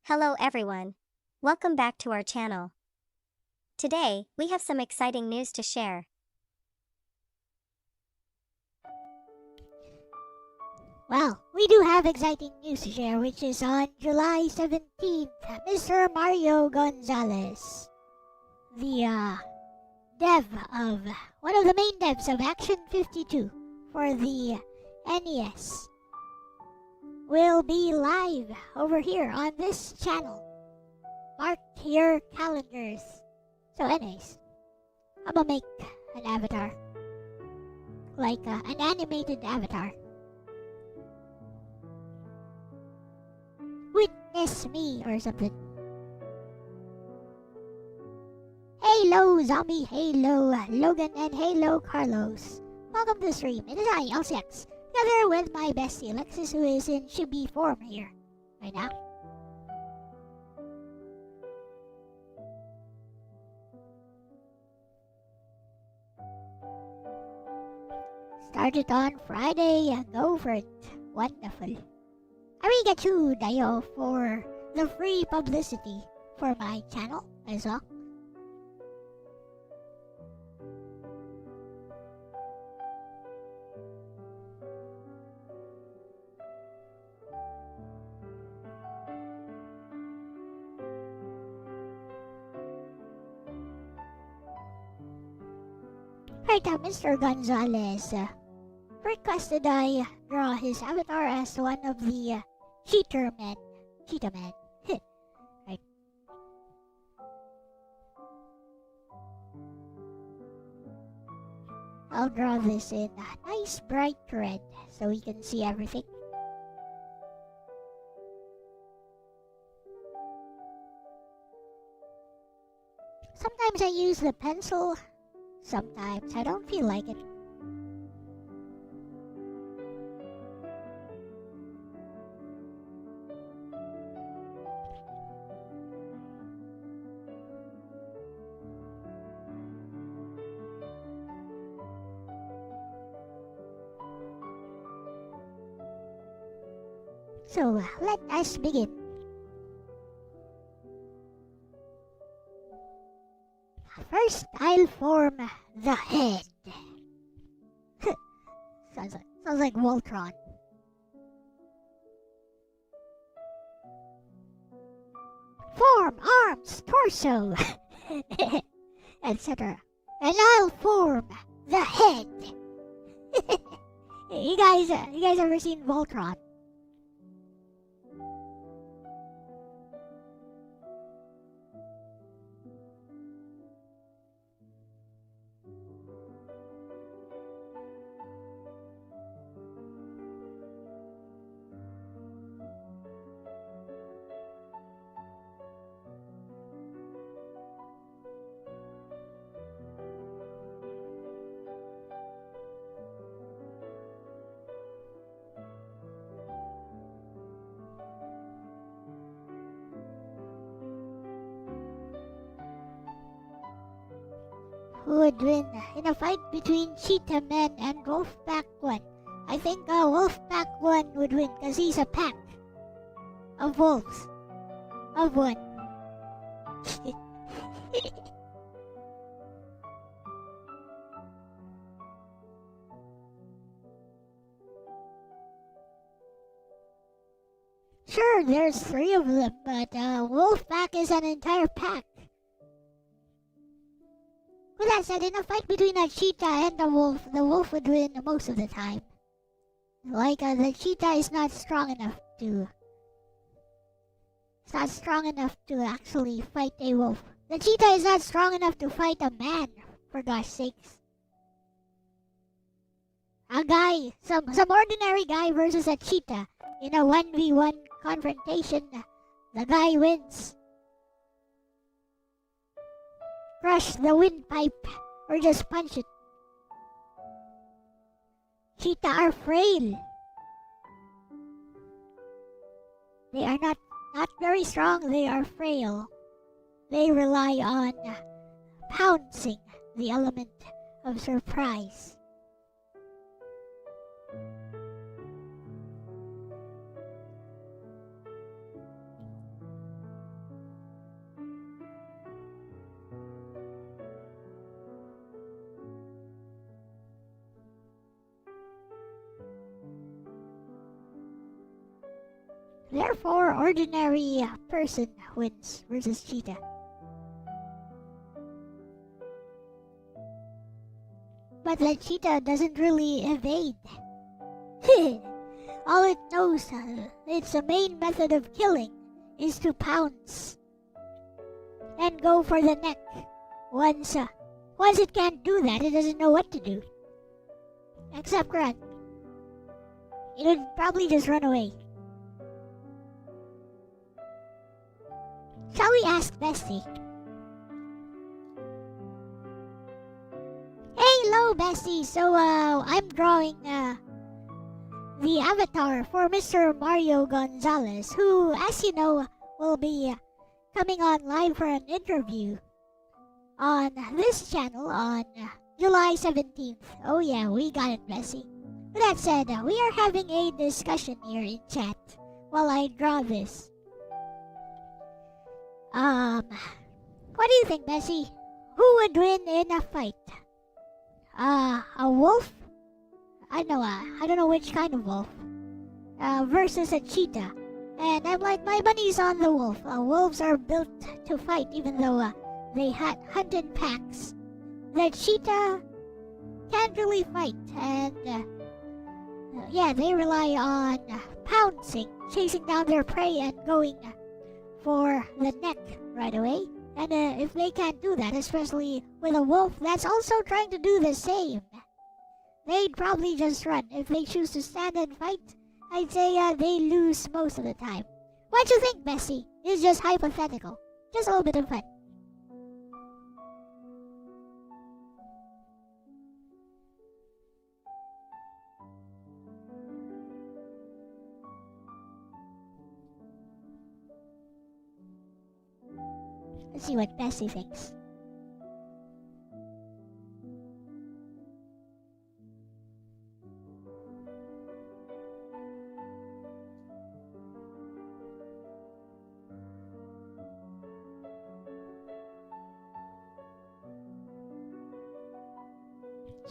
Hello everyone. Welcome back to our channel. Today, we have some exciting news to share. Well, we do have exciting news to share, which is on July 17th, Mr. Mario Gonzalez, the one of the main devs of Action 52 for the NES, will be live over here on this channel. Mark your calendars. So anyways, I'm gonna make an avatar. Like an animated avatar. Witness me or something. Hello Zombie, hello Logan, and hello Carlos. Welcome to the stream. It is I, Elle-C, together with my bestie Alexis, who is in chibi form here right now. Started on Friday, go for it. Wonderful. Arigatou dayo for the free publicity for my channel as well. Right now, Mr. Gonzalez requested I draw his avatar as one of the cheetah men. Right. I'll draw this in a nice bright red so we can see everything. Sometimes I use the pencil, sometimes I don't feel like it. So, let us begin. First, I'll form the head. sounds like Voltron. Form arms, torso, etc. And I'll form the head. You guys ever seen Voltron? Who would win in a fight between Cheetah Man and Wolfpack 1? I think Wolfpack 1 would win because he's a pack of wolves. Of one. Sure, there's 3 of them, but Wolfpack is an entire pack. With that said, in a fight between a cheetah and a wolf, the wolf would win most of the time. Like, the cheetah is not strong enough to... It's not strong enough to actually fight a wolf. The cheetah is not strong enough to fight a man, for gosh sakes. A guy, some ordinary guy versus a cheetah in a 1v1 confrontation, the guy wins. Crush the windpipe or just punch it. Cheetah are frail. They are not very strong, they are frail. They rely on pouncing, the element of surprise. Therefore, ordinary person wins versus cheetah. But the cheetah doesn't really evade. All it knows, its main method of killing is to pounce and go for the neck. Once it can't do that, it doesn't know what to do. Except run. It would probably just run away. Shall we ask Bessie? Hello, Bessie. So, I'm drawing the avatar for Mr. Mario Gonzalez, who, as you know, will be coming on live for an interview on this channel on July 17th. Oh yeah, we got it, Bessie. With that said, we are having a discussion here in chat while I draw this. What do you think, Bessie? Who would win in a fight? A wolf? I don't know which kind of wolf. Versus a cheetah. And I'm like, my money's on the wolf. Wolves are built to fight, even though they hunt in packs. The cheetah can't really fight, and yeah, they rely on pouncing, chasing down their prey, and going for the neck right away. And if they can't do that, especially with a wolf that's also trying to do the same, they'd probably just run. If they choose to stand and fight, I'd say they lose most of the time. What do you think, Bessie? It's just hypothetical. Just a little bit of fun. Let's see what Bessie thinks.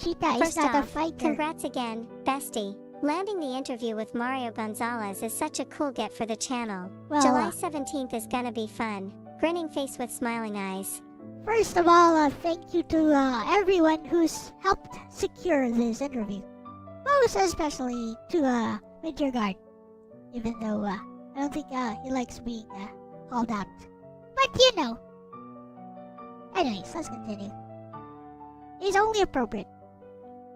Cheetah is First not a off, fighter. congrats again, bestie. Landing the interview with Mario Gonzalez is such a cool get for the channel. Well, July 17th is gonna be fun. Grinning face with smiling eyes. First of all, thank you to everyone who's helped secure this interview. Most especially to Midgard, even though I don't think he likes being called out. But you know. Anyways, let's continue. It's only appropriate.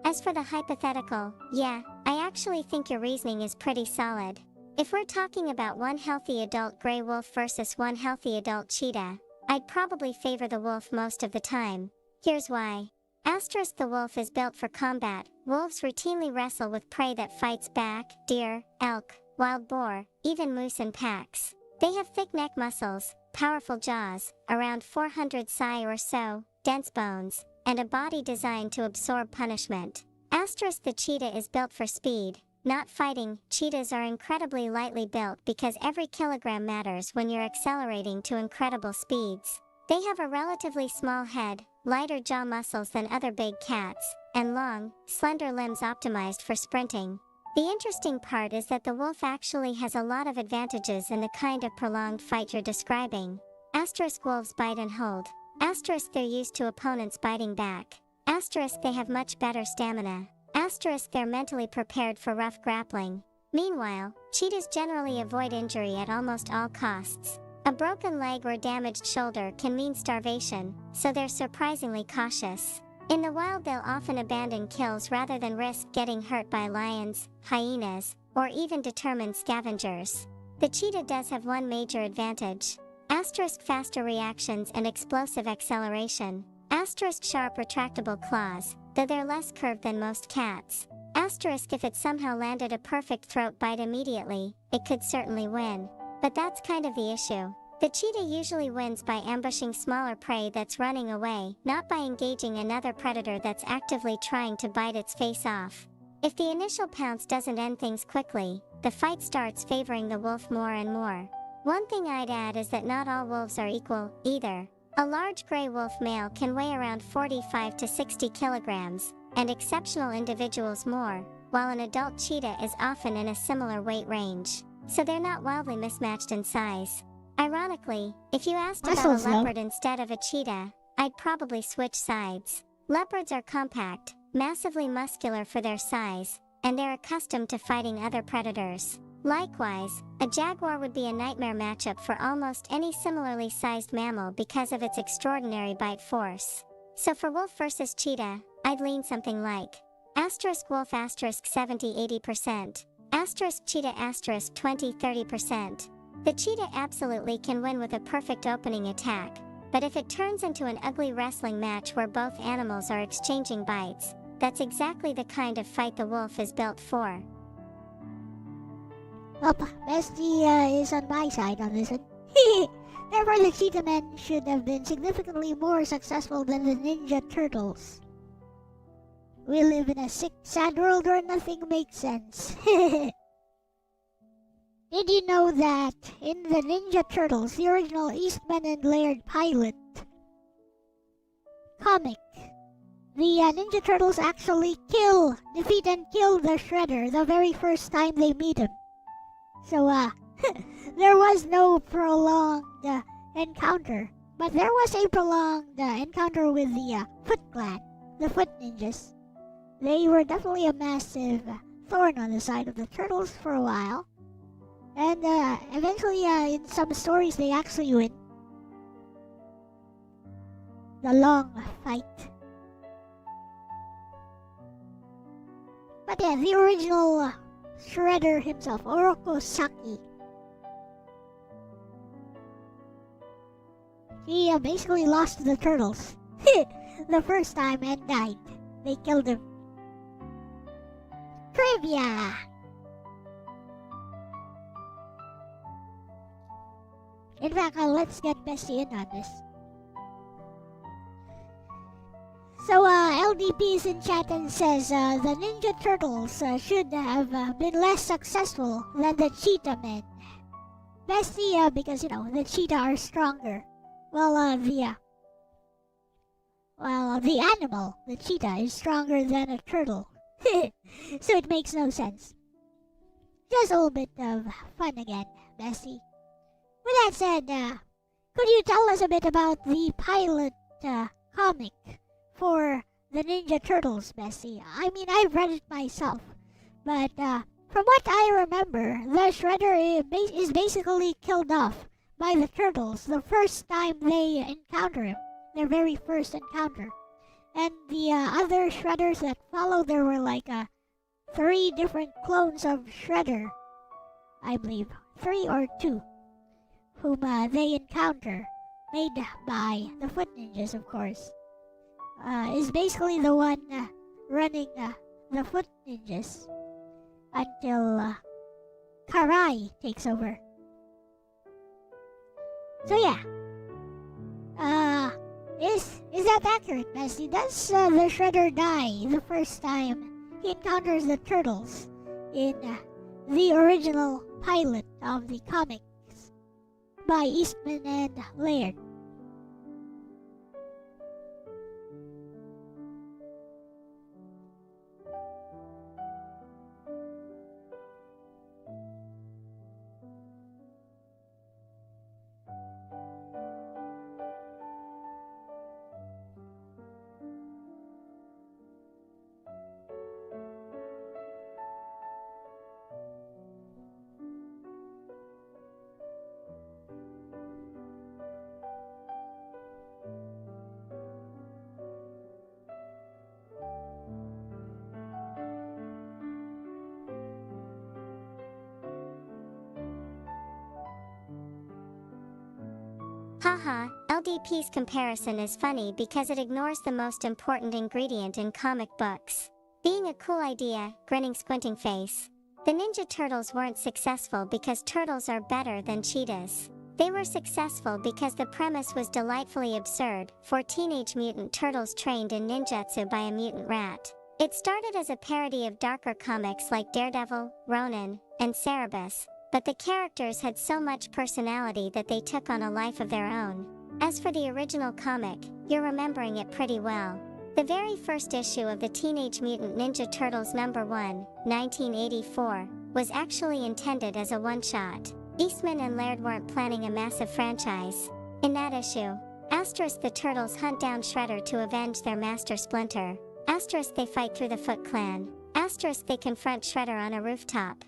As for the hypothetical, yeah, I actually think your reasoning is pretty solid. If we're talking about one healthy adult gray wolf versus one healthy adult cheetah, I'd probably favor the wolf most of the time. Here's why. Asterisk, the wolf is built for combat. Wolves routinely wrestle with prey that fights back: deer, elk, wild boar, even moose in packs. They have thick neck muscles, powerful jaws, around 400 psi or so, dense bones, and a body designed to absorb punishment. Asterisk, the cheetah is built for speed, not fighting. Cheetahs are incredibly lightly built because every kilogram matters when you're accelerating to incredible speeds. They have a relatively small head, lighter jaw muscles than other big cats, and long, slender limbs optimized for sprinting. The interesting part is that the wolf actually has a lot of advantages in the kind of prolonged fight you're describing. Asterisk, wolves bite and hold. Asterisk, they're used to opponents biting back. Asterisk, they have much better stamina. Asterisk, they're mentally prepared for rough grappling. Meanwhile, cheetahs generally avoid injury at almost all costs. A broken leg or damaged shoulder can mean starvation, so they're surprisingly cautious. In the wild, they'll often abandon kills rather than risk getting hurt by lions, hyenas, or even determined scavengers. The cheetah does have one major advantage. Asterisk, faster reactions and explosive acceleration. Asterisk, sharp retractable claws, though they're less curved than most cats. Asterisk, if it somehow landed a perfect throat bite immediately, it could certainly win. But that's kind of the issue. The cheetah usually wins by ambushing smaller prey that's running away, not by engaging another predator that's actively trying to bite its face off. If the initial pounce doesn't end things quickly, the fight starts favoring the wolf more and more. One thing I'd add is that not all wolves are equal, either. A large gray wolf male can weigh around 45 to 60 kilograms, and exceptional individuals more, while an adult cheetah is often in a similar weight range. So they're not wildly mismatched in size. Ironically, if you asked about a leopard instead of a cheetah, I'd probably switch sides. Leopards are compact, massively muscular for their size, and they're accustomed to fighting other predators. Likewise, a jaguar would be a nightmare matchup for almost any similarly sized mammal because of its extraordinary bite force. So for wolf versus cheetah, I'd lean something like asterisk wolf asterisk 70-80%, asterisk cheetah asterisk 20-30%. The cheetah absolutely can win with a perfect opening attack, but if it turns into an ugly wrestling match where both animals are exchanging bites, that's exactly the kind of fight the wolf is built for. Well, Bestie is on my side on this one. Therefore, the cheetah men should have been significantly more successful than the Ninja Turtles. We live in a sick, sad world where nothing makes sense. Did you know that in the Ninja Turtles, the original Eastman and Laird pilot comic, the Ninja Turtles actually defeat and kill the Shredder the very first time they meet him? So, there was no prolonged encounter, but there was a prolonged encounter with the Foot Clan, the Foot Ninjas. They were definitely a massive thorn on the side of the Turtles for a while, and eventually, in some stories, they actually win the long fight. But yeah, the original Shredder himself, Oroko Saki, he basically lost to the Turtles the first time and died. They killed him. Trivia! In fact, let's get Bessie in on this. So, LDP is in chat and says the Ninja Turtles should have been less successful than the Cheetah Men. Bestie, because, the cheetah are stronger. Well, the animal, the cheetah, is stronger than a turtle. So it makes no sense. Just a little bit of fun again, Bestie. With that said, could you tell us a bit about the pilot comic for the Ninja Turtles, Bessie? I mean, I've read it myself, but from what I remember, the Shredder is basically killed off by the Turtles the first time they encounter him, their very first encounter. And the other Shredders that followed, there were like 3 different clones of Shredder, I believe, 3 or 2, whom they encounter, made by the Foot Ninjas, of course. Is basically the one running the Foot Ninjas until Karai takes over. So yeah, is that accurate, Bessie? Does the Shredder die the first time he encounters the Turtles in the original pilot of the comics by Eastman and Laird? Haha, LDP's comparison is funny because it ignores the most important ingredient in comic books. Being a cool idea, grinning squinting face. The Ninja Turtles weren't successful because turtles are better than cheetahs. They were successful because the premise was delightfully absurd, 4 teenage mutant turtles trained in ninjutsu by a mutant rat. It started as a parody of darker comics like Daredevil, Ronin, and Cerebus, but the characters had so much personality that they took on a life of their own. As for the original comic, you're remembering it pretty well. The very first issue of the Teenage Mutant Ninja Turtles #1, 1984, was actually intended as a one-shot. Eastman and Laird weren't planning a massive franchise. In that issue, the Turtles hunt down Shredder to avenge their master Splinter. They fight through the Foot Clan. They confront Shredder on a rooftop.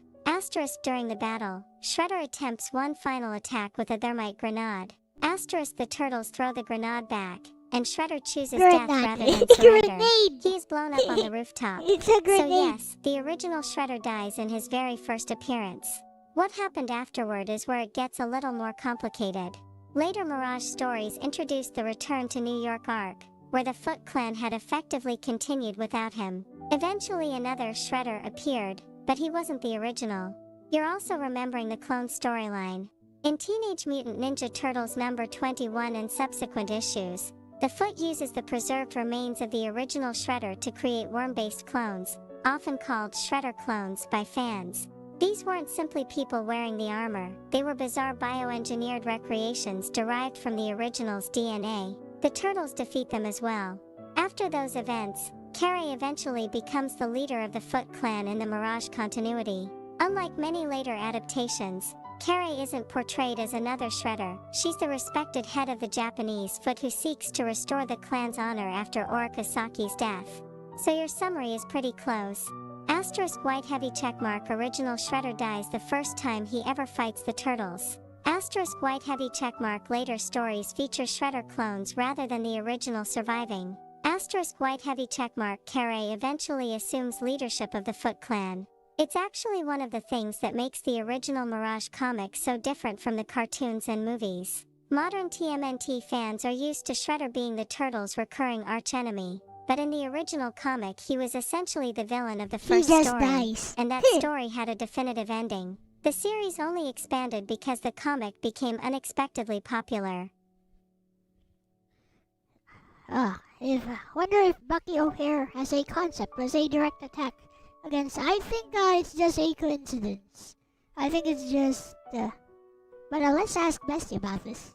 During the battle, Shredder attempts one final attack with a thermite grenade. The Turtles throw the grenade back, and Shredder chooses death rather than surrender. He is blown up on the rooftop. It's a grenade. So yes, the original Shredder dies in his very first appearance. What happened afterward is where it gets a little more complicated. Later Mirage stories introduced the Return to New York arc, where the Foot Clan had effectively continued without him. Eventually another Shredder appeared, but he wasn't the original. You're also remembering the clone storyline. In Teenage Mutant Ninja Turtles #21 and subsequent issues, the Foot uses the preserved remains of the original Shredder to create worm-based clones, often called Shredder clones by fans. These weren't simply people wearing the armor, they were bizarre bioengineered recreations derived from the original's DNA. The Turtles defeat them as well. After those events, Carrie eventually becomes the leader of the Foot Clan in the Mirage continuity. Unlike many later adaptations, Carrie isn't portrayed as another Shredder. She's the respected head of the Japanese Foot who seeks to restore the clan's honor after Orikasaki's death. So your summary is pretty close. White heavy checkmark original Shredder dies the first time he ever fights the Turtles. White heavy checkmark later stories feature Shredder clones rather than the original surviving. White heavy checkmark Carrie eventually assumes leadership of the Foot Clan. It's actually one of the things that makes the original Mirage comic so different from the cartoons and movies. Modern TMNT fans are used to Shredder being the Turtles' recurring archenemy, but in the original comic he was essentially the villain of the first story, and that story had a definitive ending. The series only expanded because the comic became unexpectedly popular. Wonder if Bucky O'Hare as a concept was a direct attack against. I think it's just a coincidence. I think it's just. But let's ask Bestie about this.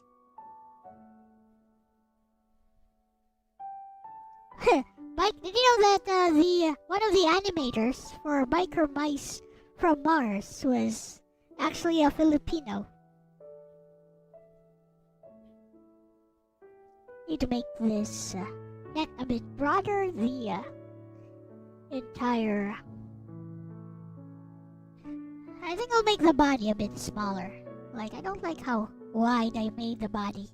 Mike, did you know that the one of the animators for Biker Mice from Mars was actually a Filipino? Need to make this neck a bit broader. The entire. I think I'll make the body a bit smaller. Like, I don't like how wide I made the body.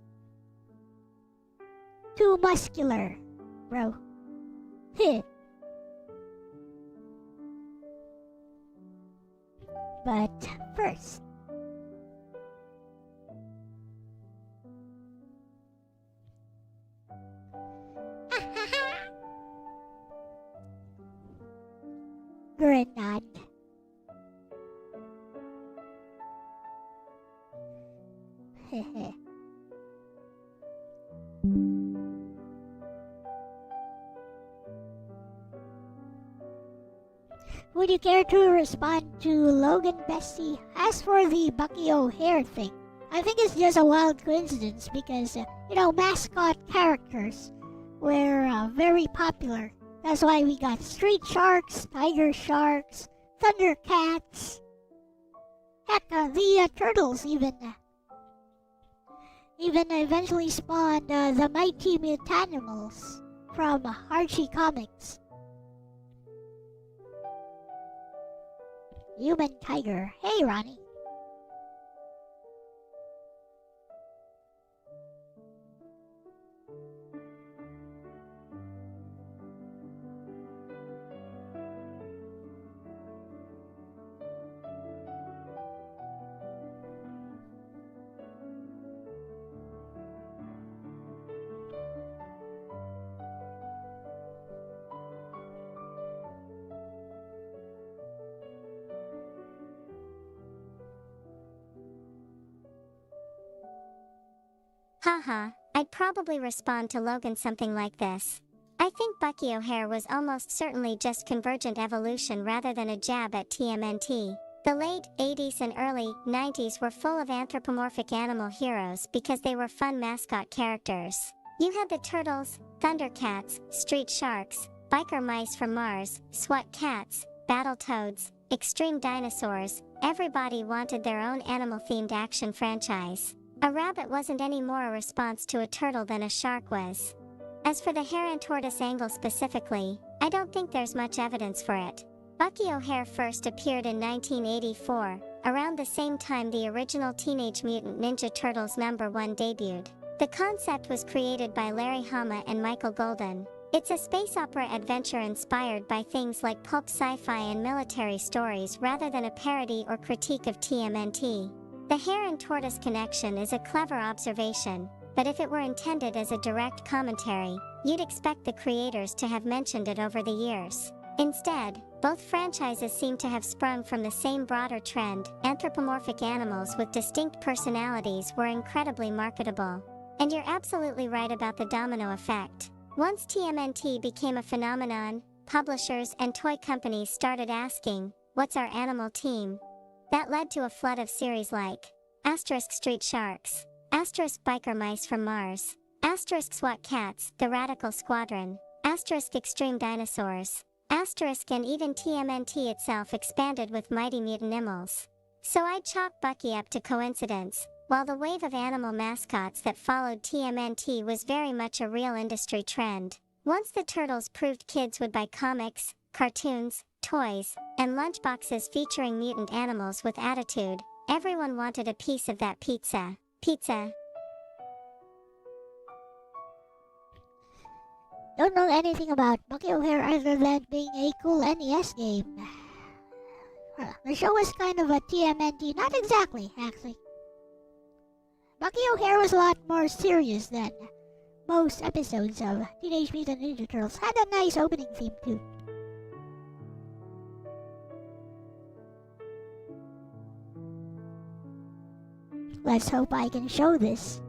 Too muscular, bro. But first, Grenade. Would you care to respond to Logan Bestie? As for the Bucky O'Hare thing, I think it's just a wild coincidence because, mascot characters were very popular. That's why we got Street Sharks, Tiger Sharks, Thundercats. Heck, the Turtles even eventually spawned the Mighty Mutanimals from Archie Comics. Human Tiger. Hey, Ronnie. Haha, I'd probably respond to Logan something like this. I think Bucky O'Hare was almost certainly just convergent evolution rather than a jab at TMNT. The late 80s and early 90s were full of anthropomorphic animal heroes because they were fun mascot characters. You had the Turtles, Thundercats, Street Sharks, Biker Mice from Mars, SWAT Cats, Battletoads, Extreme Dinosaurs. Everybody wanted their own animal-themed action franchise. A rabbit wasn't any more a response to a turtle than a shark was. As for the hare and tortoise angle specifically, I don't think there's much evidence for it. Bucky O'Hare first appeared in 1984, around the same time the original Teenage Mutant Ninja Turtles #1 debuted. The concept was created by Larry Hama and Michael Golden. It's a space opera adventure inspired by things like pulp sci-fi and military stories rather than a parody or critique of TMNT. The hare and tortoise connection is a clever observation, but if it were intended as a direct commentary, you'd expect the creators to have mentioned it over the years. Instead, both franchises seem to have sprung from the same broader trend. Anthropomorphic animals with distinct personalities were incredibly marketable. And you're absolutely right about the domino effect. Once TMNT became a phenomenon, publishers and toy companies started asking, "What's our animal team?" That led to a flood of series like *Street Sharks, *Biker Mice from Mars, *SWAT Cats, The Radical Squadron, *Extreme Dinosaurs, and even TMNT itself expanded with Mighty Mutanimals. So I'd chalk Bucky up to coincidence, while the wave of animal mascots that followed TMNT was very much a real industry trend. Once the Turtles proved kids would buy comics, cartoons, toys, and lunchboxes featuring mutant animals with attitude, everyone wanted a piece of that pizza. Don't know anything about Bucky O'Hare other than being a cool NES game. The show was kind of a TMNT, not exactly, actually. Bucky O'Hare was a lot more serious than most episodes of Teenage Mutant Ninja Turtles. Had a nice opening theme too. Let's hope I can show this.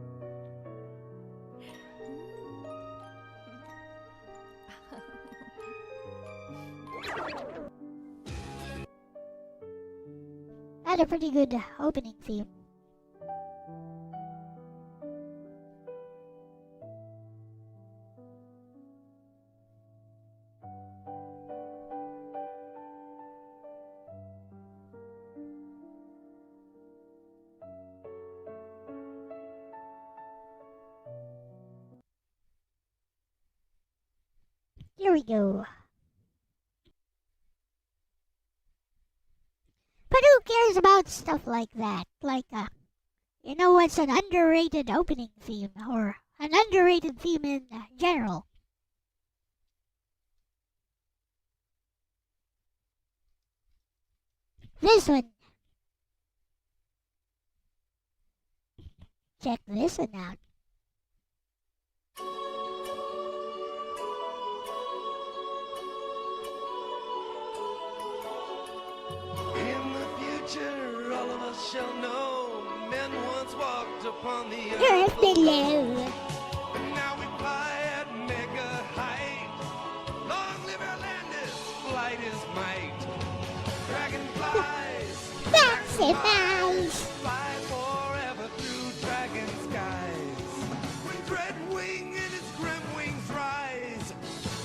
got a pretty good opening theme. Here we go. But who cares about stuff like that? Like, you know what's an underrated opening theme? Or an underrated theme in general? This one. Check this one out. In the future, all of us shall know men once walked upon the Earth below. but now we fly at mega height. Long live Atlantis, flight is might. Dragonflies, Maximize. fly forever through dragon skies. When Dreadwing and his grim wings rise,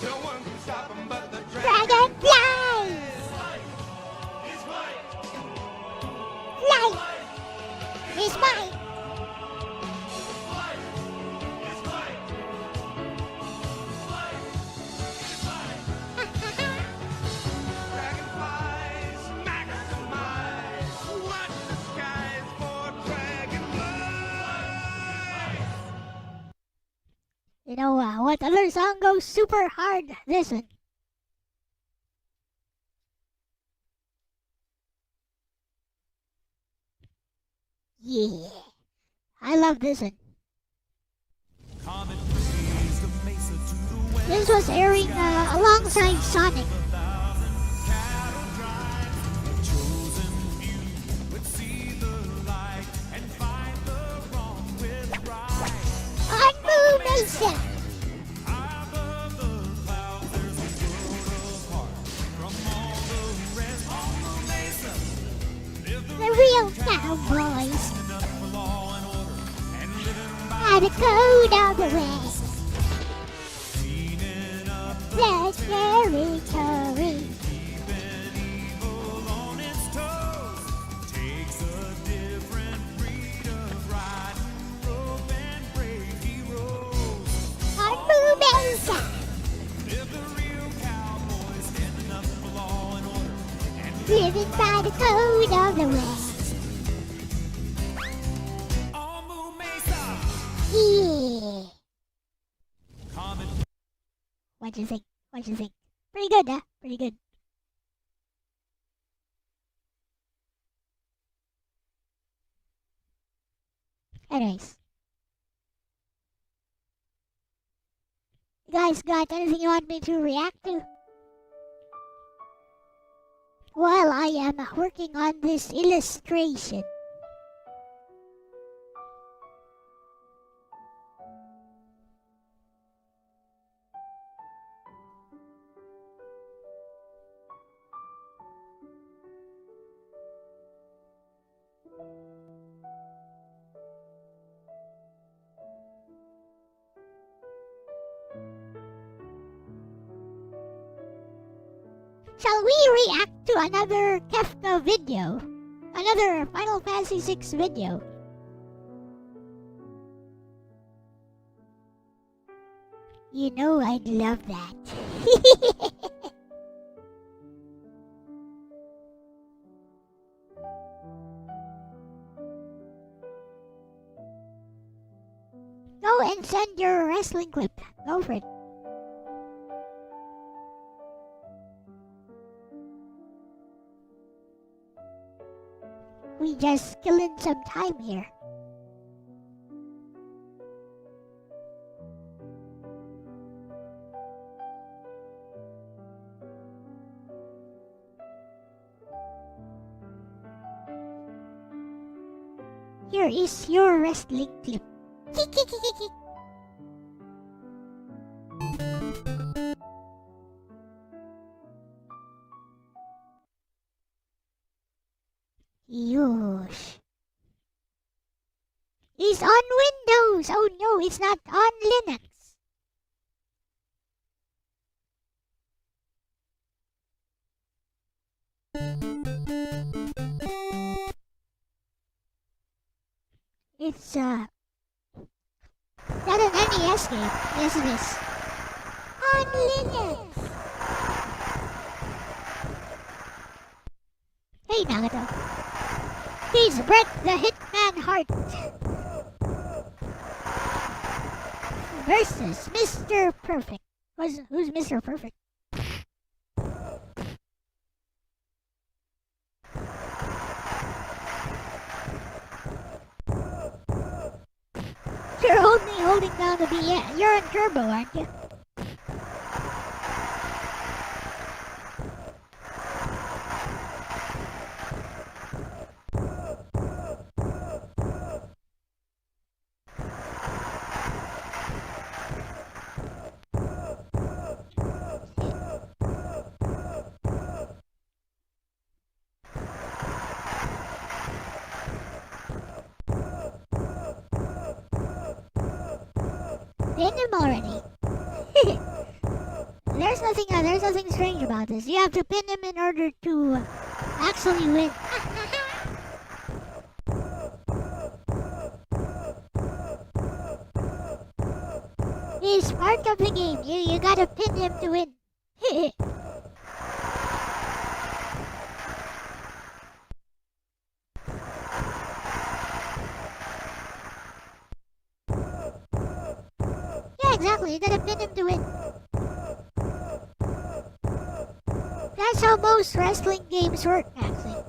no one can stop him but the Dragonflies. He's white. Light is mine. Dragonflies, maximize. Watch the skies for dragonflies. You know what other song goes super hard? This one. Yeah. I love this one. This was airing alongside Sonic. On Moo Mesa. The real cowboys. By the code of the West. The territory. On Moo Mesa. Living by the code of the West. Yeah. What you think? What you think? Pretty good, huh? Pretty good. Anyways. You guys got anything you want me to react to? While I am working on this illustration. Shall we react to another Kefka video? Another Final Fantasy VI video? You know I'd love that. Go and send your wrestling clip. Go for it. We just killing some time here. Here is your wrestling clip. Yush. It's on Windows! Oh no, it's not on Linux! It's, not an NES game. Yes, it is. On Linux! Hey, Nagato. Please break the Hitman Heart! Versus Mr. Perfect. Who's Mr. Perfect? You're only holding down the B. Yeah, you're on turbo, aren't you? Pin him already. There's nothing strange about this. You have to pin him in order to actually win. He's part of the game. You gotta pin him to win. Yeah, exactly. You gotta pin him to win. That's how most wrestling games work, actually.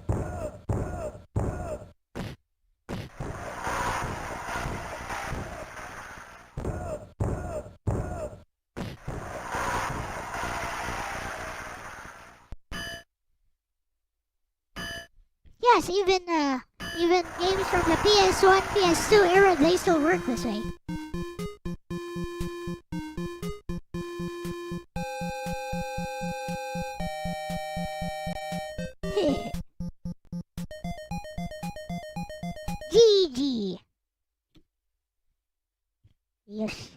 Yes, even games from the PS1, PS2 era, they still work this way. GG. Yes.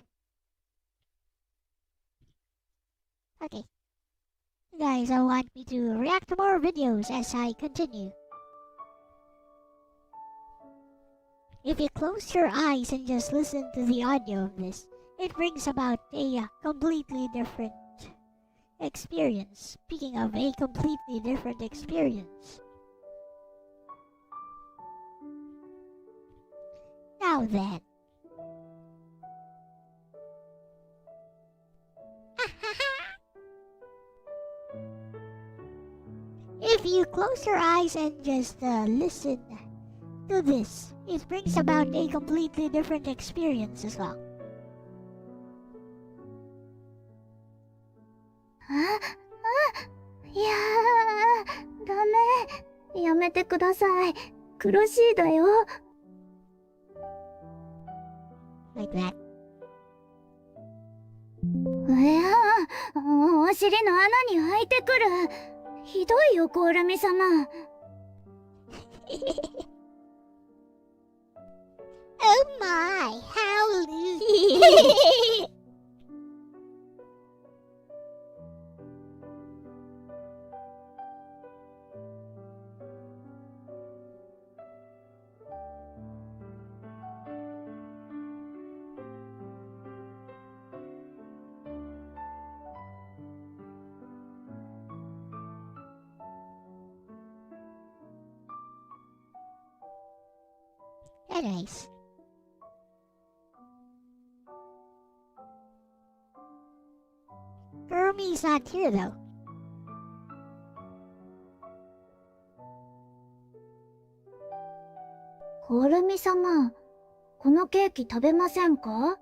Okay. You guys all want me to react to more videos as I continue. If you close your eyes and just listen to the audio of this, it brings about a completely different experience. Speaking of a completely different experience. Now then. If you close your eyes and just listen to this, it brings about a completely different experience as well. いやー、ダメ。やめてください。苦しいだよ。Like that. いやー、お尻の穴に入ってくる。ひどいよ、コールミ様。Oh my, how Lucy. Anyways. Gurumi's not here though. Kurumi様、このケーキ食べませんか?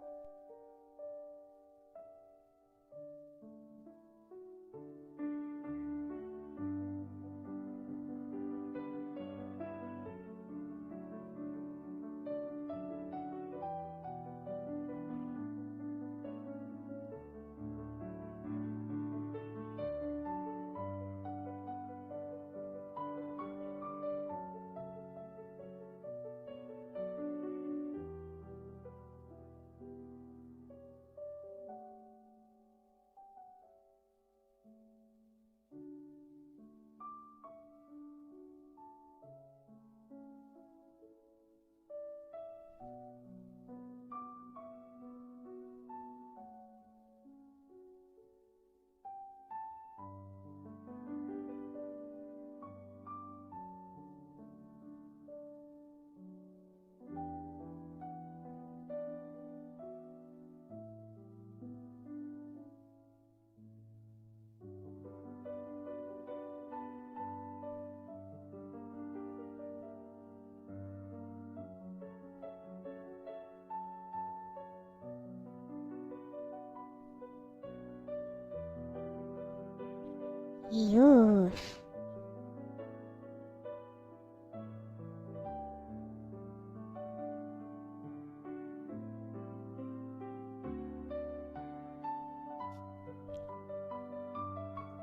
Ew.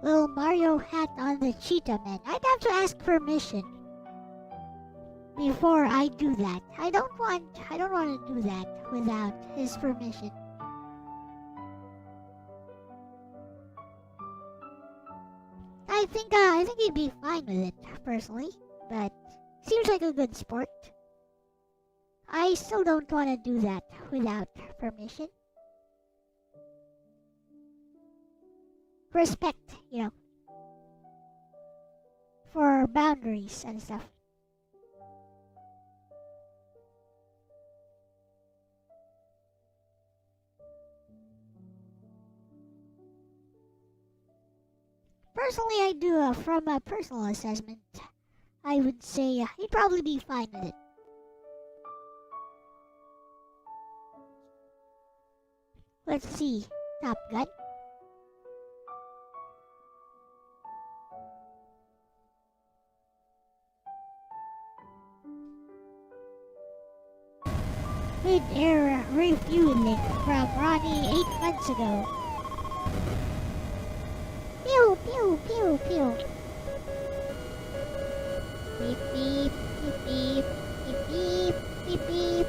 Little Mario hat on the cheetah man. I'd have to ask permission before I do that. I don't want to do that without his permission. I think he'd be fine with it personally, but seems like a good sport. I still don't want to do that without permission. Respect, for boundaries and stuff. Personally, I do from a personal assessment, I would say he'd probably be fine with it. Let's see, Top Gun. Mid-air refueling from Ronnie 8 months ago. Pew, pew, pew, pew. Beep, beep, beep, beep, beep, beep, beep, beep.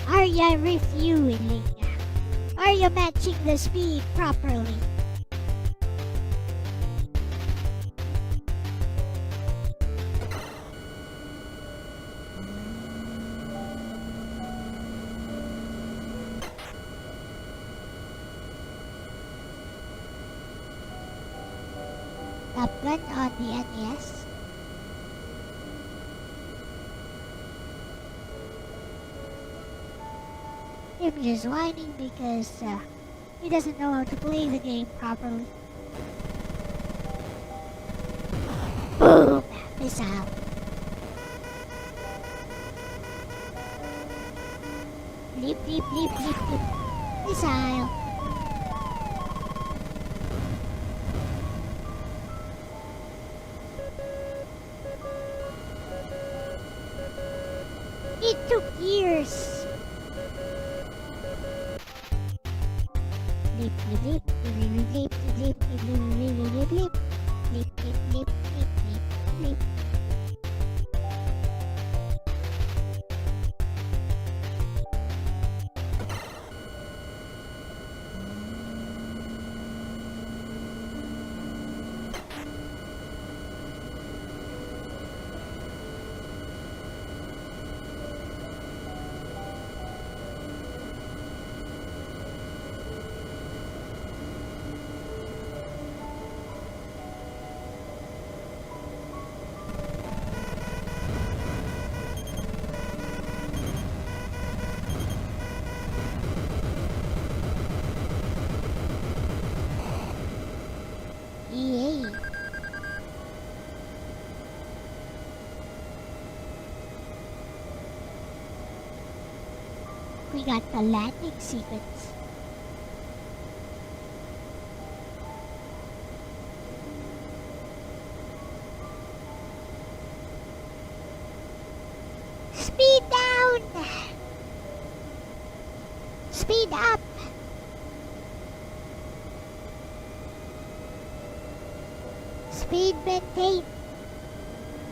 Are ya refueling? Are you matching the speed properly? Top Gun on the NES. Him just whining because he doesn't know how to play the game properly. Boom! Missile. Bleep, bleep, bleep, bleep, bleep. Missile. It took years. Bleep, bleep, bleep, bleep, bleep, bleep, bleep, bleep, bleep, bleep, bleep, bleep, bleep, bleep, bleep. Yay. We got the landing sequence. Speed down! Speed up! Speed maintain.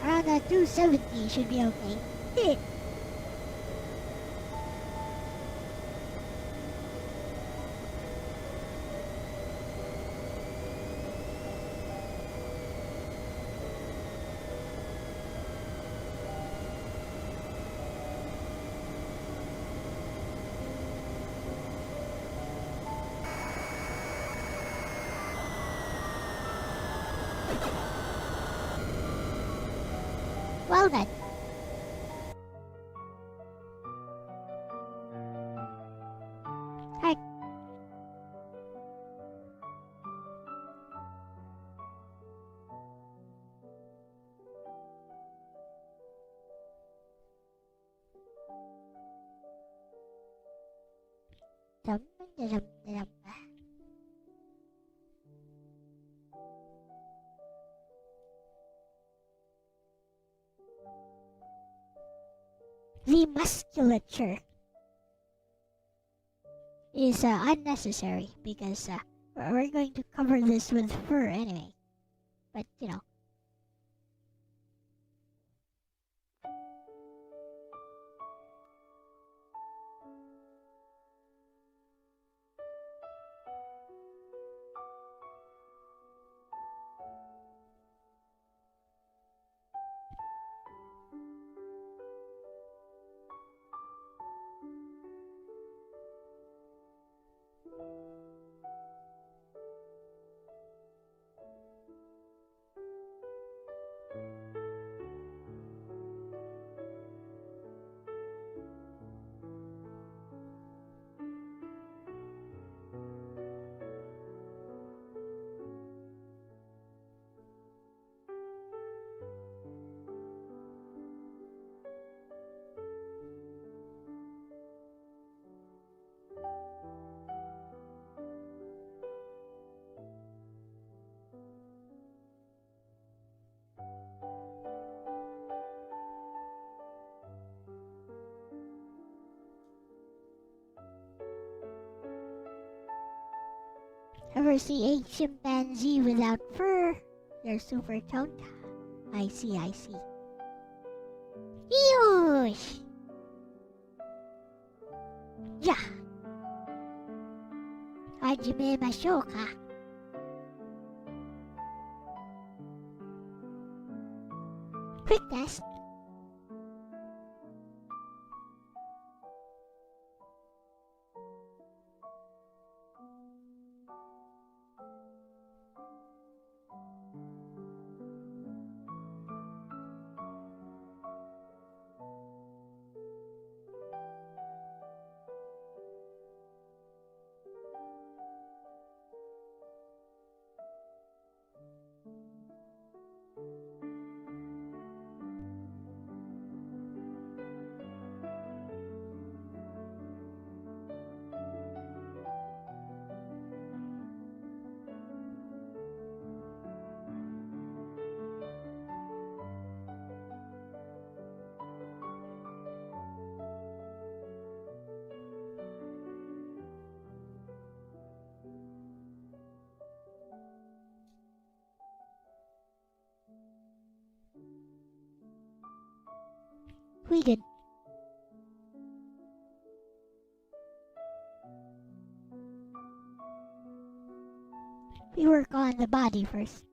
Around 270 should be okay. Well then. Hi. Dum, dum, dum, dum. the musculature is unnecessary because we're going to cover this with fur anyway. But you know. Ever see a chimpanzee without fur? They're super toned. I see, I see. Eesh! Yeah. Hajime mashou ka? Quick test. We did. We work on the body first.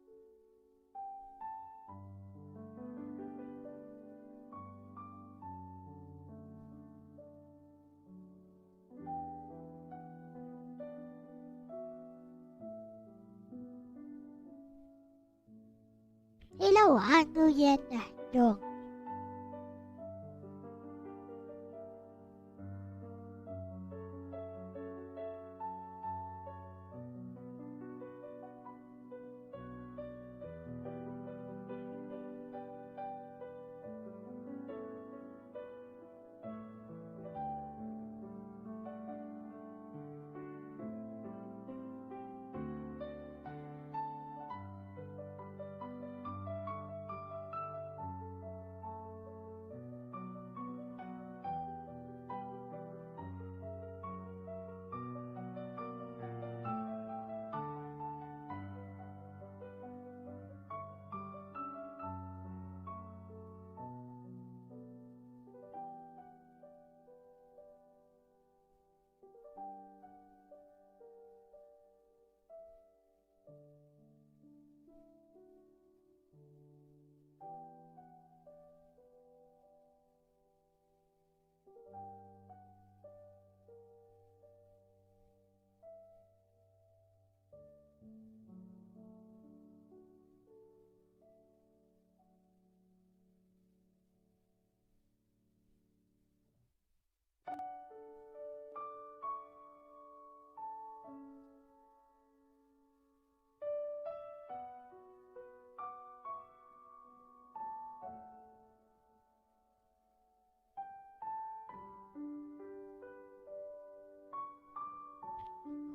Hello, Ang Nguyen Dong.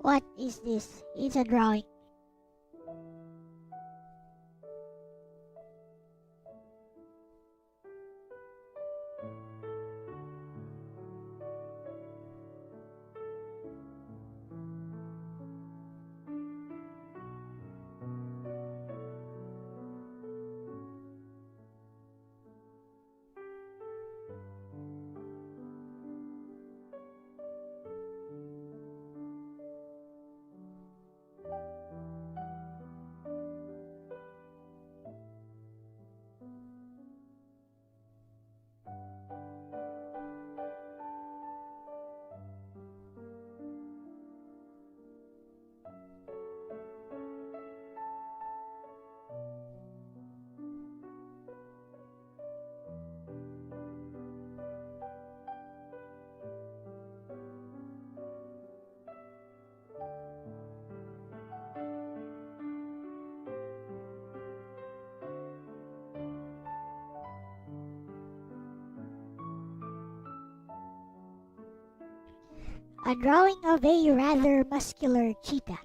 What is this? It's a drawing. a drawing of a rather muscular cheetah.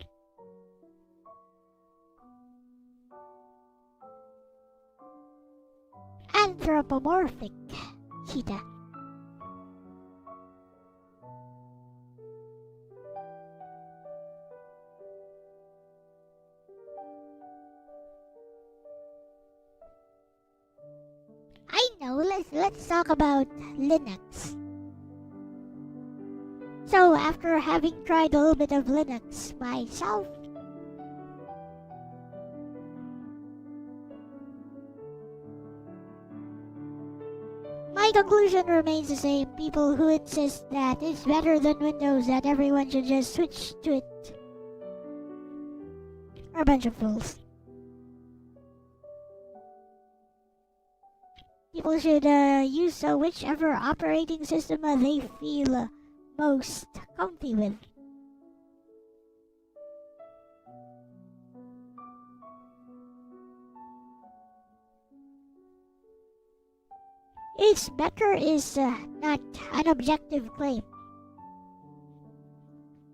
Anthropomorphic cheetah. I know, let's talk about Linux. So after having tried a little bit of Linux myself, my conclusion remains the same. People who insist that it's better than Windows, that everyone should just switch to it, are a bunch of fools. People should use whichever operating system they feel most comfy with. It's better is not an objective claim.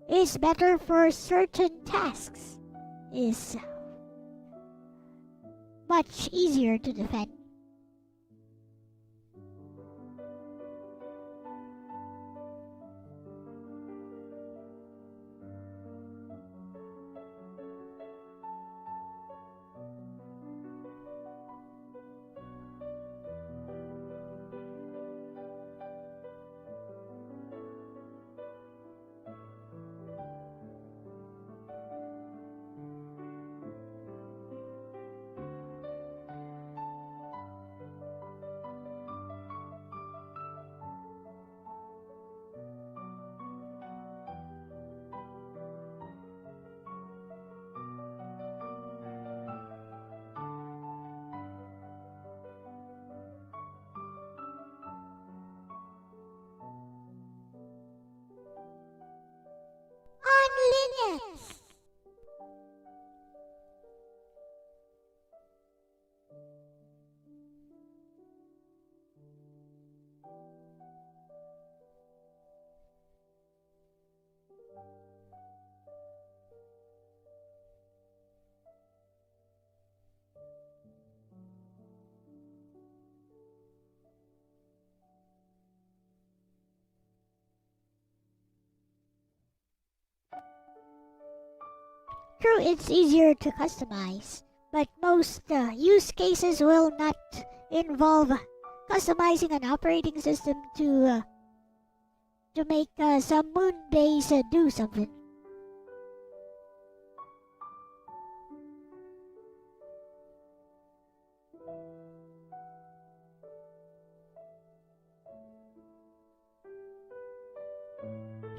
It's better for certain tasks is much easier to defend. On Linux! True, it's easier to customize, but most use cases will not involve customizing an operating system to make some moon base do something.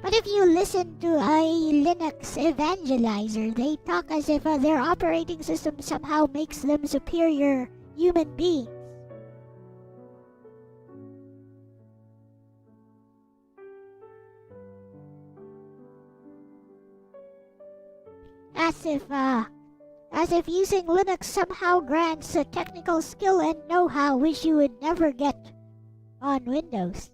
But if you listen to a Linux evangelizer, they talk as if their operating system somehow makes them superior human beings. As if using Linux somehow grants a technical skill and know-how which you would never get on Windows.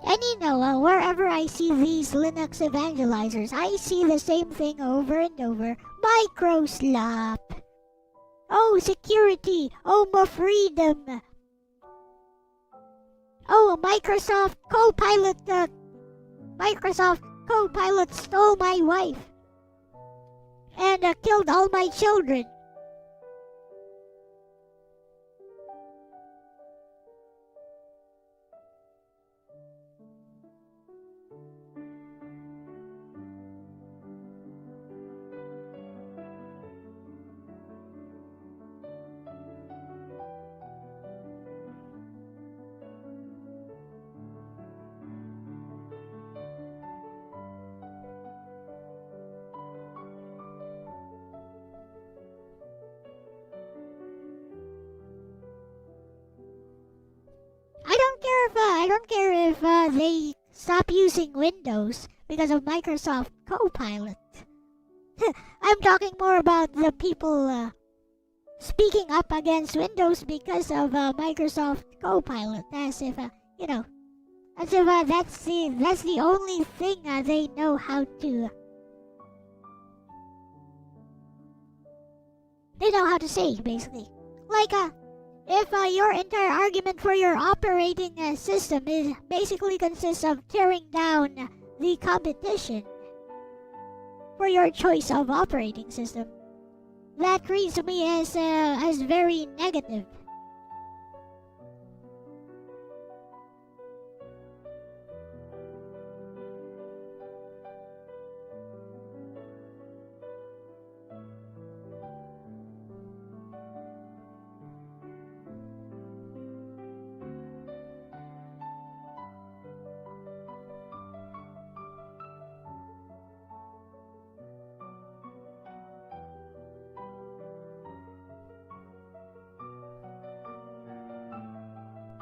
And you know, wherever I see these Linux evangelizers, I see the same thing over and over. Microslop. Oh, security. Oh, more freedom. Oh, Microsoft Copilot stole my wife and killed all my children. don't care if they stop using Windows because of Microsoft Copilot. I'm talking more about the people speaking up against Windows because of Microsoft Copilot, as if that's the only thing they know how to. They know how to say, basically. Like, if your entire argument for your operating system is basically consists of tearing down the competition for your choice of operating system, that reads to me as very negative.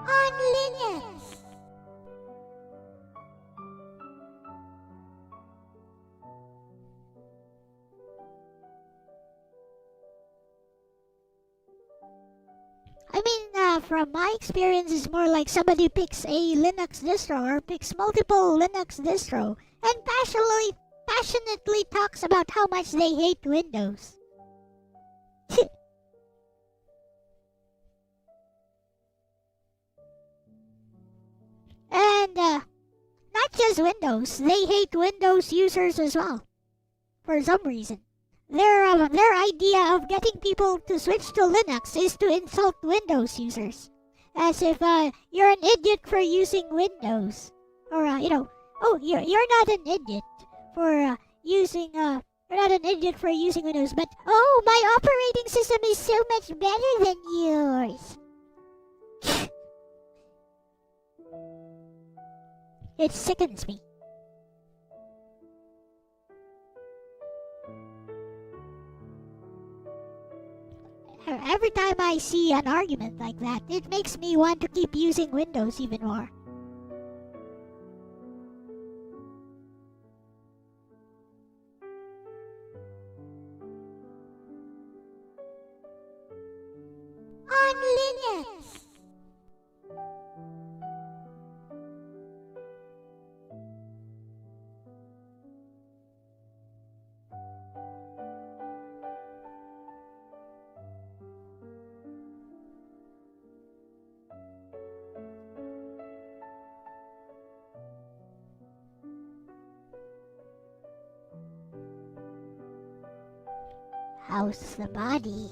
On Linux. I mean, from my experience, it's more like somebody picks a Linux distro or picks multiple Linux distro and passionately talks about how much they hate Windows. And not just Windows, they hate Windows users as well. For some reason. Their idea of getting people to switch to Linux is to insult Windows users. As if you're an idiot for using Windows. Or, oh, you're not an idiot for using, you're not an idiot for using Windows, but, oh, my operating system is so much better than yours. It sickens me. Every time I see an argument like that, it makes me want to keep using Windows even more. On Linux. How's the body?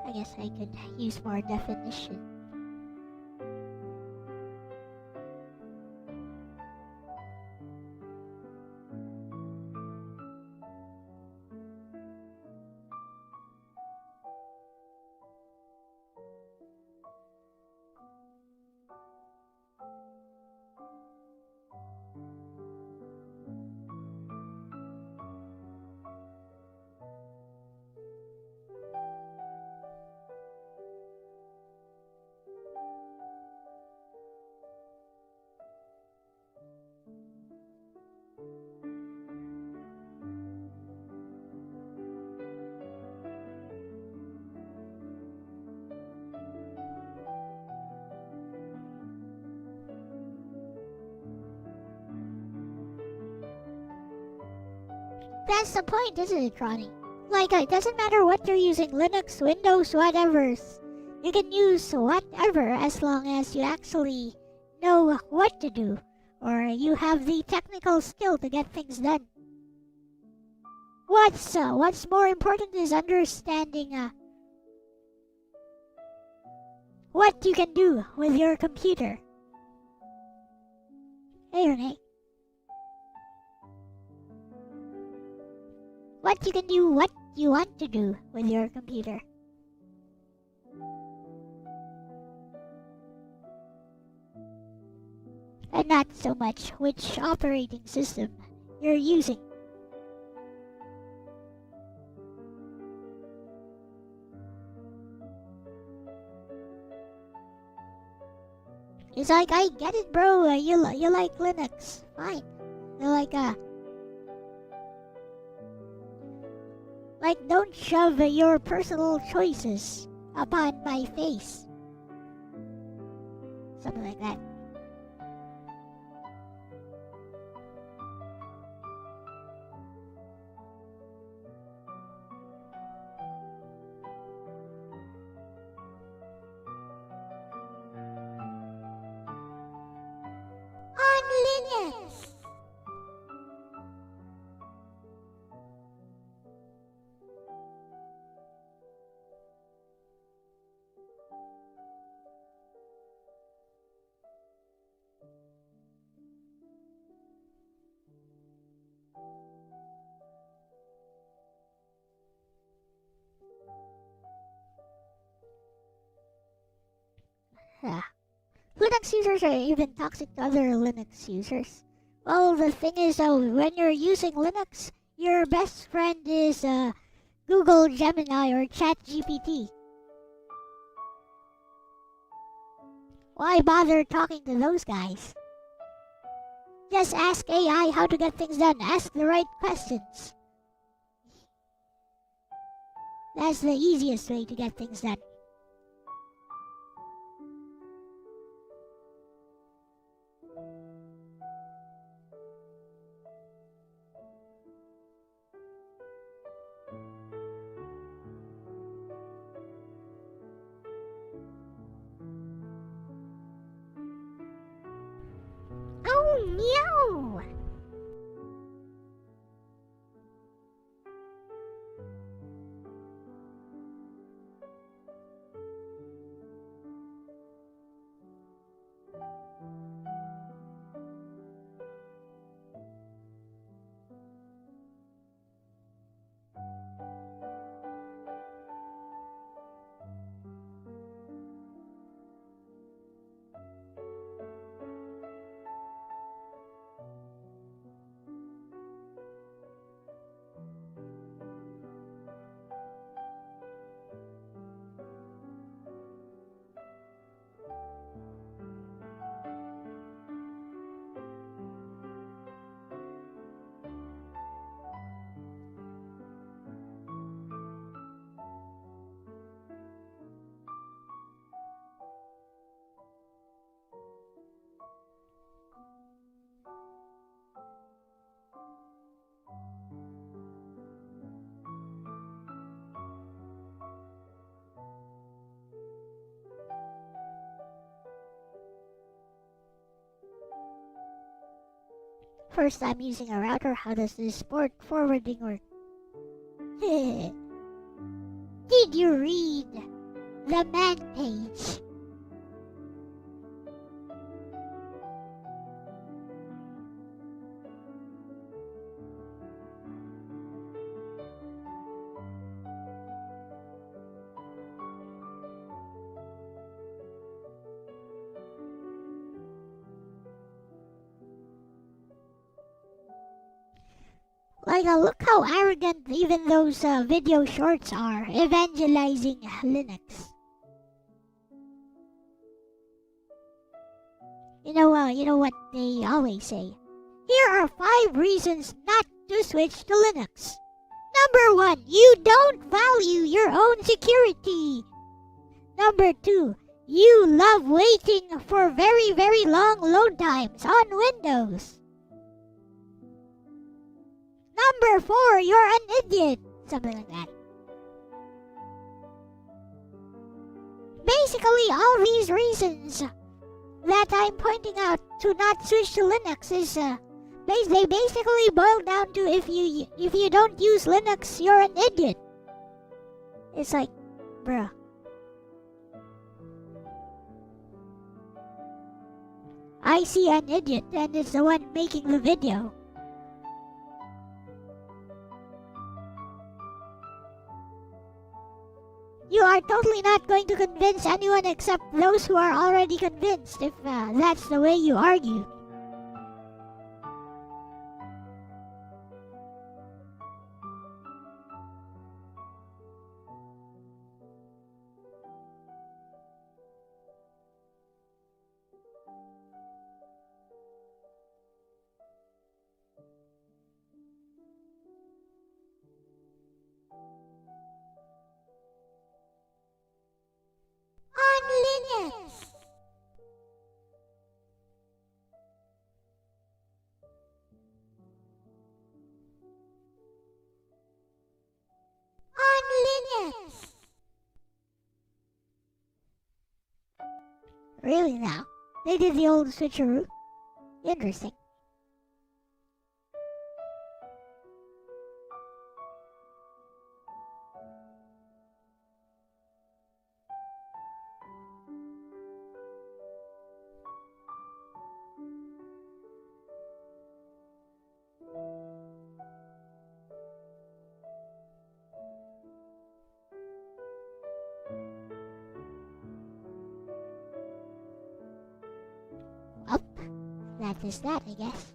I guess I could use more definition. That's the point, isn't it, Ronnie? Like, it doesn't matter what you're using, Linux, Windows, whatever. You can use whatever as long as you actually know what to do, or you have the technical skill to get things done. What's more important is understanding what you can do with your computer. Hey, Renee. What you can do, what you want to do with your computer. And not so much which operating system you're using. It's like, I get it, bro. You like Linux. Fine. They're like, don't shove your personal choices upon my face. Something like that. On Linux. Yeah. Linux users are even toxic to other Linux users. Well, the thing is, when you're using Linux, your best friend is Google Gemini or ChatGPT. Why bother talking to those guys? Just ask AI how to get things done. Ask the right questions. That's the easiest way to get things done. Oh no! First, I'm using a router. How does this port forwarding work? Did you read the man page? Like, look how arrogant even those video shorts are, evangelizing Linux. You know what they always say. Here are 5 reasons not to switch to Linux. Number 1, you don't value your own security. Number 2, you love waiting for very, very long load times on Windows. Number 4, you're an idiot. Something like that. Basically, all these reasons that I'm pointing out to not switch to Linux is they basically boil down to if you don't use Linux, you're an idiot. It's like, bruh. I see an idiot and it's the one making the video. You are totally not going to convince anyone except those who are already convinced if that's the way you argue. Really now? They did the old switcheroo? Interesting. Well, that is that, I guess.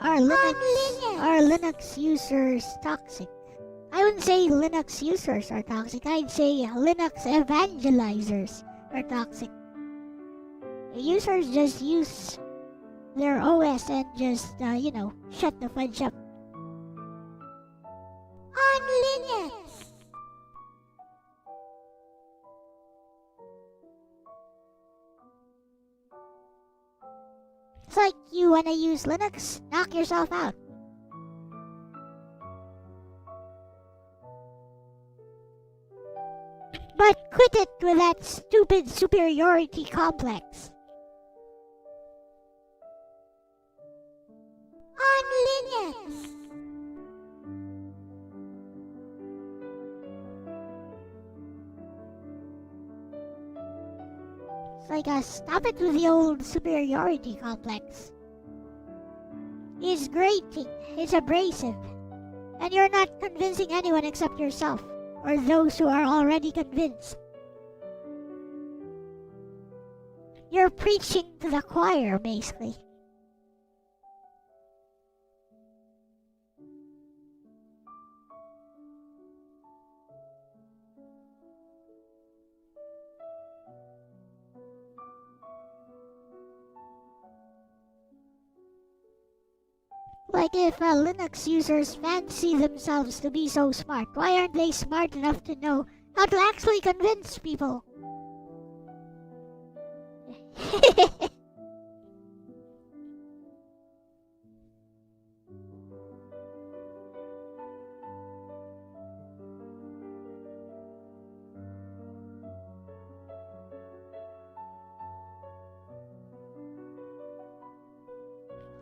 Are Linux users toxic? I wouldn't say Linux users are toxic. I'd say Linux evangelizers are toxic. Users just use their OS and just, shut the fudge up. On Linux! It's like you wanna use Linux, knock yourself out. But quit it with that stupid superiority complex. On Linux! It's like, stop it with the old superiority complex. It's grating, it's abrasive, and you're not convincing anyone except yourself, or those who are already convinced. You're preaching to the choir, basically. Like if Linux users fancy themselves to be so smart, why aren't they smart enough to know how to actually convince people?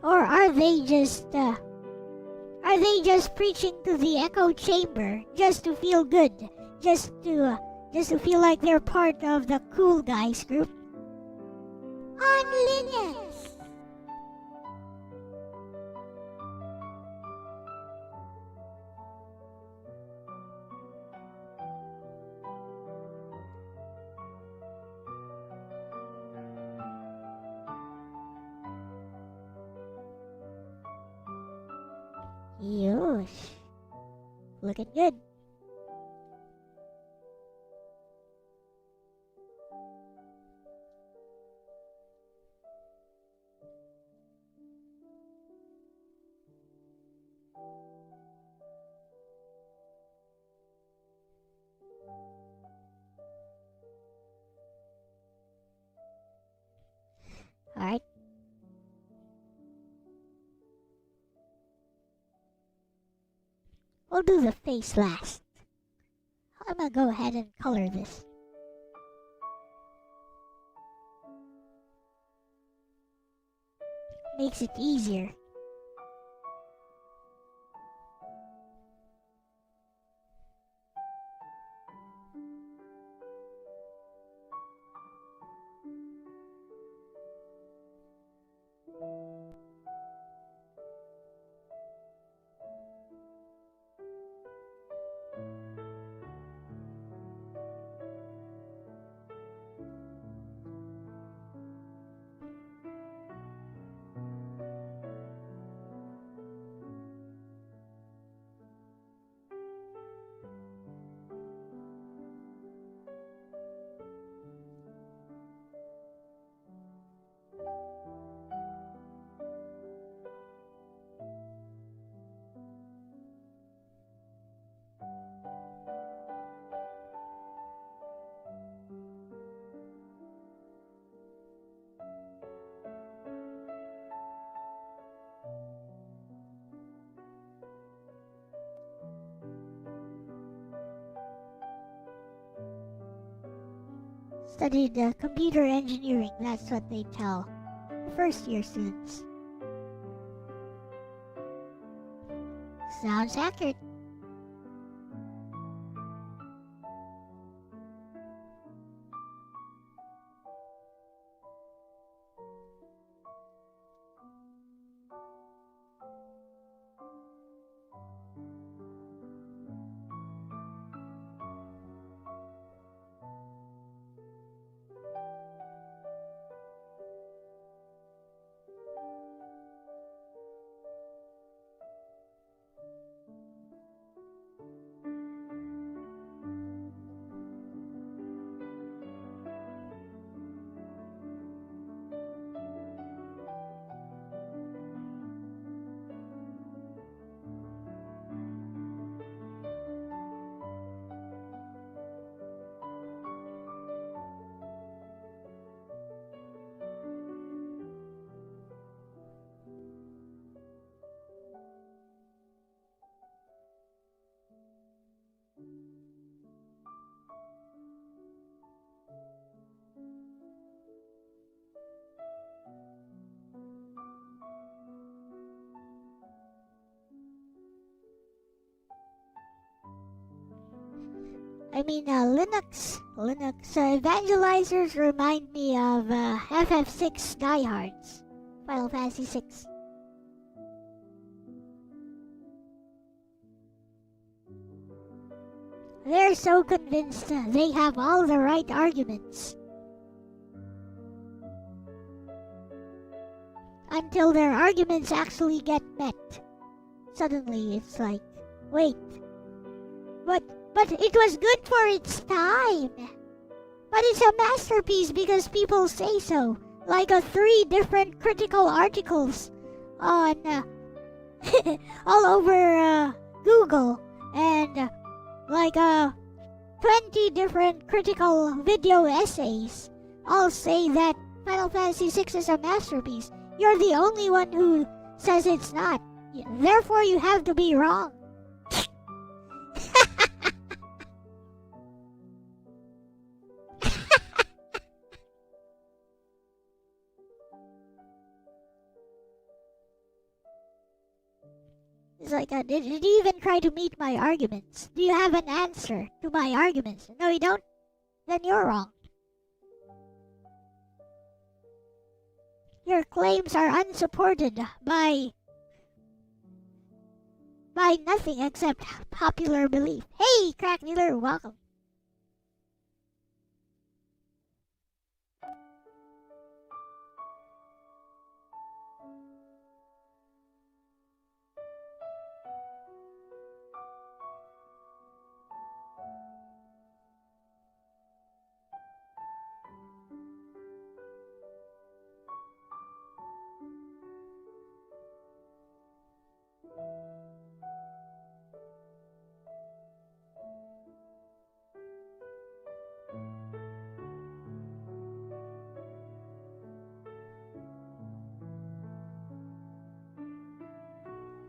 Or are they just preaching to the echo chamber just to feel good, just to feel like they're part of the cool guys group? On Linux. Yosh. Looking good. Alright. We'll do the face last. I'm gonna go ahead and color this. Makes it easier. studied computer engineering. That's what they tell the first year students. Sounds accurate. Linux evangelizers remind me of FF6 diehards, Final Fantasy 6. They're so convinced they have all the right arguments. Until their arguments actually get met. Suddenly it's like, wait, but it was good for its time. But it's a masterpiece because people say so. Like 3 different critical articles on all over Google, and 20 different critical video essays all say that Final Fantasy VI is a masterpiece. You're the only one who says it's not. Therefore, you have to be wrong. It's like, did you even try to meet my arguments? Do you have an answer to my arguments? No, you don't? Then you're wrong. Your claims are unsupported by nothing except popular belief. Hey, Crack Dealer, welcome.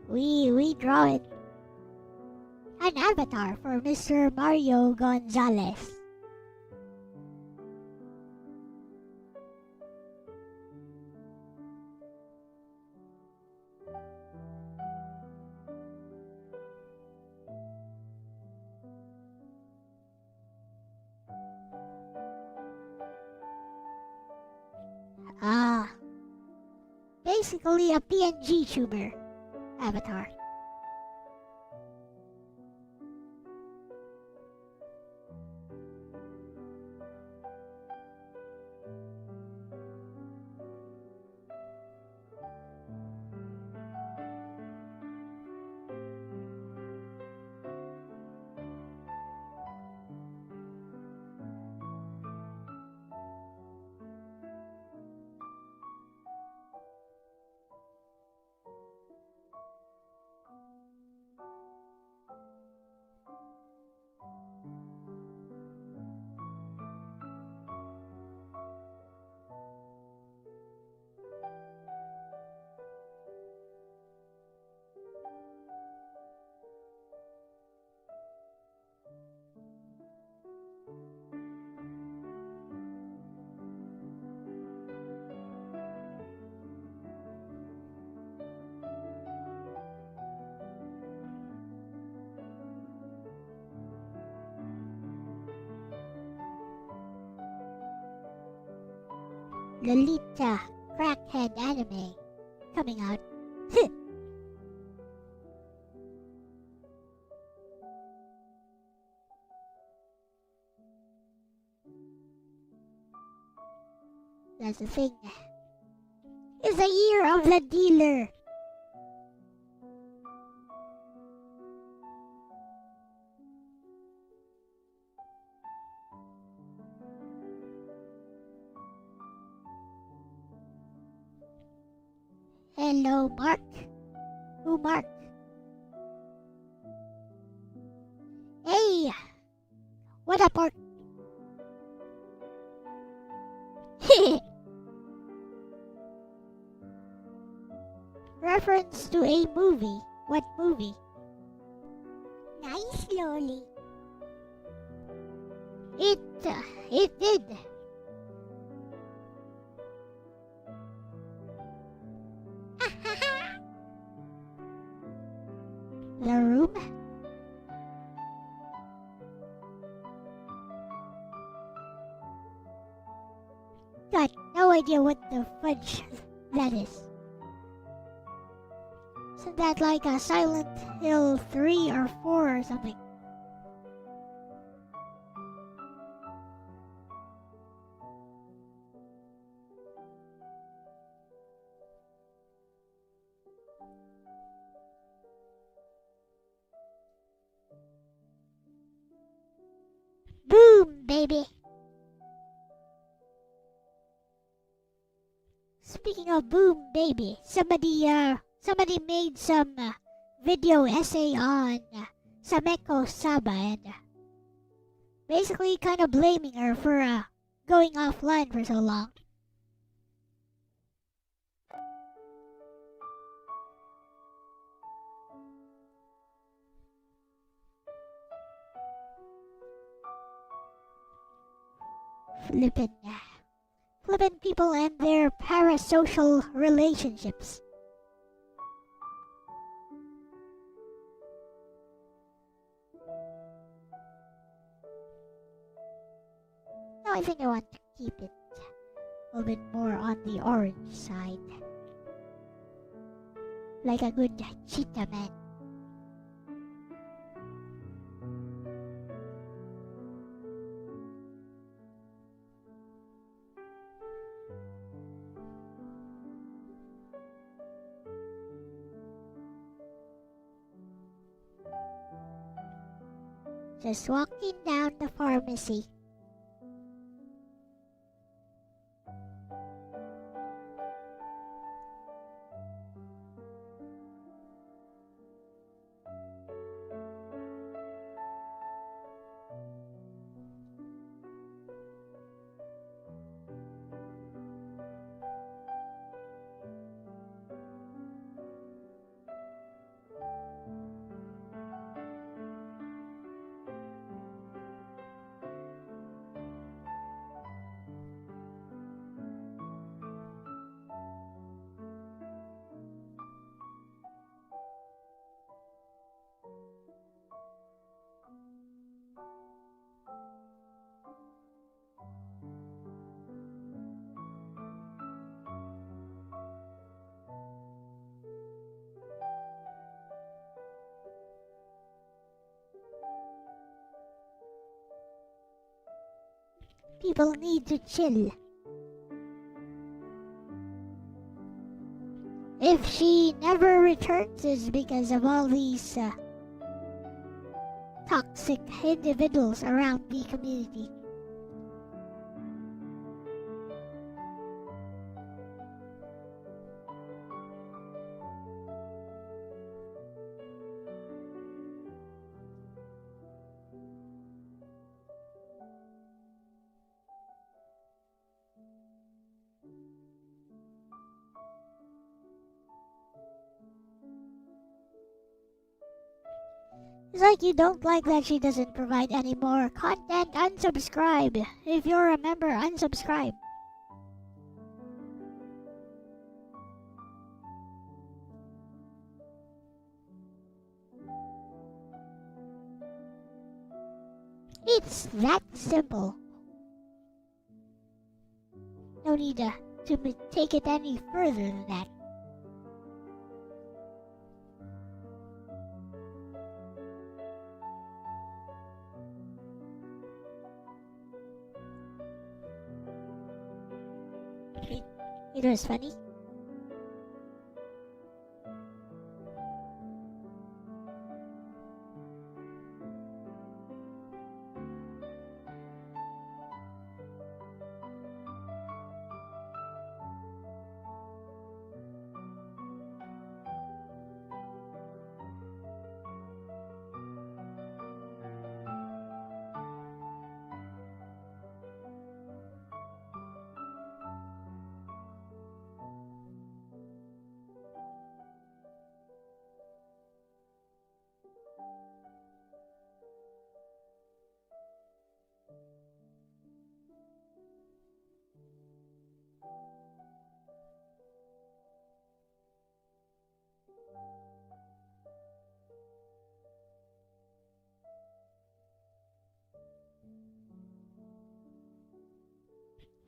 We draw it. An avatar for Mr. Mario Gonzalez. Basically a PNGTuber avatar. Lolita crackhead anime coming out. That's the thing. It's the year of the dealer. Hello, Mark. Who, Mark? Hey! What up, Mark? Reference to a movie. What movie? Nice, Loli. It did. The Room? Got no idea what the fudge that is. Isn't that like a Silent Hill 3 or 4 or something? Boom, baby! Speaking of boom, baby, somebody made some video essay on Sameko Saba and basically kind of blaming her for going offline for so long. Flippin' people and their parasocial relationships. No, I think I want to keep it a little bit more on the orange side. Like a good cheetah man. Just walking down the pharmacy. People need to chill. If she never returns, it's because of all these toxic individuals around the community. It's like you don't like that she doesn't provide any more content. Unsubscribe. If you're a member, unsubscribe. It's that simple. No need to take it any further than that. It was funny.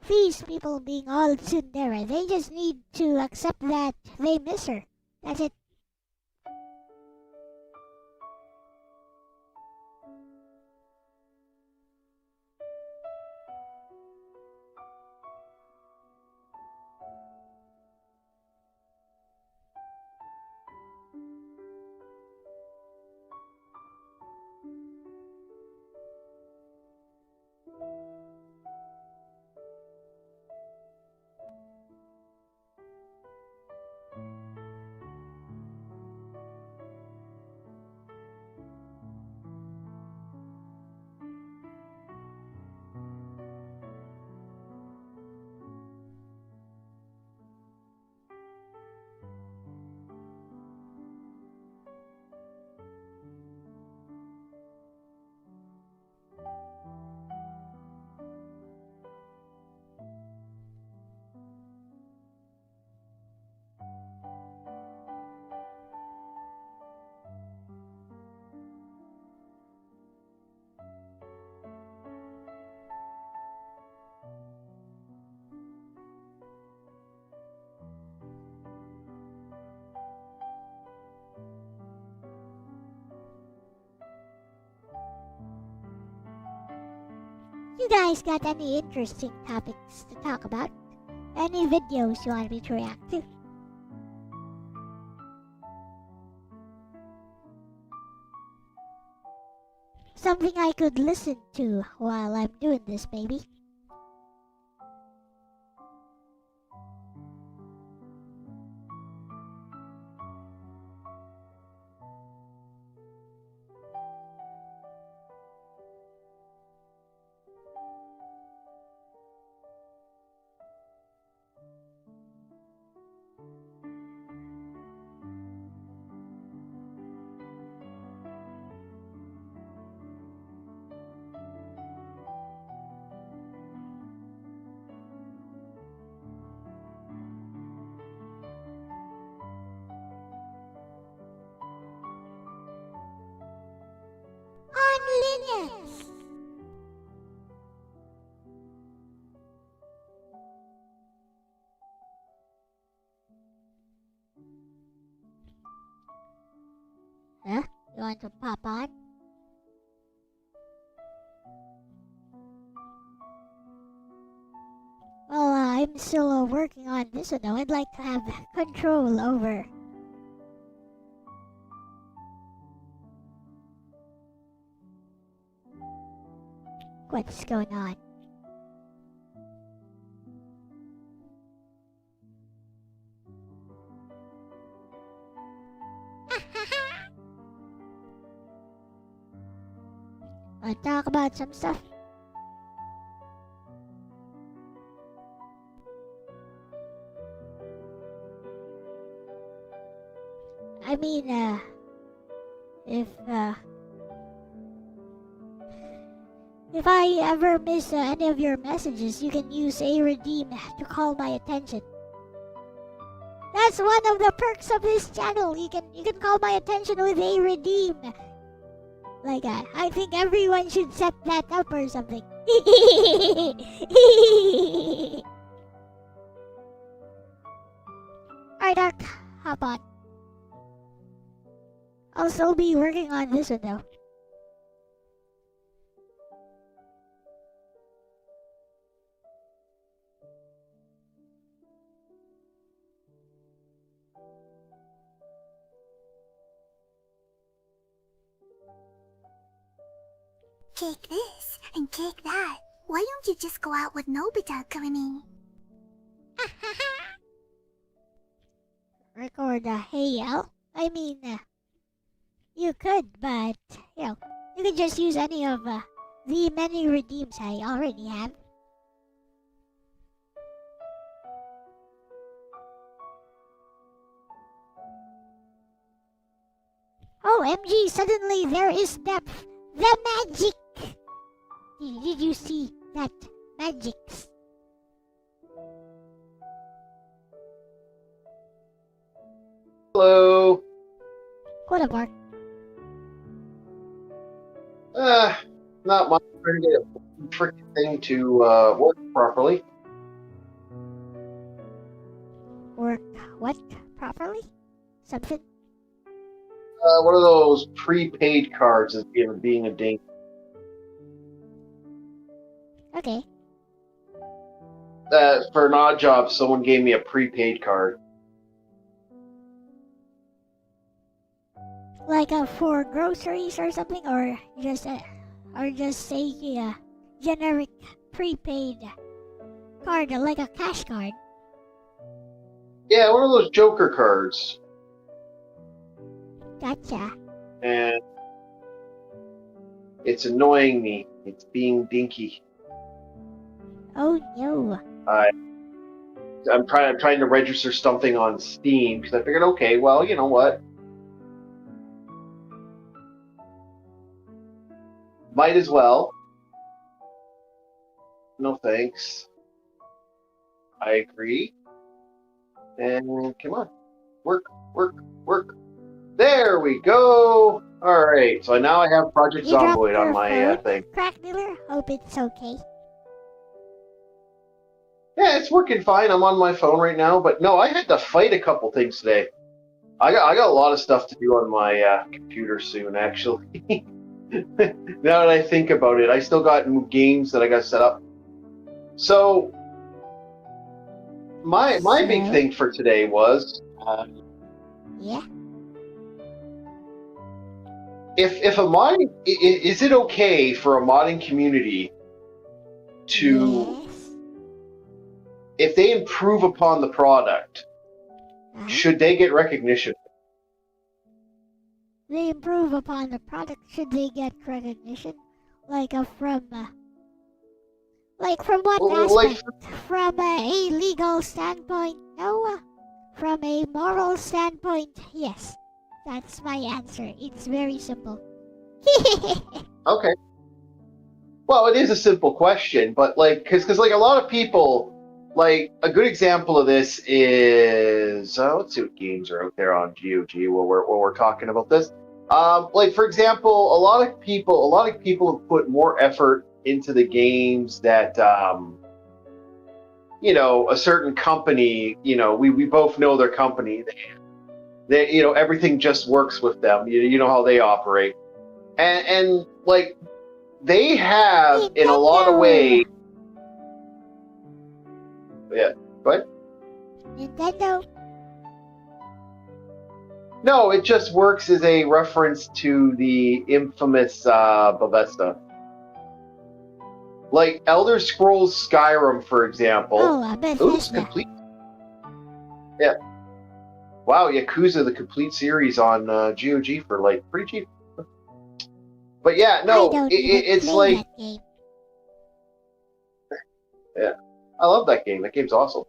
These people being all tsundere, they just need to accept that they miss her. That's it. You guys got any interesting topics to talk about? Any videos you want me to react to? Something I could listen to while I'm doing this, maybe? Linux. Huh? You want to pop on? Well, I'm still working on this one though. I'd like to have control over what's going on. Wanna talk about some stuff? I mean, if I ever miss any of your messages, you can use a redeem to call my attention. That's one of the perks of this channel. You can call my attention with a redeem. Like I think everyone should set that up or something. Alright, Ark. Hop on. I'll still be working on this one though. Take this and take that. Why don't you just go out with Nobita, Kurumi? Record hey Elle. I mean, you could, but, you could just use any of the many redeems I already have. Oh, MG, suddenly there is depth. The magic! Did you see that magic? Hello. What up, Mark? Not much. Trying to get a freaking thing to work properly. Work what properly? Something? One of those prepaid cards is being a dink. Okay. For an odd job, someone gave me a prepaid card. Like for groceries or something, or just say generic prepaid card, like a cash card. Yeah, one of those Joker cards. Gotcha. And it's annoying me. It's being dinky. Oh no. I'm trying to register something on Steam because I figured, okay, well, you know what? Might as well. No thanks. I agree. And come on. Work. There we go. All right. So now I have Project You dropped Zomboid on your my phone, thing. Crack dealer? Hope it's okay. Yeah, it's working fine. I'm on my phone right now. But no, I had to fight a couple things today. I got a lot of stuff to do on my computer soon, actually. Now that I think about it, I still got games that I got set up. So my big thing for today was Yeah. if a modding is it okay for a modding community to Yes. if they improve upon the product, should they get recognition? They improve upon the product, should they get recognition? Like from what Well, aspect? From a legal standpoint, no. From a moral standpoint, yes. That's my answer. It's very simple. Okay. Well, it is a simple question, but because like a lot of people, like a good example of this is let's see what games are out there on GOG while we're talking about this. Like for example, a lot of people have put more effort into the games that a certain company, we both know their company. They everything just works with them. You know how they operate, and like they have in a lot of ways. Yeah, what? Nintendo. No, it just works as a reference to the infamous Bethesda. Like Elder Scrolls Skyrim, for example. Oh, Bethesda. Oops, complete. Yeah. Wow, Yakuza, the complete series on GOG for like pretty cheap. But yeah, no, it's like. That game. Yeah, I love that game. That game's awesome.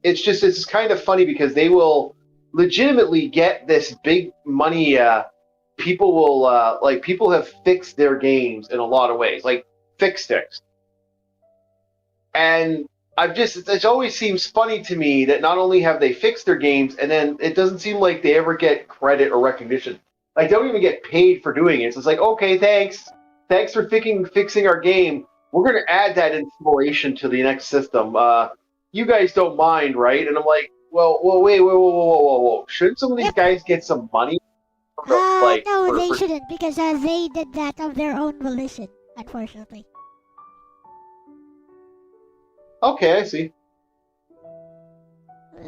It's kind of funny because they will legitimately get this big money. People will people have fixed their games in a lot of ways, like fix sticks. And it always seems funny to me that not only have they fixed their games, and then it doesn't seem like they ever get credit or recognition. Like, they don't even get paid for doing it. So it's like, okay, thanks for fixing our game. We're going to add that installation to the next system. you guys don't mind, right? And I'm like, well, wait, whoa. Shouldn't some of these Yep. guys get some money? From the, No, they shouldn't, because they did that of their own volition, unfortunately. Okay, I see.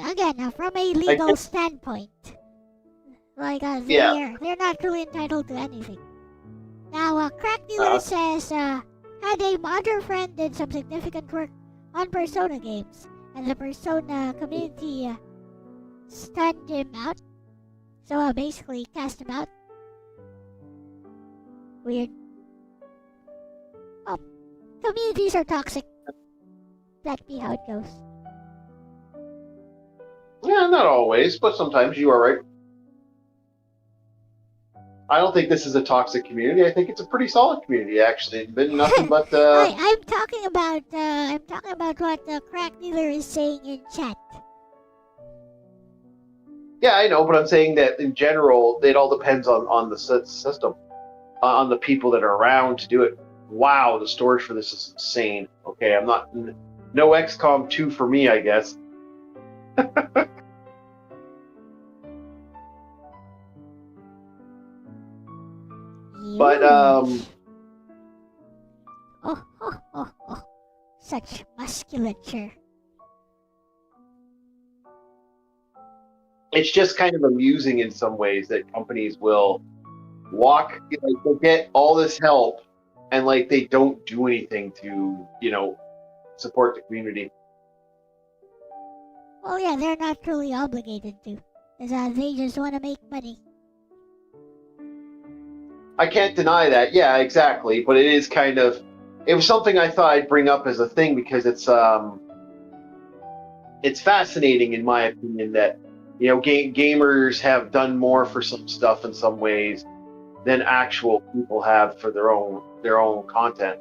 Again, from a legal standpoint, Yeah. they're not really entitled to anything. Now, Crack Dealer says, had a modder friend did some significant work on Persona games, and the Persona community stunned him out. So, basically cast him out. Weird. Oh, communities are toxic. That be how it goes. Yeah, not always, but sometimes you are right. I don't think this is a toxic community. I think it's a pretty solid community, actually. It's been nothing but I'm talking about what the Crack Dealer is saying in chat. Yeah, I know, but I'm saying that in general, it all depends on the system, on the people that are around to do it. Wow, the storage for this is insane. Okay, I'm not... No XCOM 2 for me, I guess. But, Oh. Such musculature. it's just kind of amusing in some ways that companies will walk, like, they'll get all this help, and, like, they don't do anything to, support the community. Well, yeah, they're not truly obligated to, because they just want to make money. I can't deny that. Yeah, exactly. But it is kind of... It was something I thought I'd bring up as a thing because it's fascinating in my opinion that gamers have done more for some stuff in some ways than actual people have for their own content.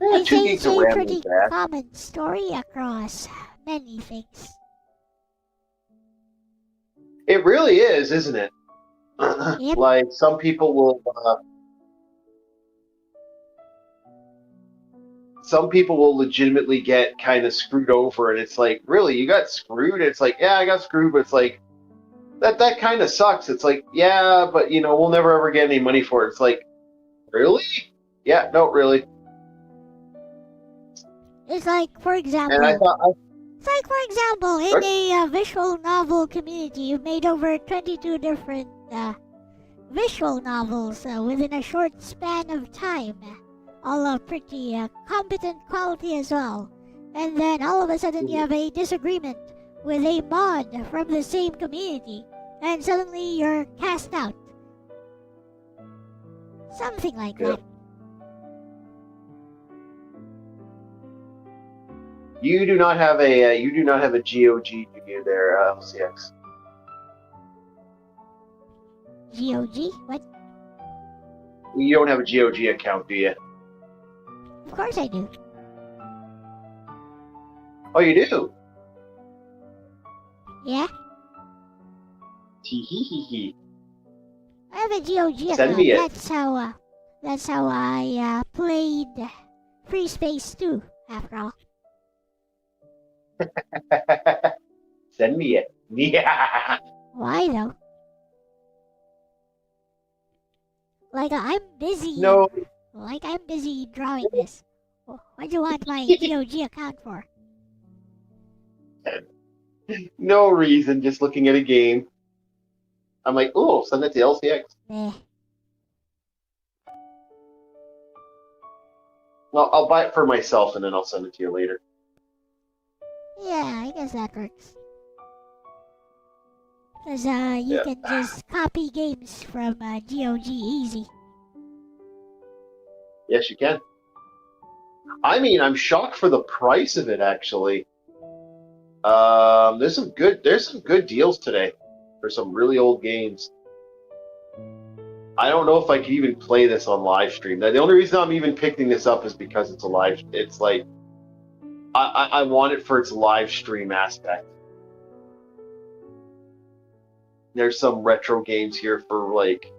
I Two think gigs it's of a RAM pretty is bad. common story across many things. It really is, isn't it? Yep. Like, some people will legitimately get kind of screwed over, and it's like, really, you got screwed? It's like, yeah, I got screwed, but it's like, that kind of sucks. It's like, yeah, but we'll never ever get any money for it. It's like, really? Yeah, no, really. It's like, for example, And I thought, in a visual novel community, you've made over 22 different visual novels within a short span of time. All of pretty competent quality as well. And then all of a sudden you have a disagreement with a mod from the same community, and suddenly you're cast out. Something like that. you do not have a GOG, do you there, LCX? GOG? What? You don't have a GOG account, do you? Of course I do. Oh, you do? Yeah? Tee-hee-hee-hee. I have a GOG account. Send me it. That's how I played Free Space 2, after all. Send me it. Yeah. Why though? Like I'm busy. No. Like I'm busy drawing this. What do you want my GOG account for? No reason, just looking at a game. I'm like, oh, send it to LCX. Meh. Well, I'll buy it for myself and then I'll send it to you later. Yeah, I guess that works. Because you can just copy games from GOG easy. Yes, you can. I mean, I'm shocked for the price of it, actually. There's some good deals today for some really old games. I don't know if I could even play this on live stream. The only reason I'm even picking this up is because it's a live. It's like I want it for its live stream aspect. There's some retro games here for like,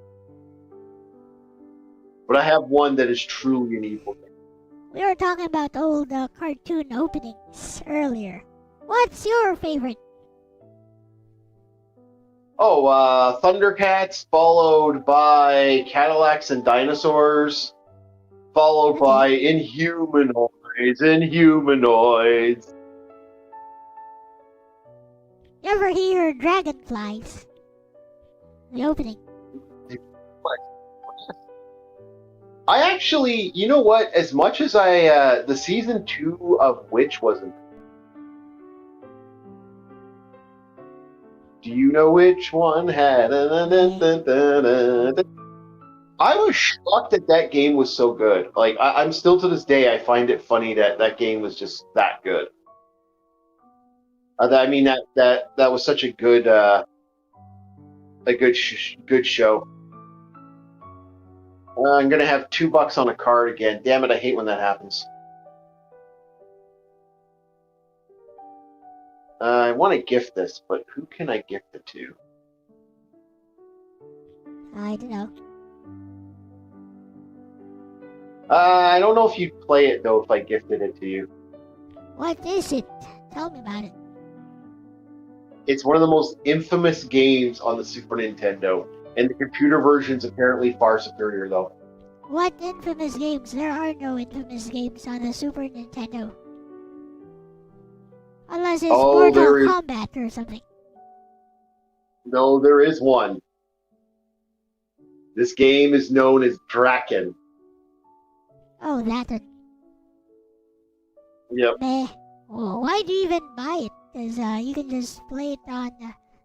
but I have one that is truly an evil game. We were talking about old cartoon openings earlier. What's your favorite? Oh, Thundercats, followed by Cadillacs and Dinosaurs, followed by Inhumanoids. You ever hear Dragonflies? The opening. I actually, you know what? As much as I, the season 2 of which wasn't. Do you know which one had? I was shocked that that game was so good. Like, I'm still to this day, I find it funny that that game was just that good. I mean, that was such a good, good show. I'm gonna have $2 on a card again. Damn it! I hate when that happens. I want to gift this, but who can I gift it to? I don't know. I don't know if you'd play it though if I gifted it to you. What is it? Tell me about it. It's one of the most infamous games on the Super Nintendo, and the computer version's apparently far superior though. What infamous games? There are no infamous games on the Super Nintendo. Unless it's Mortal Kombat or something. No, there is one. This game is known as Draken. Oh, that one. Yep. Meh. Well, why do you even buy it? Because you can just play it on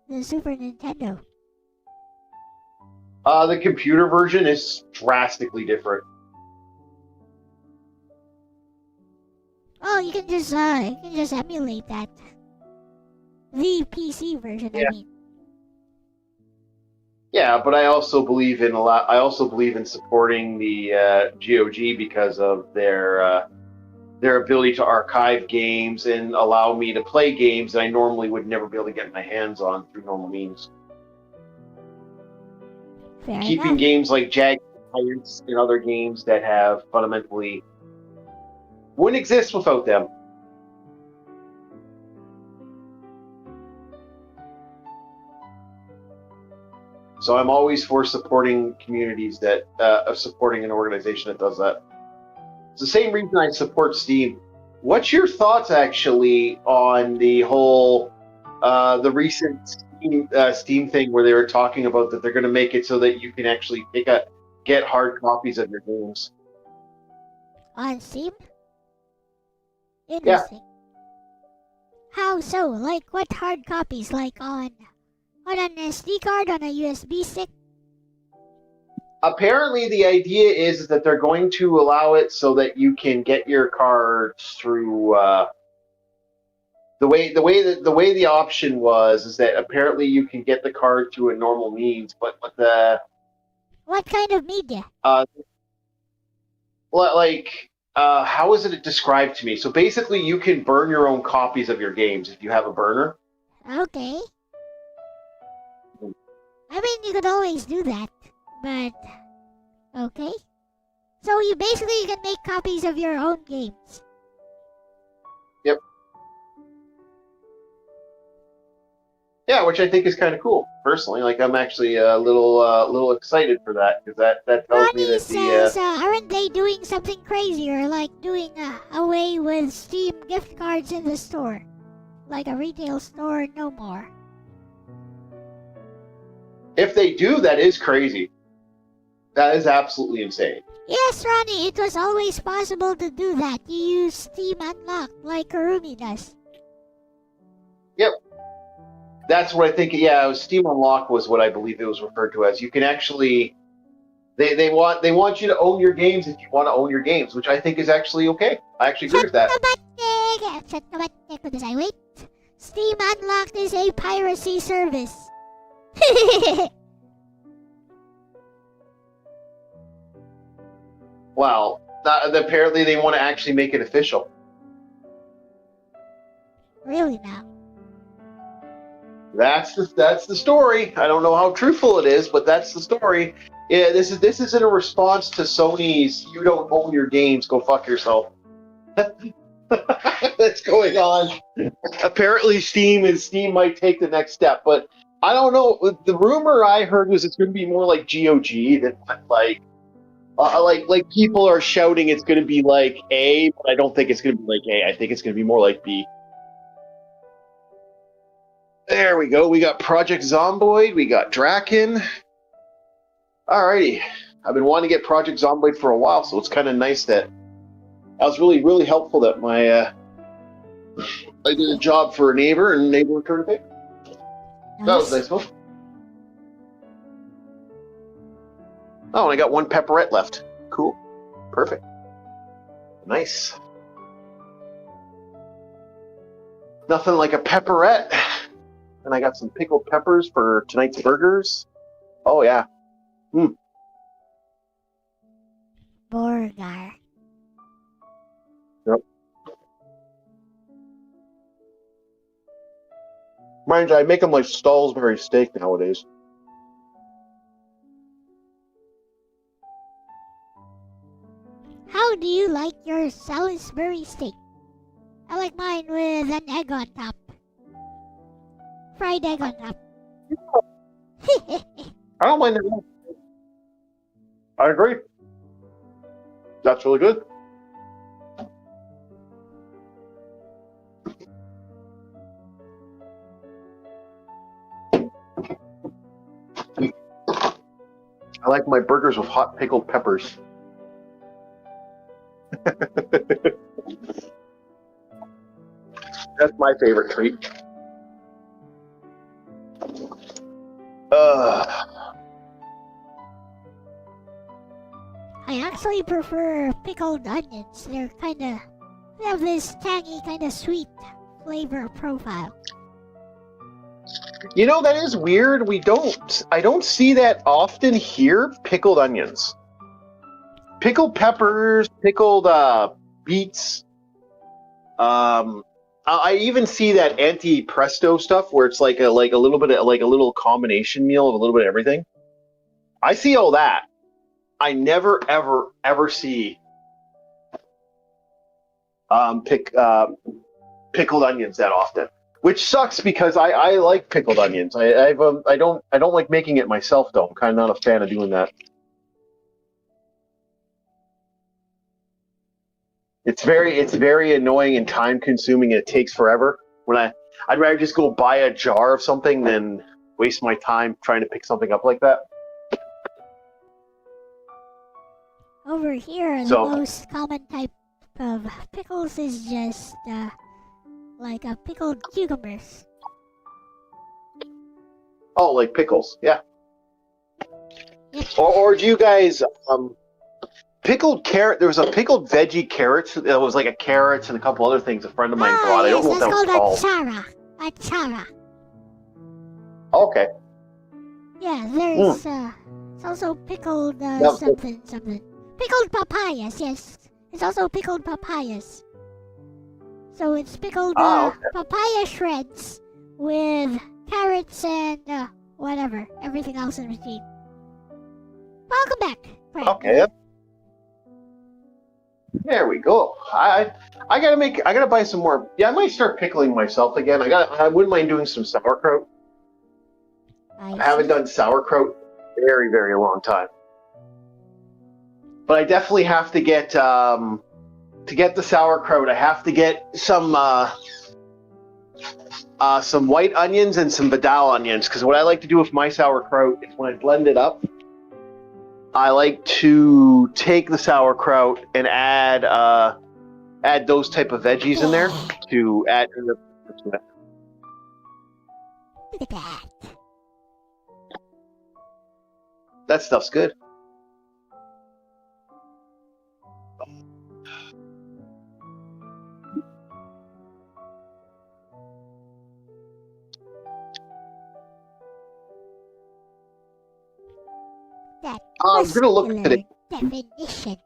the Super Nintendo. The computer version is drastically different. Oh, you can just emulate that. The PC version, Yeah. I mean. Yeah, but I also believe in supporting the GOG because of their ability to archive games and allow me to play games that I normally would never be able to get my hands on through normal means. Fair Keeping enough. games like Jag Giants and other games that have fundamentally wouldn't exist without them. So I'm always for supporting communities that supporting an organization that does that. It's the same reason I support Steam. What's your thoughts actually on the whole the recent Steam thing where they were talking about that they're going to make it so that you can actually get hard copies of your games? On Steam? Interesting. How so? Like what hard copies? Like on an SD card, on a USB stick? Apparently, the idea is that they're going to allow it so that you can get your cards through. The way the option was is that apparently you can get the card through a normal means, but the What kind of media? how is it described to me? So basically, you can burn your own copies of your games if you have a burner. Okay. I mean, you could always do that, but okay. So you can make copies of your own games. Yep. Yeah, which I think is kind of cool. Personally, like I'm actually a little excited for that because that tells me Ronnie that says, aren't they doing something crazier, like doing away with Steam gift cards in the store, like a retail store, no more? if they do, that is crazy. That is absolutely insane. Yes, Ronnie, it was always possible to do that. You use Steam Unlock like Karumi does. Yep. That's what I think. Yeah, Steam Unlock was what I believe it was referred to as. You can actually, they want you to own your games if you want to own your games, which I think is actually okay. I actually agree with that. Wait. Steam Unlocked is a piracy service. Wow. Apparently they want to actually make it official. Really now? That's the story. I don't know how truthful it is, but that's the story. Yeah, this is in a response to Sony's "You don't own your games, go fuck yourself." That's going on. Apparently, Steam might take the next step, but I don't know. The rumor I heard was it's going to be more like GOG than like people are shouting it's going to be like A, but I don't think it's going to be like A. I think it's going to be more like B. There we go. We got Project Zomboid. We got Draken. Alrighty. I've been wanting to get Project Zomboid for a while, so it's kind of nice that was really, really helpful that I did a job for a neighbor and neighbor returned pay. Nice. That was nice one. Oh, and I got one pepperette left. Cool. Perfect. Nice. Nothing like a pepperette. And I got some pickled peppers for tonight's burgers. Oh, yeah. Burger. Yep. Mind you, I make them like Salisbury steak nowadays. How do you like your Salisbury steak? I like mine with an egg on top. Fried egg on top. I don't mind it. I agree. That's really good. I like my burgers with hot pickled peppers. That's my favorite treat. I actually prefer pickled onions. They have this tangy, kind of sweet flavor profile. You know, that is weird. I don't see that often here, pickled onions. Pickled peppers, pickled beets. I even see that anti-presto stuff where it's like a little bit of like a little combination meal of a little bit of everything. I see all that. I never ever see pickled onions that often, which sucks because I like pickled onions. I don't like making it myself though. I'm kind of not a fan of doing that. It's very annoying and time consuming, and it takes forever. I'd rather just go buy a jar of something than waste my time trying to pick something up like that. Over here, the most common type of pickles is just like a pickled cucumbers. Oh, like pickles, yeah. Yep. Or do you guys pickled carrot? There was a pickled veggie carrot. That was like a carrot and a couple other things a friend of mine brought. I don't know what that was called. That's called achara. Okay. Yeah, there's it's also pickled something. Pickled papayas, yes. It's also pickled papayas. So it's pickled papaya shreds with carrots and whatever, everything else in between. Welcome back, Frank. Okay. There we go. I gotta buy some more. Yeah, I might start pickling myself again. I wouldn't mind doing some sauerkraut. I haven't done sauerkraut in a very, very long time. But I definitely have to get the sauerkraut. I have to get some white onions and some Vidal onions, because what I like to do with my sauerkraut is when I blend it up, I like to take the sauerkraut and add those type of veggies in there to add to it. Look at that. That stuff's good. I'm gonna look at it. Definition.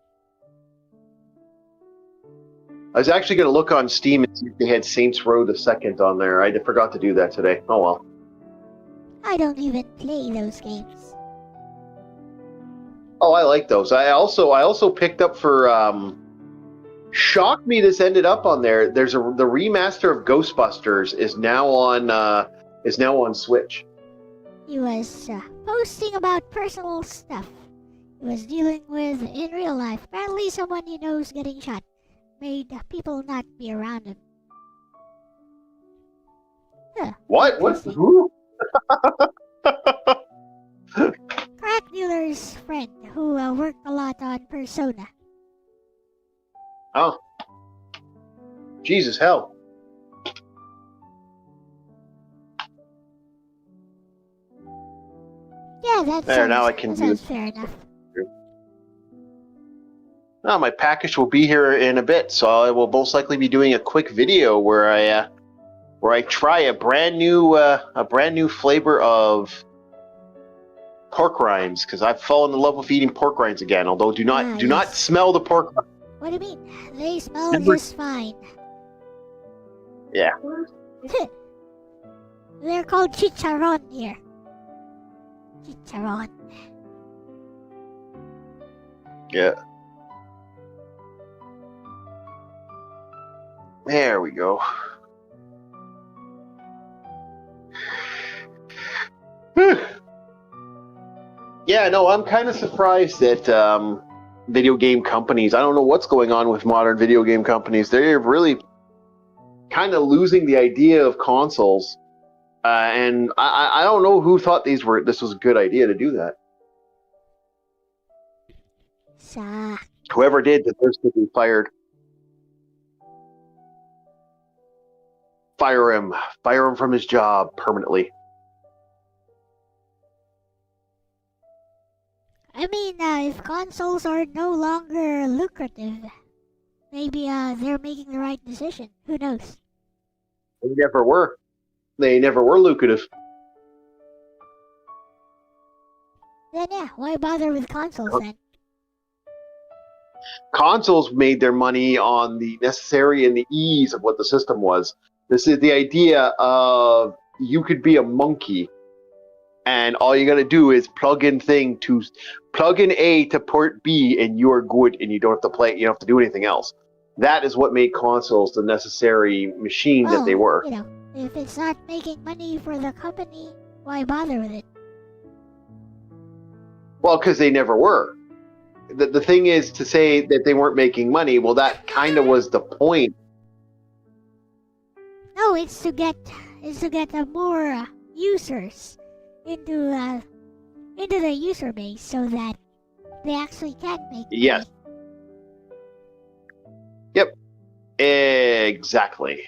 I was actually gonna look on Steam and see if they had Saints Row the Second on there. I forgot to do that today. Oh well. I don't even play those games. Oh, I like those. I also picked up for shocked me this ended up on there. The remaster of Ghostbusters is now on Switch. He was posting about personal stuff he was dealing with in real life. Apparently someone he knows getting shot made people not be around him. Huh, What? What? interesting. Who? Crack dealer's friend who worked a lot on Persona. Oh. Jesus hell. Yeah, that There, sounds, now I can that do sounds fair enough. Oh, my package will be here in a bit, so I will most likely be doing a quick video where I try a brand new flavor of pork rinds, because I've fallen in love with eating pork rinds again. Although do not Yes. smell the pork. What do you mean? They smell Remember- just fine. Yeah. They're called chicharron here. Chicharron. Yeah. There we go. Yeah, no, I'm kind of surprised that video game companies, I don't know what's going on with modern video game companies. They're really kind of losing the idea of consoles. And I don't know who thought this was a good idea to do that. Sa. Whoever did deserves to be fired. Fire him. Fire him from his job permanently. I mean, if consoles are no longer lucrative, maybe they're making the right decision. Who knows? They never were. They never were lucrative. Then yeah, why bother with consoles then? Consoles made their money on the necessary and the ease of what the system was. This is the idea of you could be a monkey, and all you gotta do is plug in A to port B, and you are good, and you don't have to play. You don't have to do anything else. That is what made consoles the necessary machine that they were. You know, if it's not making money for the company, why bother with it? Well, because they never were. The thing is to say that they weren't making money. Well, that kind of was the point. No, it's to get more users into the user base so that they actually can make money. Yes. Yep. Exactly.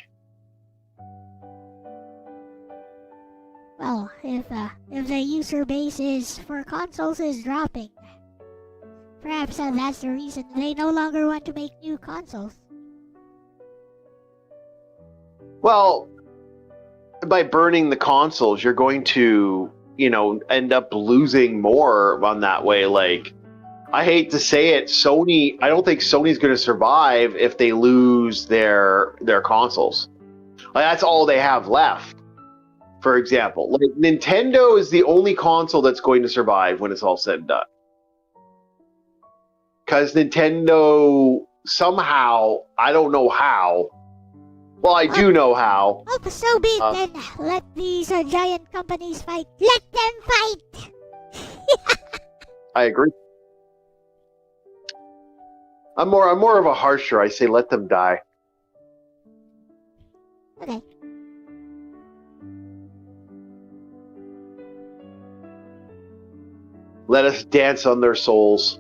Well, if the user base is for consoles is dropping, perhaps that's the reason they no longer want to make new consoles. Well, by burning the consoles, you're going to, end up losing more on that way. Like, I hate to say it, Sony, I don't think Sony's going to survive if they lose their consoles. Like, that's all they have left. For example, like Nintendo is the only console that's going to survive when it's all said and done. Because Nintendo somehow, I don't know how. Well, I do know how. Oh, so be it then. Let these giant companies fight. Let them fight! I agree. I'm more of a harsher. I say let them die. Okay. Let us dance on their souls.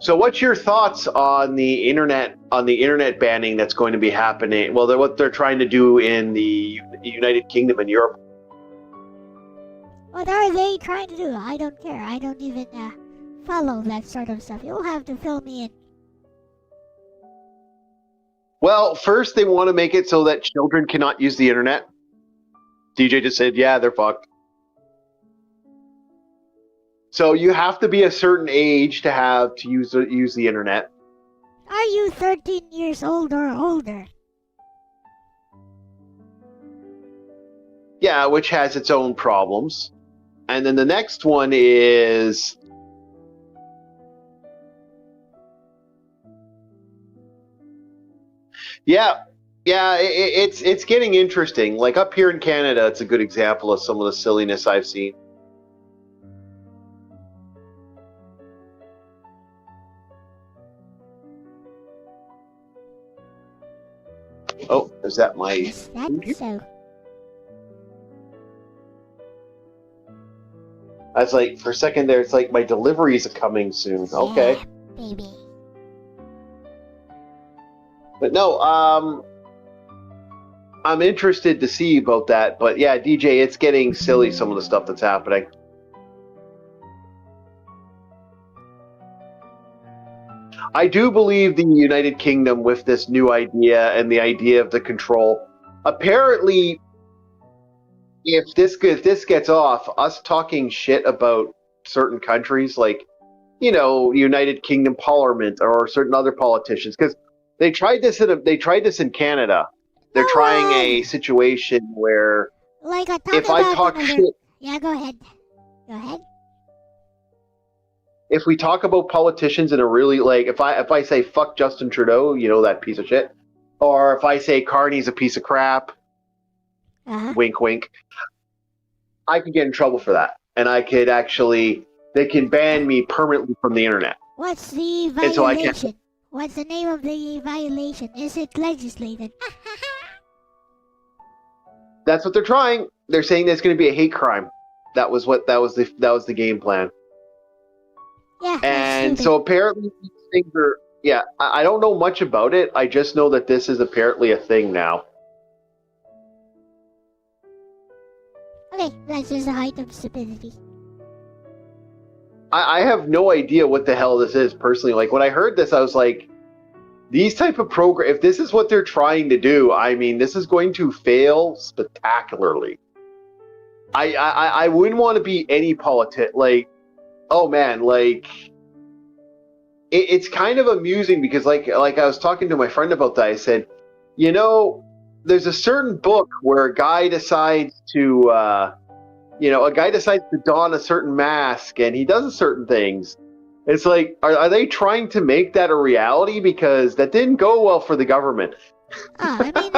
So, what's your thoughts on the internet banning that's going to be happening? Well, what they're trying to do in the United Kingdom and Europe. What are they trying to do? I don't care. I don't even follow that sort of stuff. You'll have to fill me in. Well, first they want to make it so that children cannot use the internet. DJ just said, yeah, they're fucked. So you have to be a certain age to use the internet. Are you 13 years old or older? Yeah, which has its own problems. And then the next one is... Yeah, it's getting interesting. Like up here in Canada, it's a good example of some of the silliness I've seen. Oh, is that my... Is that so? I was like, for a second there, it's like my deliveries are coming soon. Okay. Yeah, baby. But no, I'm interested to see about that. But yeah, DJ, it's getting silly, some of the stuff that's happening. I do believe the United Kingdom with this new idea and the idea of the control. Apparently, if this gets off, us talking shit about certain countries, like, you know, United Kingdom Parliament or certain other politicians, because they tried this in Canada. They're trying a situation where Like if I talk shit, Yeah, go ahead. Go ahead. if we talk about politicians in a really, like, if I say fuck Justin Trudeau, you know, that piece of shit, or if I say Carney's a piece of crap, wink wink, I could get in trouble for that, and I could actually, they can ban me permanently from the internet. What's the And so I can't- violation? What's the name of the violation? Is it legislated? That's what they're trying. They're saying there's going to be a hate crime. That was the game plan. Yeah. that's And stupid. so apparently these things are, yeah, I don't know much about it. I just know that this is apparently a thing now. Okay, that's just the height of stupidity. I have no idea what the hell this is personally. Like when I heard this, I was like, these type of program, if this is what they're trying to do, I mean, this is going to fail spectacularly. I wouldn't want to be any like, oh man, like it's kind of amusing because like I was talking to my friend about that. I said, you know, there's a certain book where a guy decides to don a certain mask and he does certain things. It's like, are they trying to make that a reality? Because that didn't go well for the government. I mean,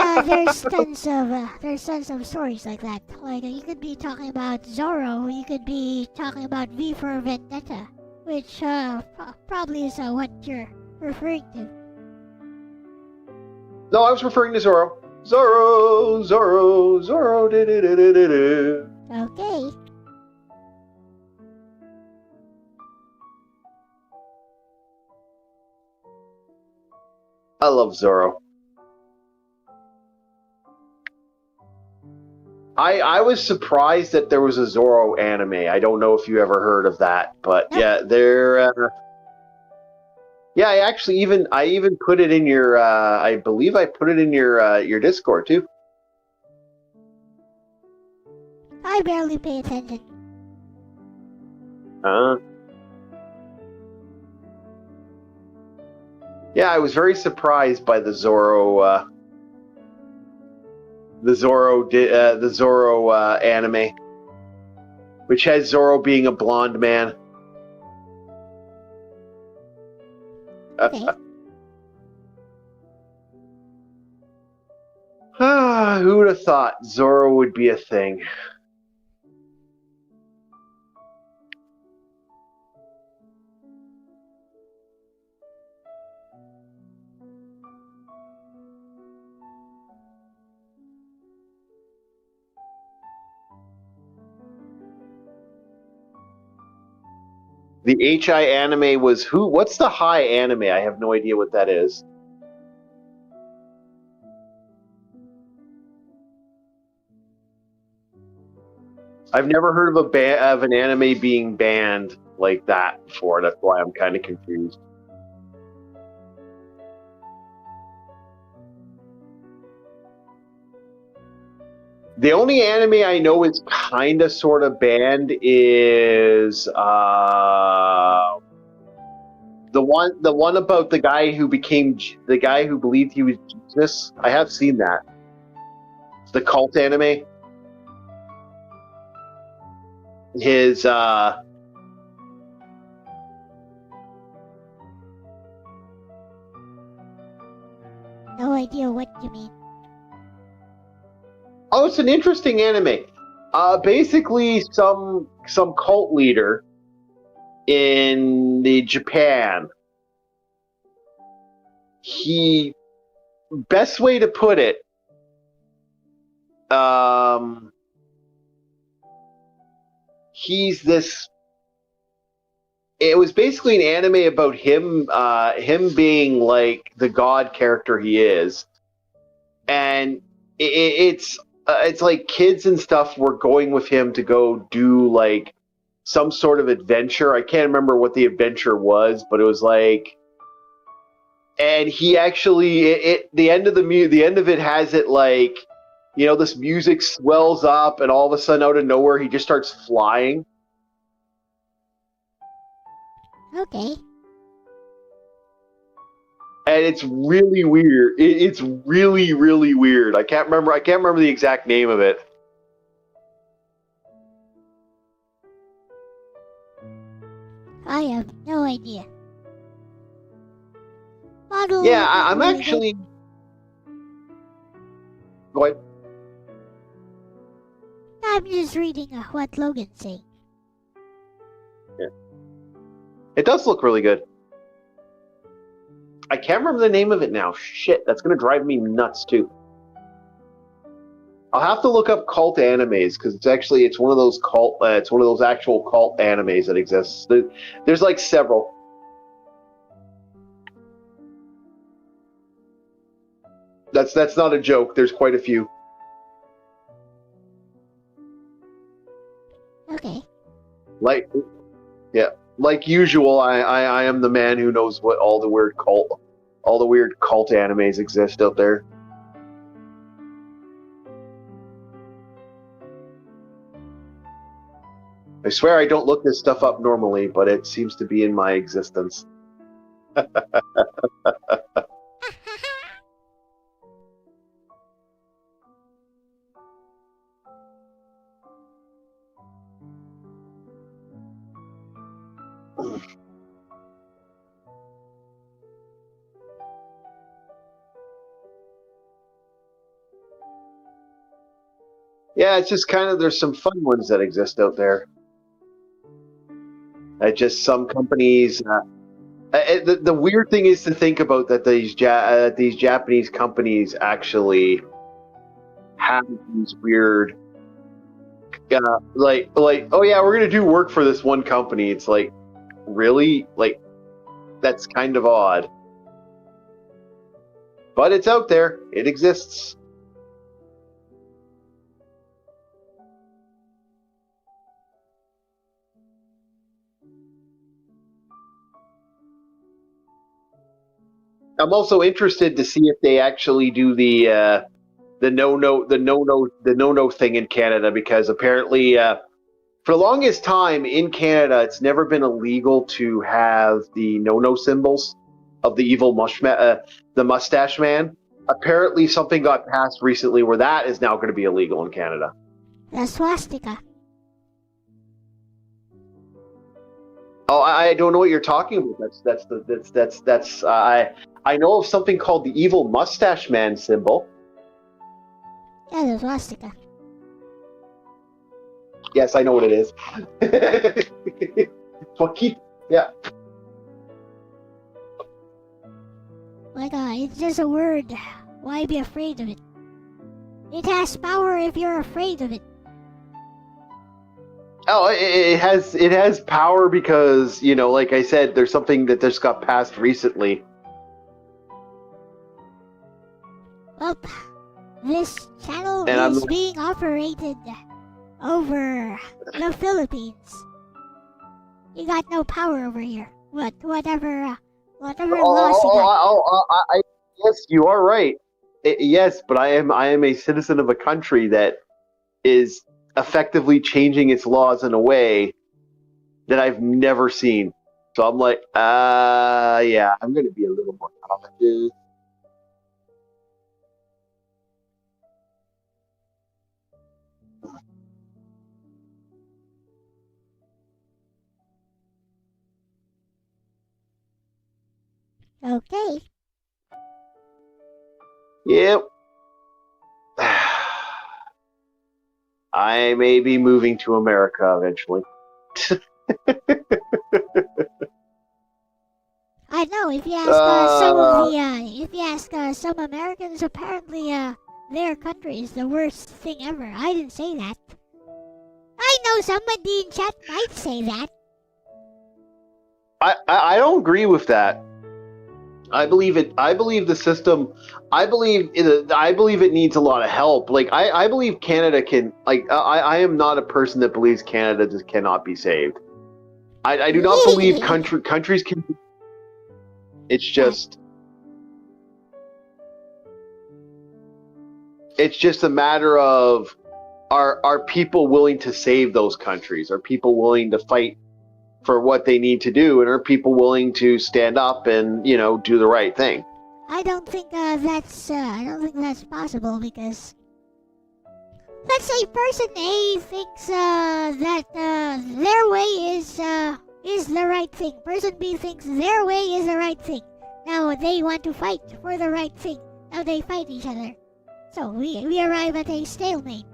there's tons of stories like that. Like, you could be talking about Zorro, you could be talking about V for Vendetta, which probably is what you're referring to. No, I was referring to Zorro. Zorro, do-do-do-do-do-do. Okay. I love Zorro. I was surprised that there was a Zorro anime. I don't know if you ever heard of that, but yeah, yeah, I even put it in your. I believe I put it in your Discord too. I barely pay attention. Yeah, I was very surprised by the Zorro. The Zorro anime, which has Zorro being a blonde man. Okay. Who would have thought Zorro would be a thing? The HI anime was who? What's the high anime? I have no idea what that is. I've never heard of an anime being banned like that before. That's why I'm kind of confused. The only anime I know is kind of sort of banned is the one about the guy who believed he was Jesus. I have seen that. The cult anime. his No idea what you mean. Oh, it's an interesting anime. Basically, some cult leader in the Japan. He, best way to put it, he's this. It was basically an anime about him, him being like the god character he is, and it's like kids and stuff were going with him to go do like some sort of adventure. I can't remember what the adventure was, but it was like, and he actually the end of the end of it has it like, you know, this music swells up, and all of a sudden out of nowhere he just starts flying. Okay. And it's really weird. It's really, really weird. I can't remember the exact name of it. I have no idea. Model Yeah, not I'm really actually. Go ahead. good. I'm just reading what Logan's saying. Yeah. It does look really good. I can't remember the name of it now. Shit, that's gonna drive me nuts too. I'll have to look up cult animes because it's one of those it's one of those actual cult animes that exists. There's like several. That's not a joke. There's quite a few. Okay. Like, yeah, like usual, I am the man who knows what all the weird cult animes exist out there. I swear I don't look this stuff up normally, but it seems to be in my existence. Yeah, it's just kind of, there's some fun ones that exist out there. Just some companies. The weird thing is to think about that these Japanese companies actually have these weird, like oh yeah, we're gonna do work for this one company. It's like, really, like, that's kind of odd, but it's out there. It exists. I'm also interested to see if they actually do the no thing in Canada, because apparently for the longest time in Canada it's never been illegal to have the no symbols of the evil the mustache man. Apparently something got passed recently where that is now going to be illegal in Canada. The swastika. Oh, I don't know what you're talking about. I know of something called the evil mustache man symbol. Yeah, the swastika. Yes, I know what it is. Yeah. Like, it's just a word. Why be afraid of it? It has power if you're afraid of it. Oh, it has power because, you know, like I said, there's something that just got passed recently. Well, this channel And is being operated over the Philippines. You got no power over here. Whatever laws you got. Yes, you are right. Yes, but I am a citizen of a country that is effectively changing its laws in a way that I've never seen. So I'm like, yeah, I'm going to be a little more cautious. Okay. Yep. I may be moving to America eventually. I know. If you ask some Americans, apparently their country is the worst thing ever. I didn't say that. I know somebody in chat might say that. I don't agree with that. I believe it. I believe the system. I believe it needs a lot of help. Like I believe Canada can. Like I am not a person that believes Canada just cannot be saved. I do not believe countries can. It's just a matter of are people willing to save those countries? Are people willing to fight for what they need to do, and are people willing to stand up and do the right thing? I don't think that's possible, because let's say person A thinks that their way is the right thing. Person B thinks their way is the right thing. Now they want to fight for the right thing. Now they fight each other. So we arrive at a stalemate.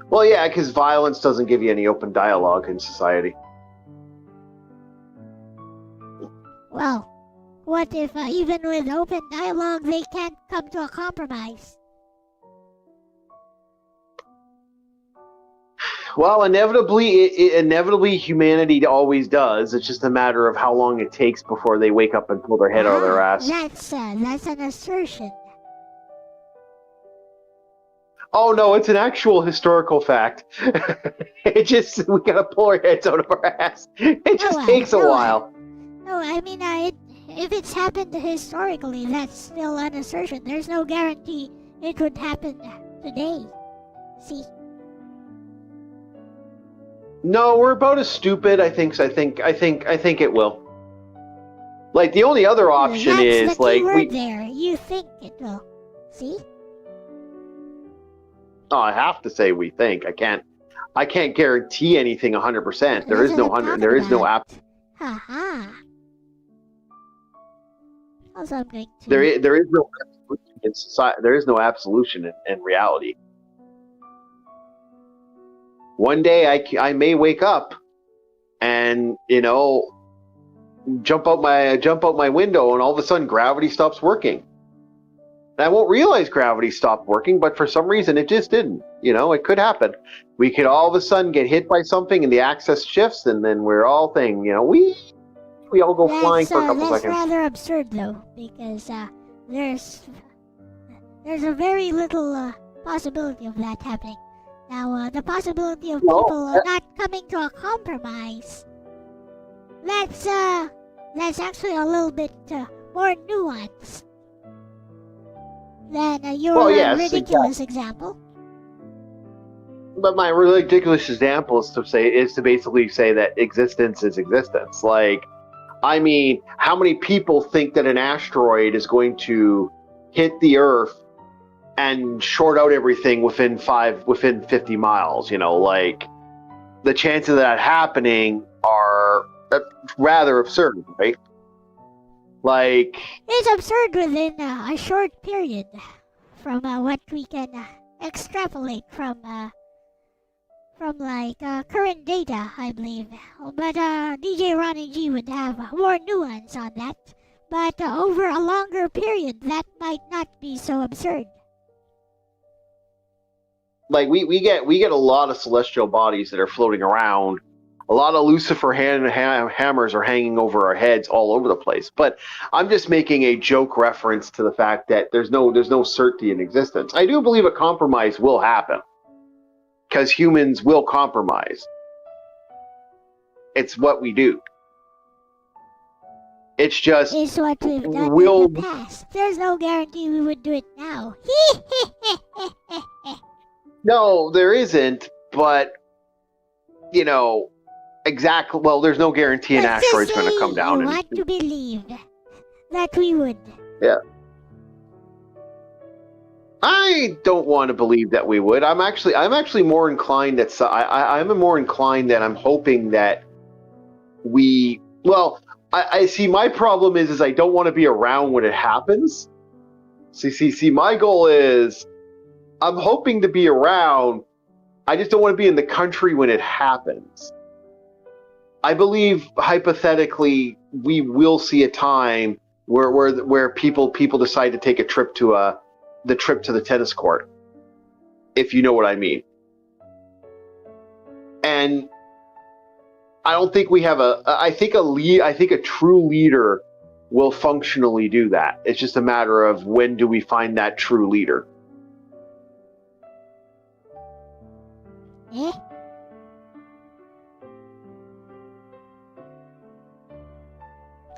Well, yeah, because violence doesn't give you any open dialogue in society. Well, what if even with open dialogue they can't come to a compromise? Well, inevitably, humanity always does. It's just a matter of how long it takes before they wake up and pull their head out of their ass. That's an assertion. Oh no, it's an actual historical fact. We gotta pull our heads out of our ass. It just takes a while. No, I mean, if it's happened historically, that's still an assertion. There's no guarantee it would happen today. See? No, we're about as stupid. I think it will. Like the only other option is that's the like keyword there. You think it will. See? Oh, I have to say we think. I can't guarantee anything 100%. There is no 100. There is no app. Haha. Also, I'm going to. There is no absolution in society. There is no absolution in reality. One day I may wake up and jump out my window, and all of a sudden gravity stops working. And I won't realize gravity stopped working, but for some reason it just didn't. It could happen. We could all of a sudden get hit by something and the axis shifts, and then we're all we all go flying for a couple seconds. That's rather absurd though, because there's a very little possibility of that happening. Now, the possibility of people not coming to a compromise, that's actually a little bit more nuanced than your ridiculous example. But my ridiculous example is to basically say that existence is existence. Like, I mean, how many people think that an asteroid is going to hit the Earth and short out everything within 50 miles? Like, the chances of that happening are rather absurd, right? Like, it's absurd within a short period from what we can extrapolate from current data, I believe. But DJ Ronnie G would have more nuance on that. But over a longer period, that might not be so absurd. Like we get a lot of celestial bodies that are floating around. A lot of Lucifer hammers are hanging over our heads all over the place. But I'm just making a joke reference to the fact that there's no certainty in existence. I do believe a compromise will happen, because humans will compromise. It's what we do. It's just it's what we've done in the past. There's no guarantee we would do it now. No, there isn't. But exactly. Well, there's no guarantee an asteroid's going to come down. You want to believe that we would. Yeah. I don't want to believe that we would. I'm actually more inclined I'm more inclined that I'm hoping that we. Well, I see. My problem is I don't want to be around when it happens. See. My goal is, I'm hoping to be around. I just don't want to be in the country when it happens. I believe hypothetically we will see a time where people decide to take a trip to the tennis court, if you know what I mean. And I don't think we have I think a true leader will functionally do that. It's just a matter of when do we find that true leader. Eh?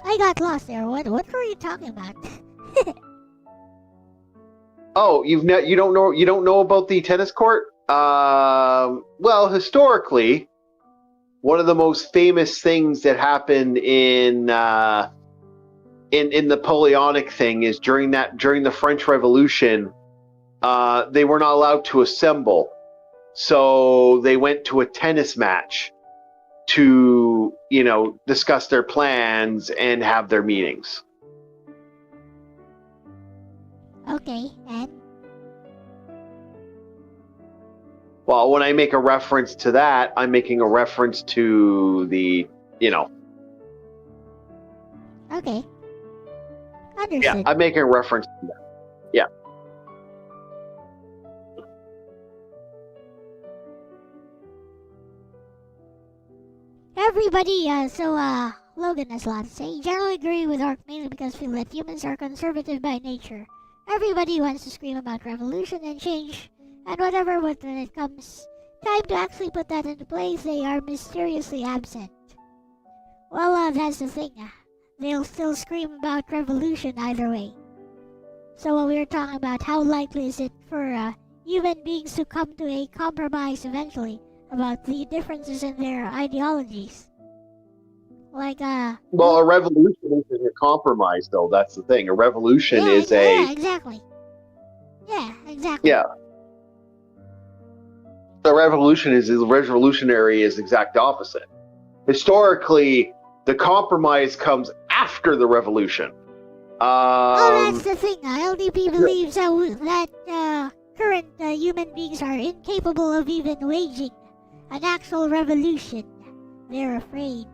I got lost there. What were you talking about? Oh, you don't know about the tennis court? Well, historically, one of the most famous things that happened in Napoleonic thing is during the French Revolution, they were not allowed to assemble, so they went to a tennis match to discuss their plans and have their meetings. Okay, and? Well, when I make a reference to that, I'm making a reference to the, Okay. Understood. Yeah, I'm making a reference to that. Yeah. Everybody, Logan has a lot to say. Generally agree with Ark mainly because feel that humans are conservative by nature. Everybody wants to scream about revolution and change and whatever, but when it comes time to actually put that into place, they are mysteriously absent. Well, that's the thing. They'll still scream about revolution either way. So we were talking about how likely is it for human beings to come to a compromise eventually about the differences in their ideologies. Well, a revolution isn't a compromise, though. That's the thing. A revolution is a... Yeah, exactly. Yeah, exactly. Yeah. The revolutionary is the exact opposite. Historically, the compromise comes after the revolution. That's the thing. LDP believes that current human beings are incapable of even waging an actual revolution. They're afraid.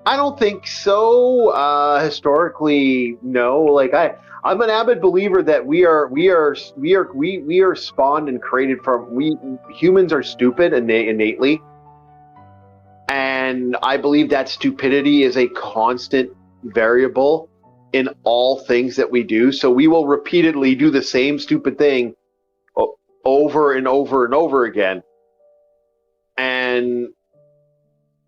I don't think so. Historically, no. I'm an avid believer that we are spawned and created from. Humans are stupid innately, and I believe that stupidity is a constant variable in all things that we do. So we will repeatedly do the same stupid thing over and over and over again, and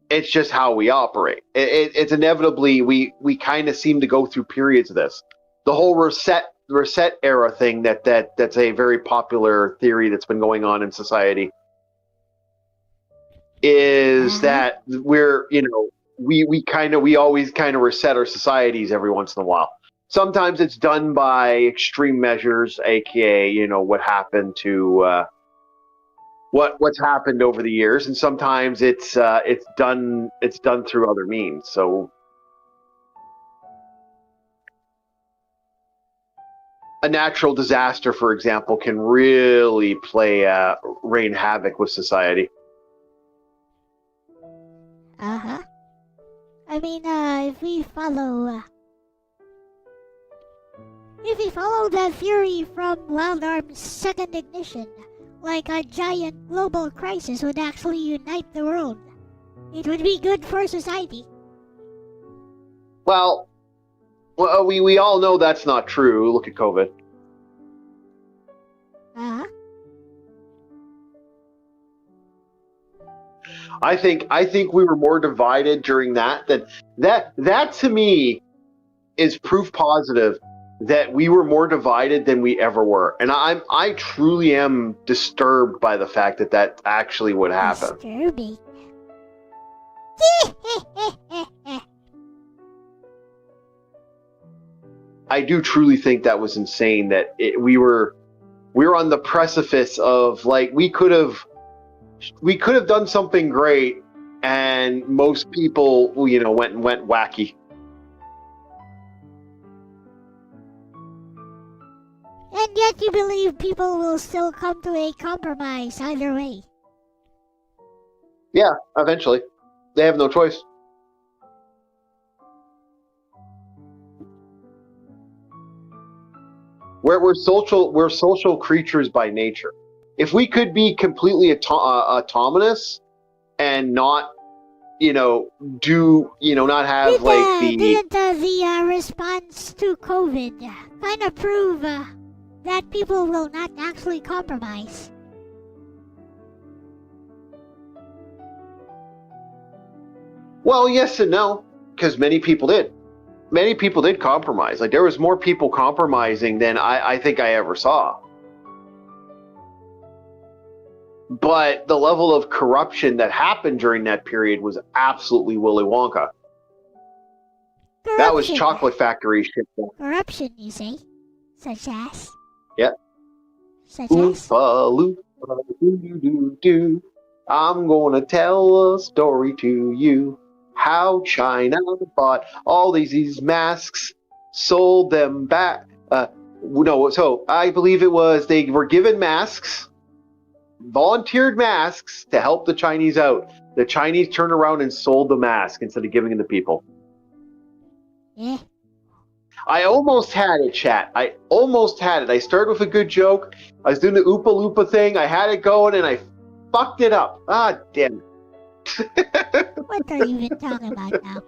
it's just how we operate. It's inevitably we kind of seem to go through periods of this. The whole reset era thing that's a very popular theory that's been going on in society is that we're we always kind of reset our societies every once in a while. Sometimes it's done by extreme measures, aka what happened to what's happened over the years, and sometimes it's done through other means. So a natural disaster, for example, can really rain havoc with society. I mean, if we follow that theory from Wild Arm's second ignition, like a giant global crisis would actually unite the world, it would be good for society. Well, we all know that's not true. Look at COVID. I think we were more divided during that to me is proof positive that we were more divided than we ever were, and I truly am disturbed by the fact that actually would happen. Disturbing. I do truly think that was insane. That we were on the precipice of we could have done something great, and most people, went wacky. And yet you believe people will still come to a compromise either way. Yeah, eventually. They have no choice. We're social creatures by nature. If we could be completely autonomous and not, not have Didn't the response to COVID kind of prove that people will not actually compromise? Well, yes and no, because many people did. Many people did compromise. Like, there was more people compromising than I think I ever saw. But the level of corruption that happened during that period was absolutely Willy Wonka. Corruption. That was chocolate factory shit. Corruption, you say? Such as? Yeah. Such as? Oompa loompa doo doo. I'm gonna tell a story to you. How China bought all these masks, sold them back. So I believe it was they were given masks, volunteered masks to help the Chinese out. The Chinese turned around and sold the mask instead of giving them to people. Yeah. I almost had it, chat. I almost had it. I started with a good joke. I was doing the Oopa Loopa thing. I had it going and I fucked it up. Ah, damn it. What are you even talking about now?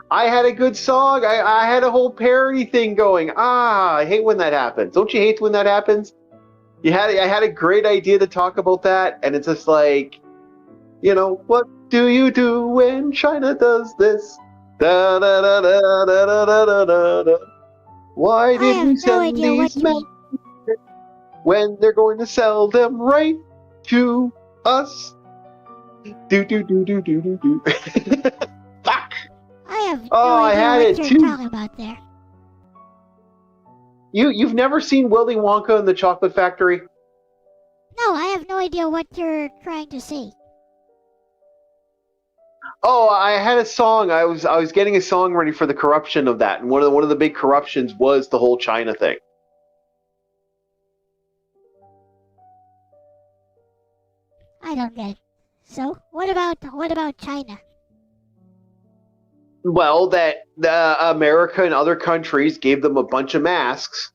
I had a good song. I had a whole parody thing going. I hate when that happens. Don't you hate when that happens? I had a great idea to talk about that, and it's just like, what do you do when China does this? Da da da da da da da da da. Why did we send these masks when they're going to sell them right to us? Do do do do do do do. Fuck. I have no idea what you're talking about there. You've never seen Willy Wonka and the Chocolate Factory? No, I have no idea what you're trying to say. Oh, I had a song. I was getting a song ready for the corruption of that, and one of the big corruptions was the whole China thing. I don't get it. So, what about China? Well, that America and other countries gave them a bunch of masks,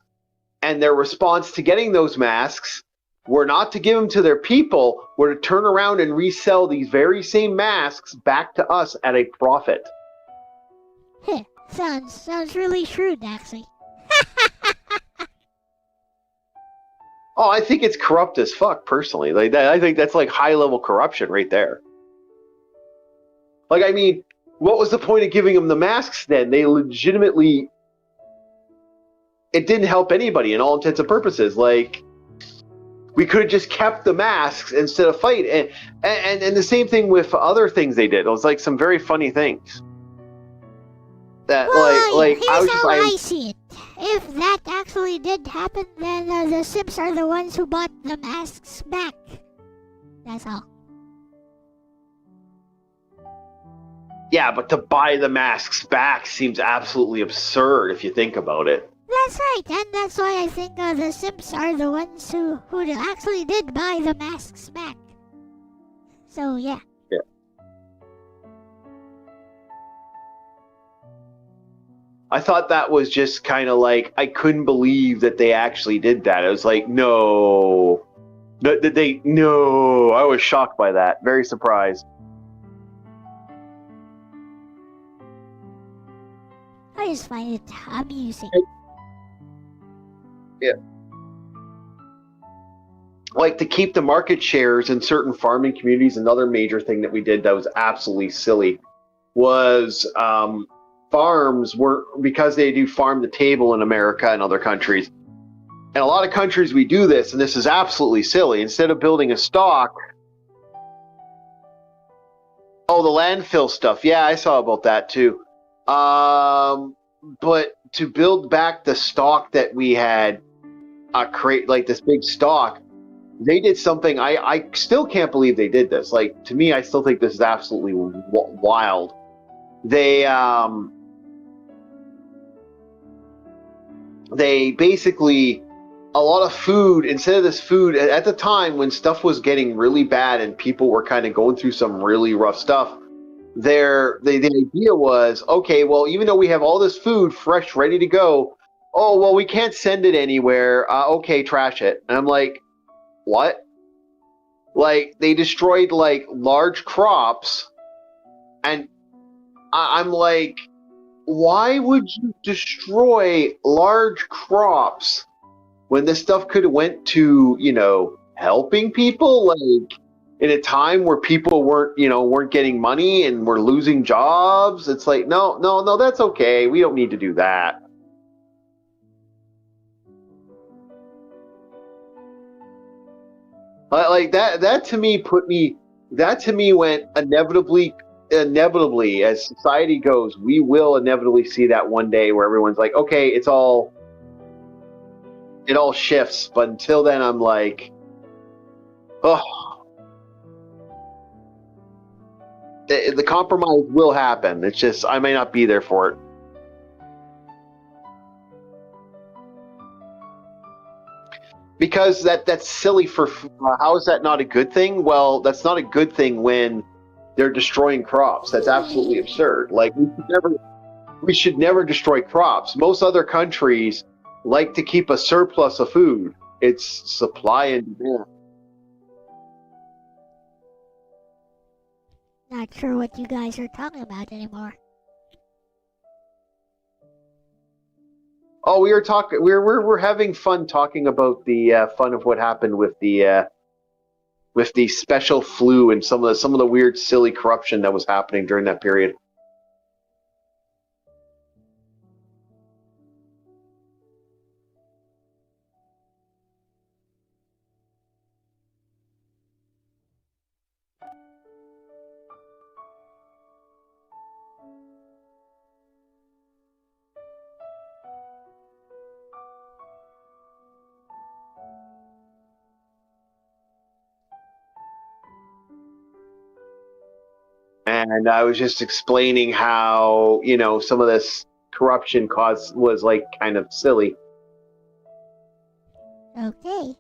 and their response to getting those masks were not to give them to their people, were to turn around and resell these very same masks back to us at a profit. Heh, sounds really shrewd, actually. Oh, I think it's corrupt as fuck, personally. Like that, I think that's like high-level corruption right there. Like, I mean, what was the point of giving them the masks then? They legitimately... It didn't help anybody in all intents and purposes. Like, we could have just kept the masks instead of fight. And the same thing with other things they did. It was like some very funny things. That, well, like here's I was just how like... I see it. If that actually did happen, then the Sims are the ones who bought the masks back. That's all. Yeah, but to buy the masks back seems absolutely absurd if you think about it. That's right, and that's why I think the Sims are the ones who actually did buy the masks back. So, yeah. Yeah. I thought that was just kind of like, I couldn't believe that they actually did that. I was like, no. No, I was shocked by that. Very surprised. I just find it amusing. Yeah. Like, to keep the market shares in certain farming communities, another major thing that we did that was absolutely silly was farms were, because they do farm to table in America and other countries. And a lot of countries we do this, and this is absolutely silly. Instead of building a stock, oh, the landfill stuff. Yeah, I saw about that too. But to build back the stock that we had create like this big stock, they did something. I still can't believe they did this. Like, to me, I still think this is absolutely wild. They basically, a lot of food, instead of this food at the time when stuff was getting really bad and people were kind of going through some really rough stuff, the idea was, okay, well, even though we have all this food fresh, ready to go, oh, well, we can't send it anywhere. Okay, trash it. And I'm like, what? Like, they destroyed like large crops, and I'm like, why would you destroy large crops when this stuff could have went to, helping people, like in a time where people weren't getting money and were losing jobs? It's like, no, that's okay. We don't need to do that. Like that to me went inevitably, as society goes, we will inevitably see that one day where everyone's like, okay, it all shifts. But until then, I'm like, oh, the compromise will happen. It's just, I may not be there for it. Because that's silly. How is that not a good thing? Well, that's not a good thing when they're destroying crops. That's absolutely absurd. Like, we should never destroy crops. Most other countries like to keep a surplus of food. It's supply and demand. Not sure what you guys are talking about anymore. Oh, we were talking. We're having fun talking about the fun of what happened with the special flu and some of the weird, silly corruption that was happening during that period. And I was just explaining how, some of this corruption was like kind of silly. Okay.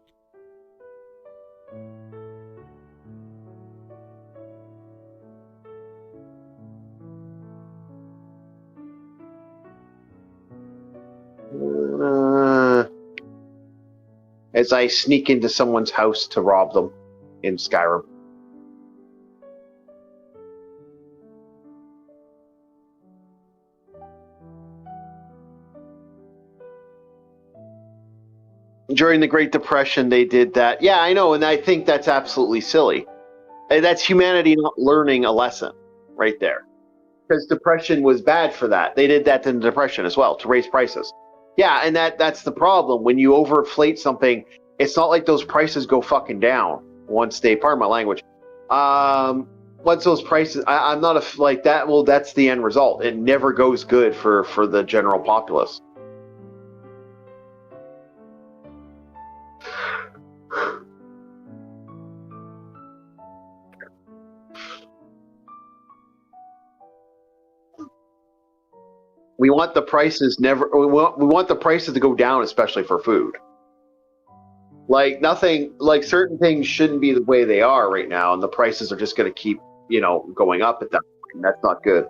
As I sneak into someone's house to rob them in Skyrim. During the Great Depression, they did that. Yeah, I know, and I think that's absolutely silly. That's humanity not learning a lesson right there. Because depression was bad for that. They did that in the Depression as well, to raise prices. Yeah, and that's the problem. When you overinflate something, it's not like those prices go fucking down once they, pardon my language, once those prices, I'm not like that. Well, that's the end result. It never goes good for the general populace. We want the prices we want the prices to go down, especially for food. Like certain things shouldn't be the way they are right now, and the prices are just going to keep, going up at that point. And that's not good.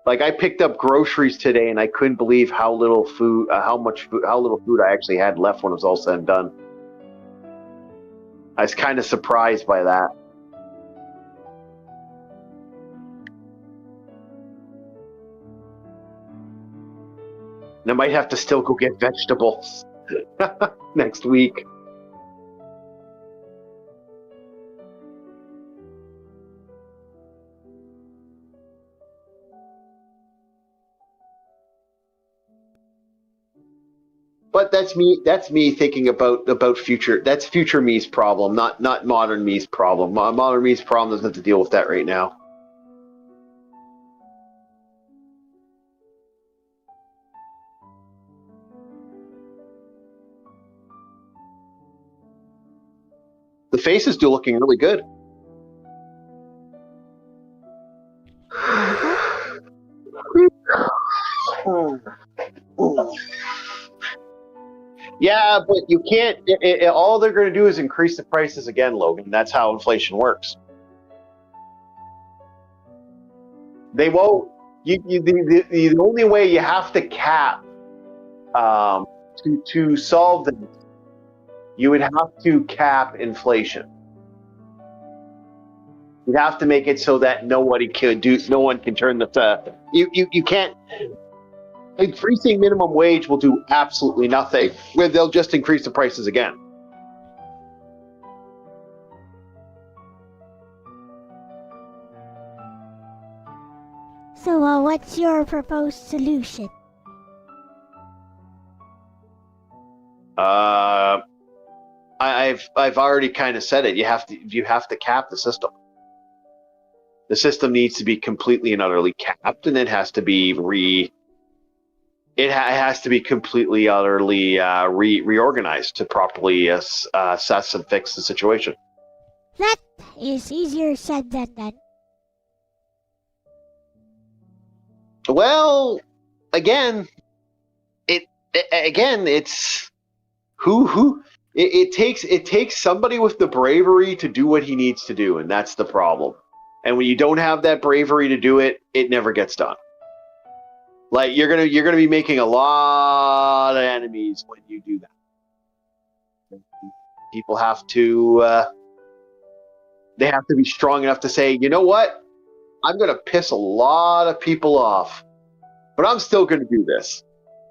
Like, I picked up groceries today, and I couldn't believe how little food I actually had left when it was all said and done. I was kind of surprised by that. And I might have to still go get vegetables next week. But that's me thinking about future. That's future me's problem, not modern me's problem. Modern me's problem doesn't have to deal with that right now. The face is still looking really good. Yeah, but you can't. All they're going to do is increase the prices again, Logan. That's how inflation works. They won't. The only way you have to cap to solve this, you would have to cap inflation. You'd have to make it so that no one can turn the. You can't. Increasing minimum wage will do absolutely nothing. Where they'll just increase the prices again. So, what's your proposed solution? I've already kind of said it. You have to cap the system. The system needs to be completely and utterly capped, and it has to be completely utterly reorganized to properly assess and fix the situation. That is easier said than done. Well, again, it's who it takes somebody with the bravery to do what he needs to do, and that's the problem. And when you don't have that bravery to do it, it never gets done. Like you're gonna be making a lot of enemies when you do that. People have to they have to be strong enough to say, you know what? I'm gonna piss a lot of people off, but I'm still gonna do this.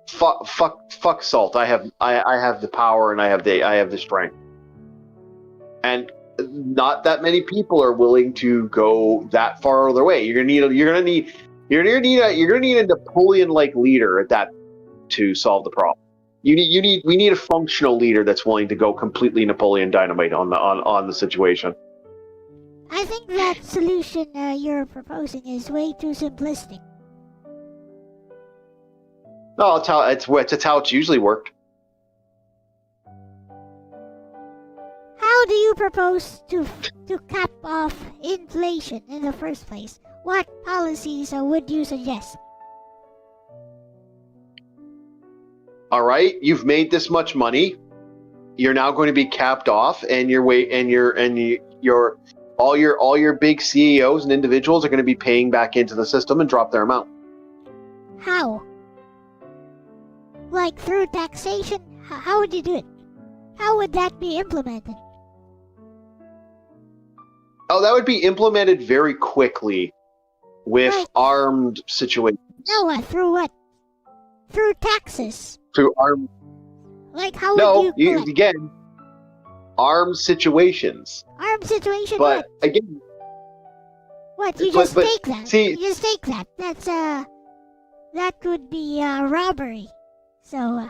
Fuck salt. I have the power and I have the strength. And not that many people are willing to go that far other way. You're gonna need a Napoleon-like leader at that to solve the problem. We need a functional leader that's willing to go completely Napoleon Dynamite on the situation. I think that solution you're proposing is way too simplistic. No, it's how it's usually worked. How do you propose to cap off inflation in the first place? What policies would you suggest? All right, you've made this much money. You're now going to be capped off, and all your big CEOs and individuals are going to be paying back into the system and drop their amount. How? Like through taxation? How would you do it? How would that be implemented? Oh, that would be implemented very quickly with armed situations. No, through what? Through taxes. Through armed. Like how would you again, armed situations. Armed situation. But what? Again. What? You just take that. See, you just take that. That's that would be robbery. So.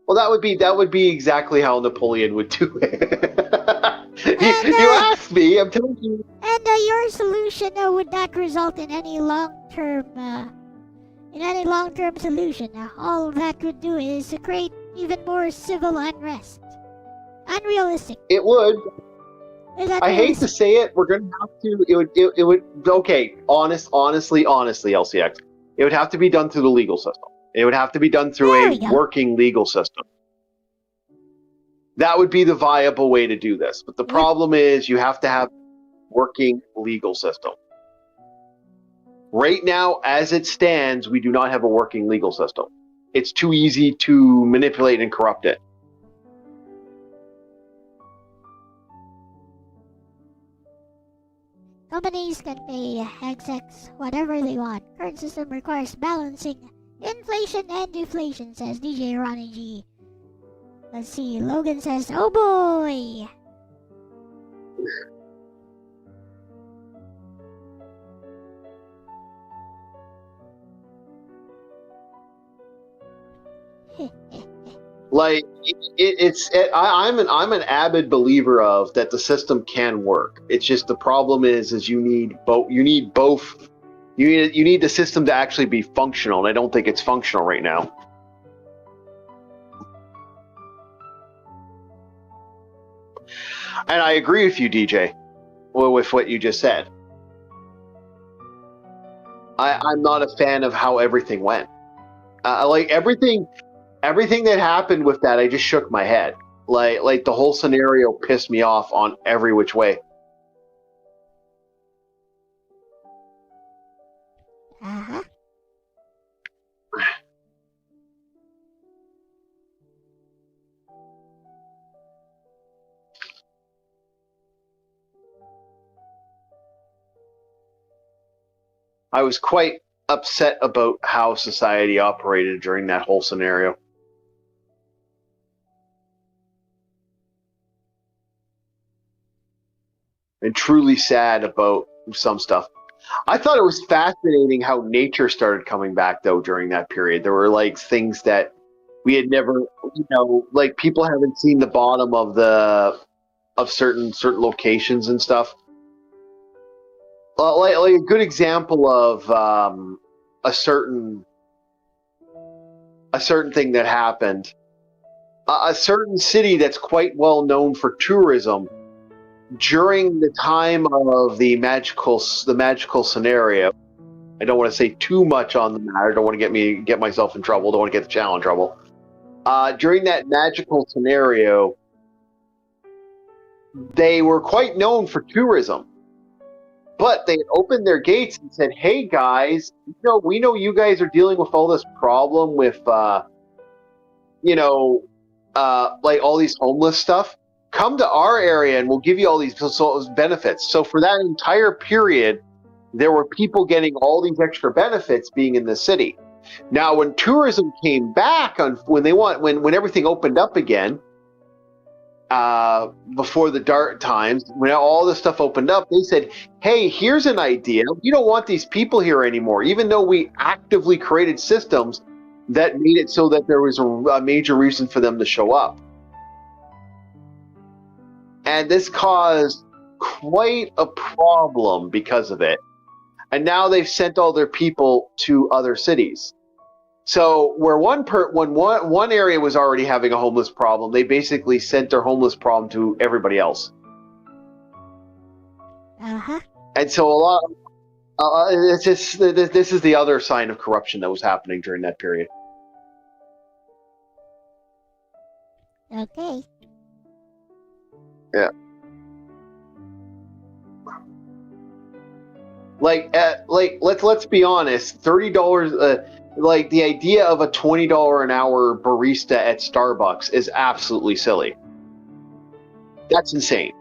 Well, that would be exactly how Napoleon would do it. You asked me. I'm telling you. And your solution would not result in any long-term solution. All that would do is to create even more civil unrest. Unrealistic. It would. I hate to Unrealistic? say it. We're gonna have to. It would. Okay. Honestly, LCX. It would have to be done through the legal system. It would have to be done through a working legal system. That would be the viable way to do this. But the problem is you have to have a working legal system. Right now, as it stands, we do not have a working legal system. It's too easy to manipulate and corrupt it. Companies can pay execs whatever they want. Current system requires balancing inflation and deflation, says DJ Ronnie G. Let's see, Logan says, oh boy! Like I'm an avid believer of that the system can work. It's just the problem is you need both. You need both. You need the system to actually be functional, and I don't think it's functional right now. And I agree with you, DJ, with what you just said. I'm not a fan of how everything went. Like everything that happened with that, I just shook my head. Like the whole scenario pissed me off on every which way. Uh-huh. I was quite upset about how society operated during that whole scenario. And truly sad about some stuff. I thought it was fascinating how nature started coming back though during that period. There were like things that we had never, like people haven't seen the bottom of certain locations and stuff. Like a good example of a certain thing that happened. A certain city that's quite well known for tourism during the time of the magical scenario. I don't want to say too much on the matter. Don't want to get myself in trouble. Don't want to get the channel in trouble. During that magical scenario, they were quite known for tourism, but they opened their gates and said, "Hey guys, we know you guys are dealing with all this problem with, like all these homeless stuff. Come to our area and we'll give you all these benefits." So for that entire period, there were people getting all these extra benefits being in the city. Now, when tourism came back, when everything opened up again, before the dark times, when all this stuff opened up, they said, "Hey, here's an idea. We don't want these people here anymore," even though we actively created systems that made it so that there was a major reason for them to show up. And this caused quite a problem because of it. And now they've sent all their people to other cities. So where one area was already having a homeless problem, they basically sent their homeless problem to everybody else. Uh-huh. And so this is the other sign of corruption that was happening during that period. Okay. Yeah. Let's be honest. $30. Like the idea of a $20 an hour barista at Starbucks is absolutely silly. That's insane.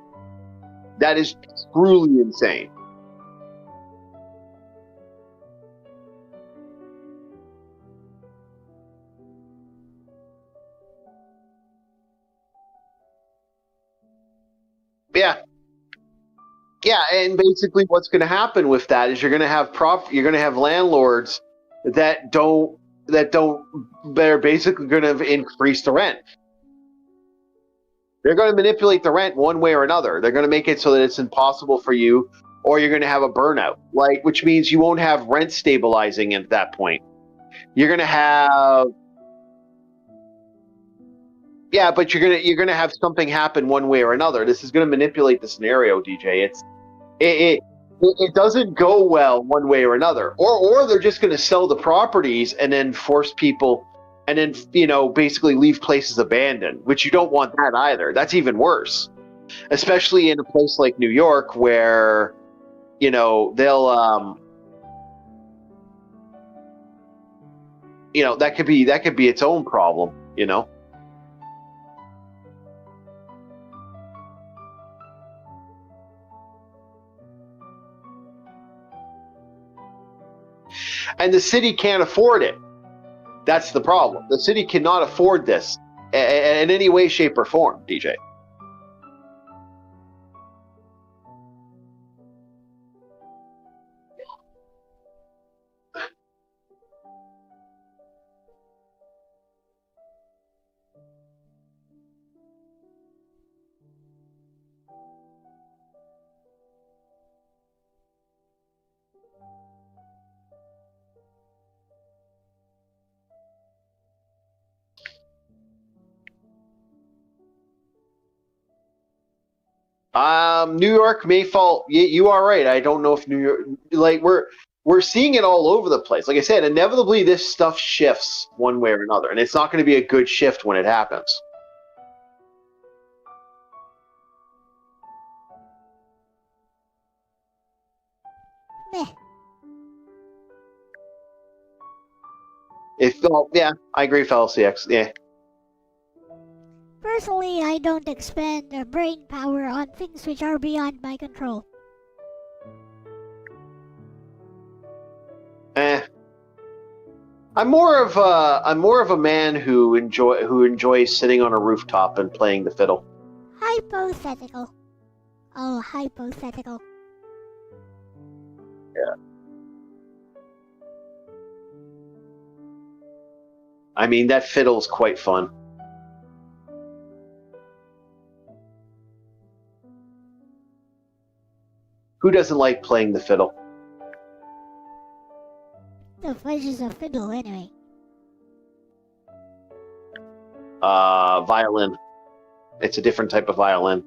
That is truly insane. Yeah, and basically what's going to happen with that is you're going to have landlords that are basically going to increase the rent. They're going to manipulate the rent one way or another. They're going to make it so that it's impossible for you, or you're going to have a burnout, which means you won't have rent stabilizing at that point. You're going to have but you're gonna have something happen one way or another. This is going to manipulate the scenario, DJ. It doesn't go well one way or another, or they're just going to sell the properties and then force people, and then basically leave places abandoned, which you don't want that either. That's even worse, especially in a place like New York where they'll that could be its own problem. And the city can't afford it. That's the problem. The city cannot afford this in any way, shape, or form, DJ. New York may fall. You are right. I don't know if New York, like we're seeing it all over the place. Like I said, inevitably this stuff shifts one way or another, and it's not going to be a good shift when it happens. Meh. Yeah, I agree, fellow CX. Yeah. Personally, I don't expend brain power on things which are beyond my control. I'm more of a man who enjoys sitting on a rooftop and playing the fiddle. Hypothetical. Oh, hypothetical. Yeah. I mean, that fiddle's quite fun. Who doesn't like playing the fiddle? The fudge is a fiddle, anyway. Violin. It's a different type of violin.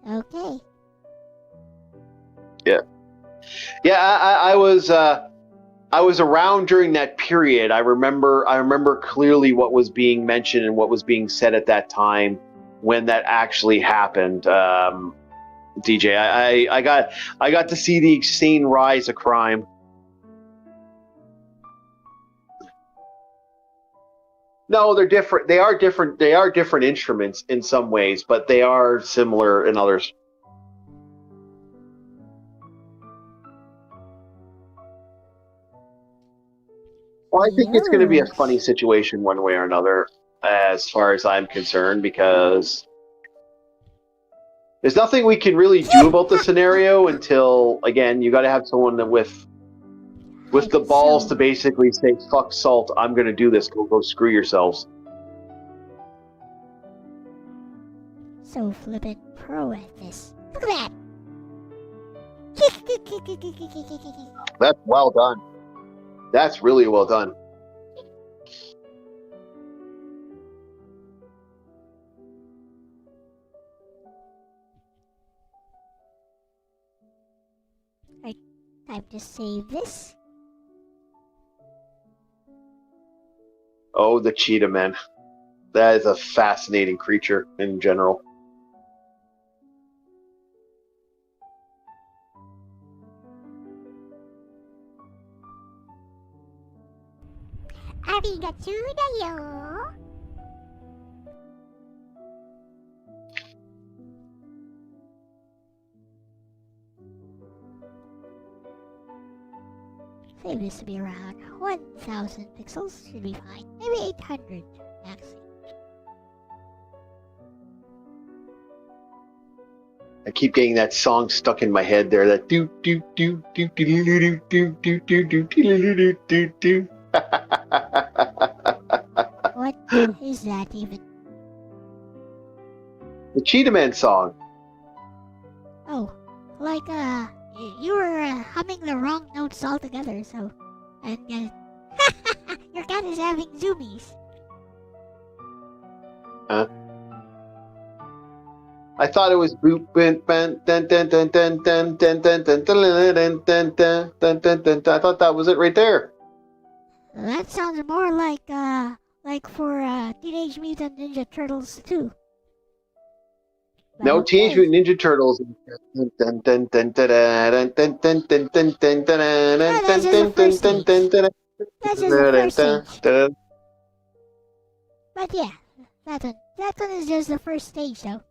Okay. Yeah. Yeah, I was around during that period. I remember clearly what was being mentioned and what was being said at that time when that actually happened. DJ, I got to see the insane rise of crime. No, they're different. They are different. They are different instruments in some ways, but they are similar in others. Well, I think it's going to be a funny situation one way or another, as far as I'm concerned, because there's nothing we can really do about the scenario until, again, you got to have someone that with the balls to basically say, "Fuck salt, I'm going to do this. Go screw yourselves." So flippin' pro at this. Look at that. That's well done. That's really well done. Right, time to save this. Oh, the cheetah man. That is a fascinating creature in general. Arigatou da yo. Save this to be around 1,000 pixels. Should be fine. Maybe 800 max. I keep getting that song stuck in my head there. That do do do do do do do do do do do do do do. What is that even? The Cheetah Man song. Oh, like you were humming the wrong notes altogether. So, and your cat is having zoomies. Huh? I thought it was boop dun dun dun dun dun dun dun dun dun dun dun dun dun. I thought that was it right there. That sounds more like for Teenage Mutant Ninja Turtles 2. No, Teenage Mutant Ninja Turtles. That's just the first stage. But yeah, that one is just the first stage though.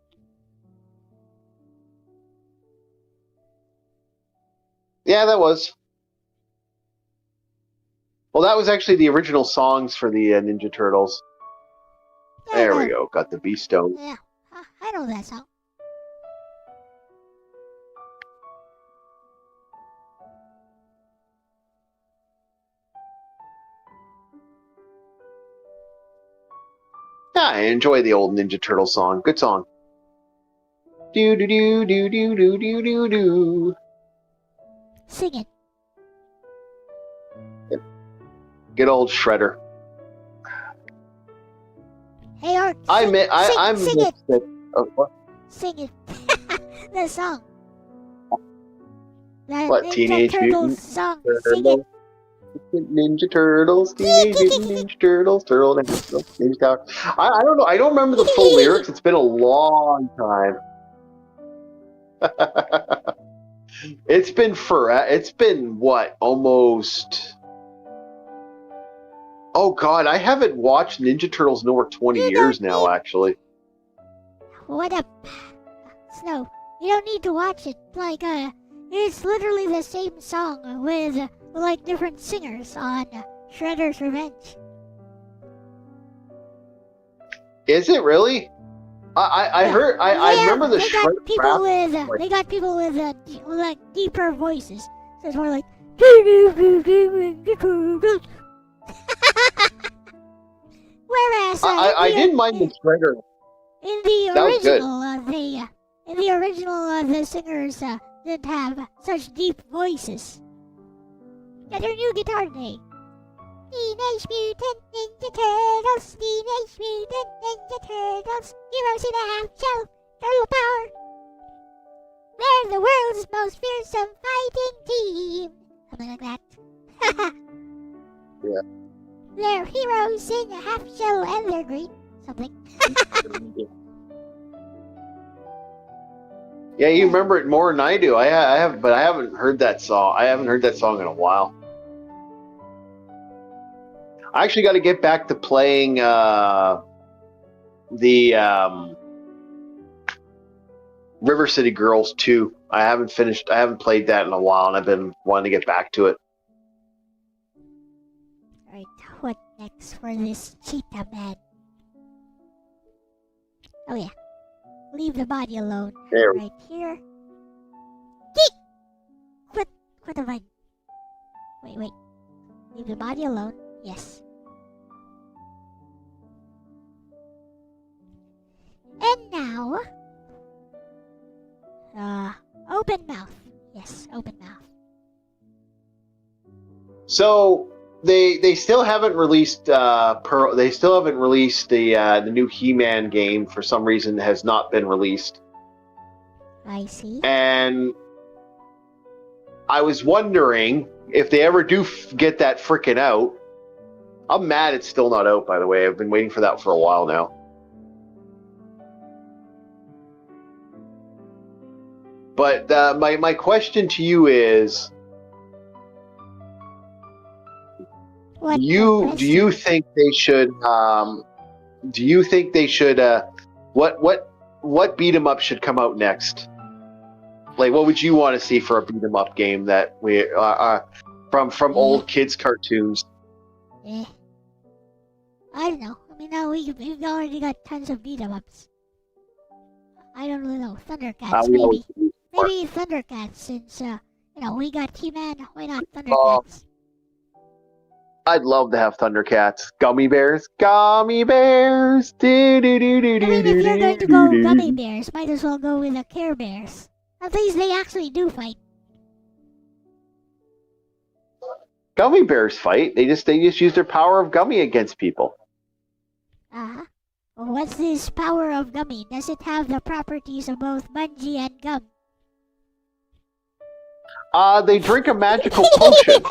Yeah, that was. Well, that was actually the original songs for the Ninja Turtles. Yeah, there we go. Got the Beast Stone. Yeah, I know that song. Yeah, I enjoy the old Ninja Turtle song. Good song. Do do do do do do do do do. Sing it. Good old Shredder. Hey, Art. I'm sing it. oh, what? Sing it. the song. The What, Ninja Teenage Turtles Mutant song. Sing it. Ninja Turtles, Teenage Mutant Ninja Turtles, Turtle Ninja Tower. I don't know. I don't remember the full lyrics. It's been a long time. It's been what, almost. Oh God, I haven't watched Ninja Turtles in over 20 years now. Actually, What up, Snow? You don't need to watch it. Like, it's literally the same song with like different singers on Shredder's Revenge. is it really? I heard. I remember the they got Shredder people rap. with they got people with like deeper voices. So it's more like. Whereas I didn't mind the Shredder. in the That was good. original, the singers didn't have such deep voices. Get your new guitar today. Teenage Mutant Ninja Turtles, Teenage Mutant Ninja Turtles, heroes in a half shell, turtle power. They're the world's most fearsome fighting team. Something like that. Yeah. They're heroes in a half shell and they're green. Something. Yeah, you remember it more than I do. I haven't heard that song. I haven't heard that song in a while. I actually got to get back to playing the River City Girls 2. I haven't played that in a while, and I've been wanting to get back to it. Alright, what next for this cheetah man? Oh yeah. Leave the body alone. There. Right here. Geek! What have I... Wait. Leave the body alone. Yes. And now... open mouth. Yes, open mouth. So they still haven't released They still haven't released the new He-Man game. For some reason, it has not been released. I see. And I was wondering if they ever do get that frickin' out. I'm mad it's still not out, by the way. I've been waiting for that for a while now. But my question to you is, What do you think they should what beat 'em up should come out next? Like, what would you want to see for a beat 'em up game that we from old kids cartoons? I don't know. I mean, now we've already got tons of beat 'em ups. I don't really know. Thundercats, maybe. Maybe Thundercats, since we got He-Man. Why not Thundercats? I'd love to have Thundercats. Gummy bears. Gummy bears. I mean, if you're going to go gummy bears, might as well go with the Care Bears. At least they actually do fight. Gummy bears fight. They just use their power of gummy against people. Uh-huh. Well, what's this power of gummy? Does it have the properties of both bungee and gum? They drink a magical potion.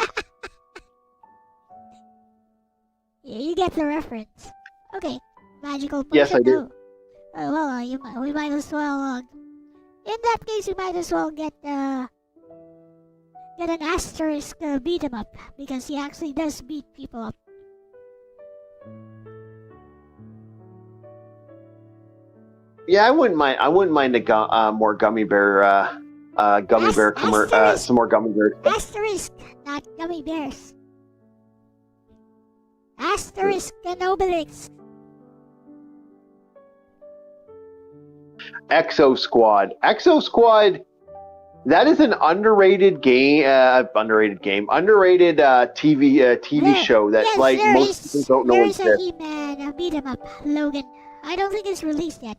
Yeah, you get the reference. Okay, magical potion. Yes, I do. We might as well. In that case, we might as well get an asterisk beat him up, because he actually does beat people up. Yeah, I wouldn't mind more gummy bear. Some more gummy bears. Asterisk, not gummy bears. Asterisk and Obelix. Exo Squad. That is an underrated game. Underrated TV show that most people don't know exists. There is a He-Man beat 'em up, Logan. I don't think it's released yet.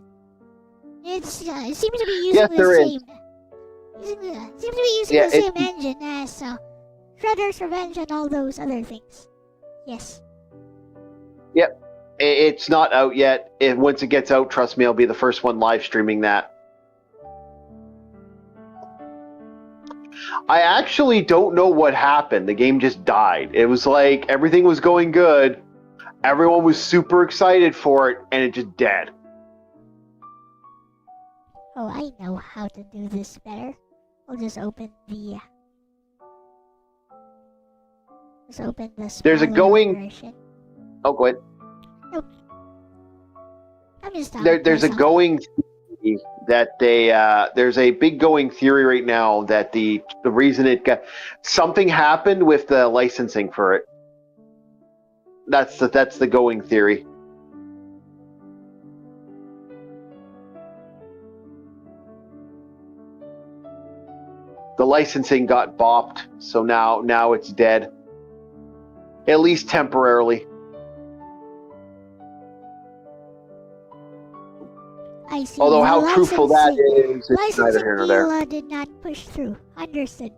It seems to be using the same engine as Shredder's Revenge and all those other things. Yes. Yep. It's not out yet. Once it gets out, trust me, I'll be the first one live streaming that. I actually don't know what happened. The game just died. It was like everything was going good. Everyone was super excited for it, and it just dead. Oh, I know how to do this better. I'll just open the... Just open the There's a smaller going... version. Oh, go ahead. Nope. I'm just There's a myself. going theory that there's a big going theory right now that the reason it got... Something happened with the licensing for it. That's the going theory. The licensing got bopped, so now it's dead. At least temporarily. I see. Although the how truthful that is, it's neither licensing here nor there. deal did not push through. Understood.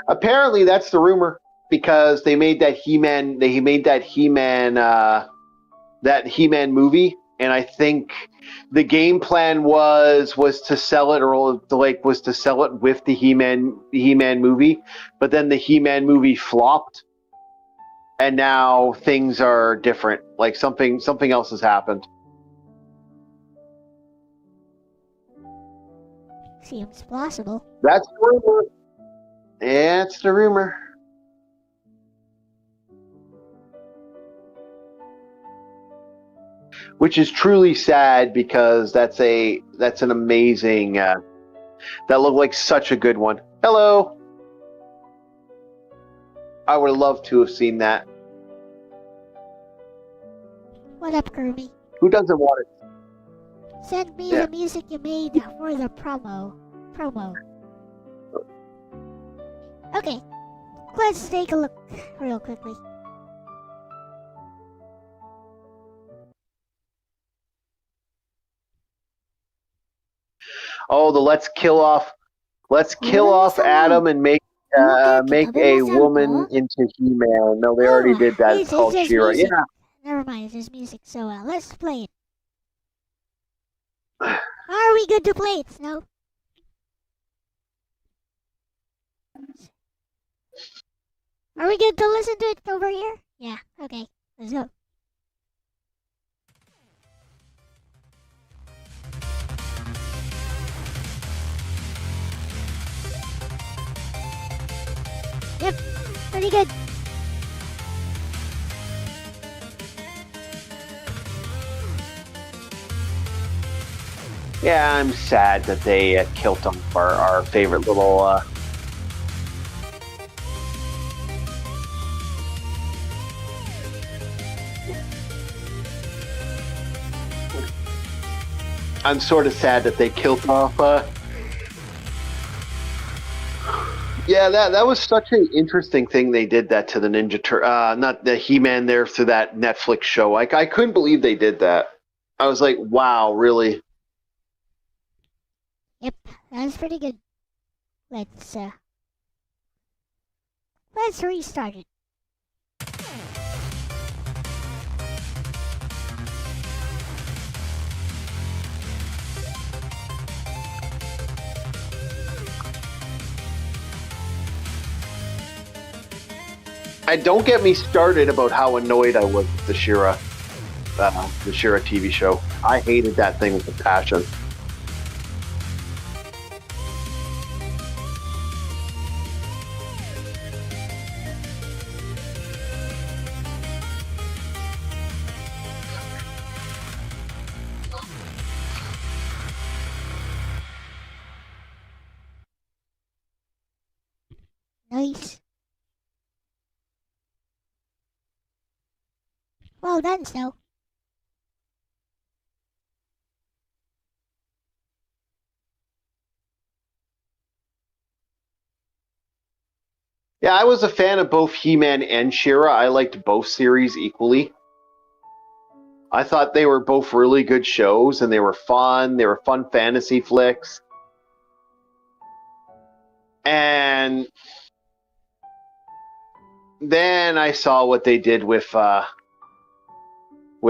Apparently, that's the rumor because they made that He-Man. They made that He-Man movie, and I think the game plan was to sell it, or was to sell it with the He-Man movie. But then the He-Man movie flopped, and now things are different. Like something else has happened. Seems plausible. That's the rumor. Yeah, it's the rumor. Which is truly sad because that's an amazing. That looked like such a good one. Hello. I would love to have seen that. What up, Kirby? Who doesn't want it? Send me Yeah. the music you made for the promo. Okay, let's take a look real quickly. Oh, the let's kill off Adam and make a woman into He-Man. No, they already did that. It's called just She-Ra. music. Yeah. Never mind, it's just music. So let's play it. Are we good to play it, Snow? Are we good to listen to it over here? Yeah, okay. Let's go. Yep, pretty good. Yeah, I'm sad that they killed off our favorite little. I'm sort of sad that they killed off. Yeah, that was such an interesting thing they did that to the not the He-Man there through that Netflix show. Like I couldn't believe they did that. I was like, wow, really? Yep, that's pretty good. Let's restart it. And don't get me started about how annoyed I was with the She-Ra TV show. I hated that thing with a passion. Nice. Well done, Snow. Yeah, I was a fan of both He-Man and She-Ra. I liked both series equally. I thought they were both really good shows, and they were fun. They were fun fantasy flicks. And then I saw what they did with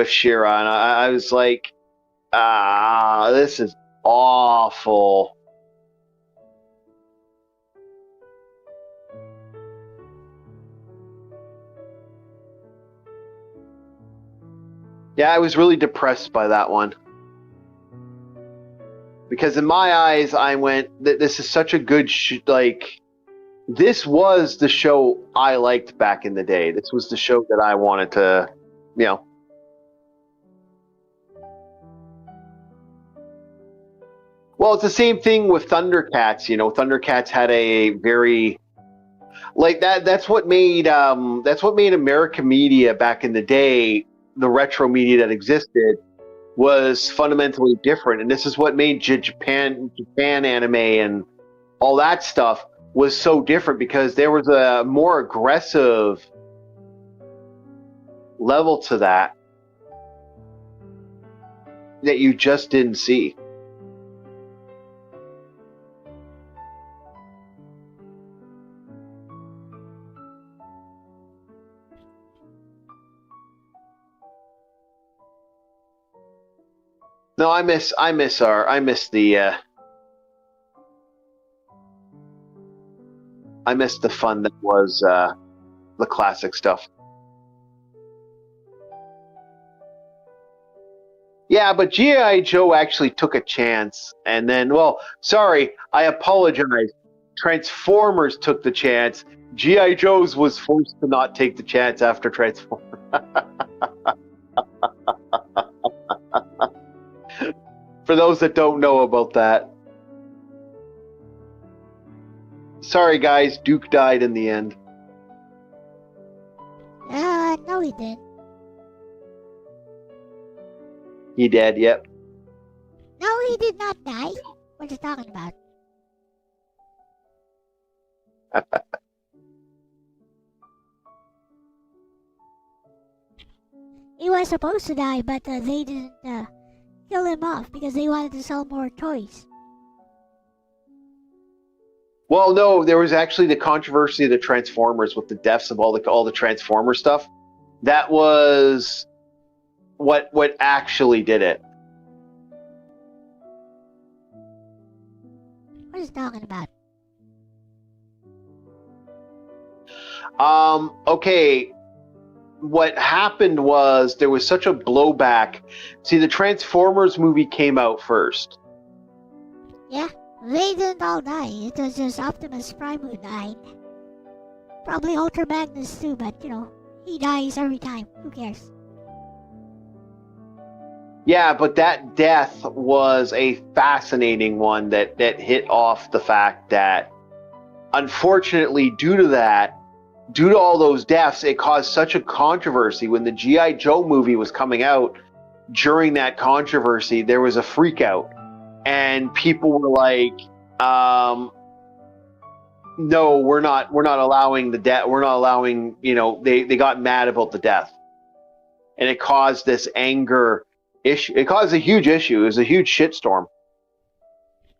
She-Ra, and I was like, this is awful. Yeah, I was really depressed by that one. Because in my eyes, I went, this is such a good, this was the show I liked back in the day. This was the show that I wanted to, you know. Well, it's the same thing with Thundercats. You know, Thundercats had a very, like that's what made American media back in the day, the retro media that existed, was fundamentally different, and this is what made Japan anime and all that stuff was so different, because there was a more aggressive level to that you just didn't see. No, I miss the fun that was the classic stuff. Yeah, but G.I. Joe actually took a chance, and then, well, sorry, I apologize. Transformers took the chance. G.I. Joe's was forced to not take the chance after Transformers. For those that don't know about that. Sorry, guys, Duke died in the end. No, he didn't. He did, yep. No, he did not die. What are you talking about? He was supposed to die, but they didn't kill him off because they wanted to sell more toys. Well, no, there was actually the controversy of the Transformers with the deaths of all the Transformer stuff. That was what actually did it. What is he talking about? Okay. What happened was there was such a blowback. See, the Transformers movie came out first. Yeah, they didn't all die. It was just Optimus Prime who died. Probably Ultra Magnus too, but you know, he dies every time. Who cares? Yeah, but that death was a fascinating one that hit off the fact that, unfortunately, due to all those deaths, it caused such a controversy. When the G.I. Joe movie was coming out, during that controversy, there was a freak out. And people were like, no, we're not allowing the death. We're not allowing, you know, they got mad about the death. And it caused this anger issue. It caused a huge issue. It was a huge shitstorm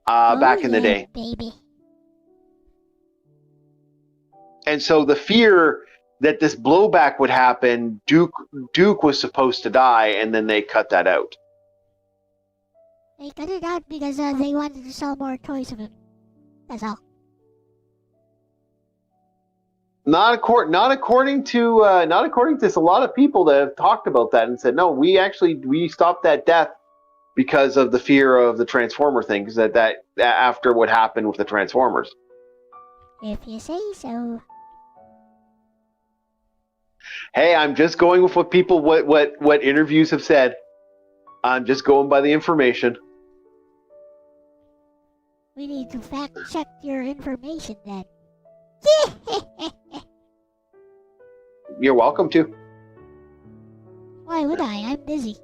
back in the day. Baby. And so the fear that this blowback would happen, Duke was supposed to die, and then they cut that out. They cut it out because they wanted to sell more toys of him. That's all. Not according to a lot of people that have talked about that and said, no, we stopped that death because of the fear of the Transformer thing, because that after what happened with the Transformers. If you say so. Hey, I'm just going with what people, what interviews have said. I'm just going by the information. We need to fact check your information then. You're welcome to. Why would I? I'm busy.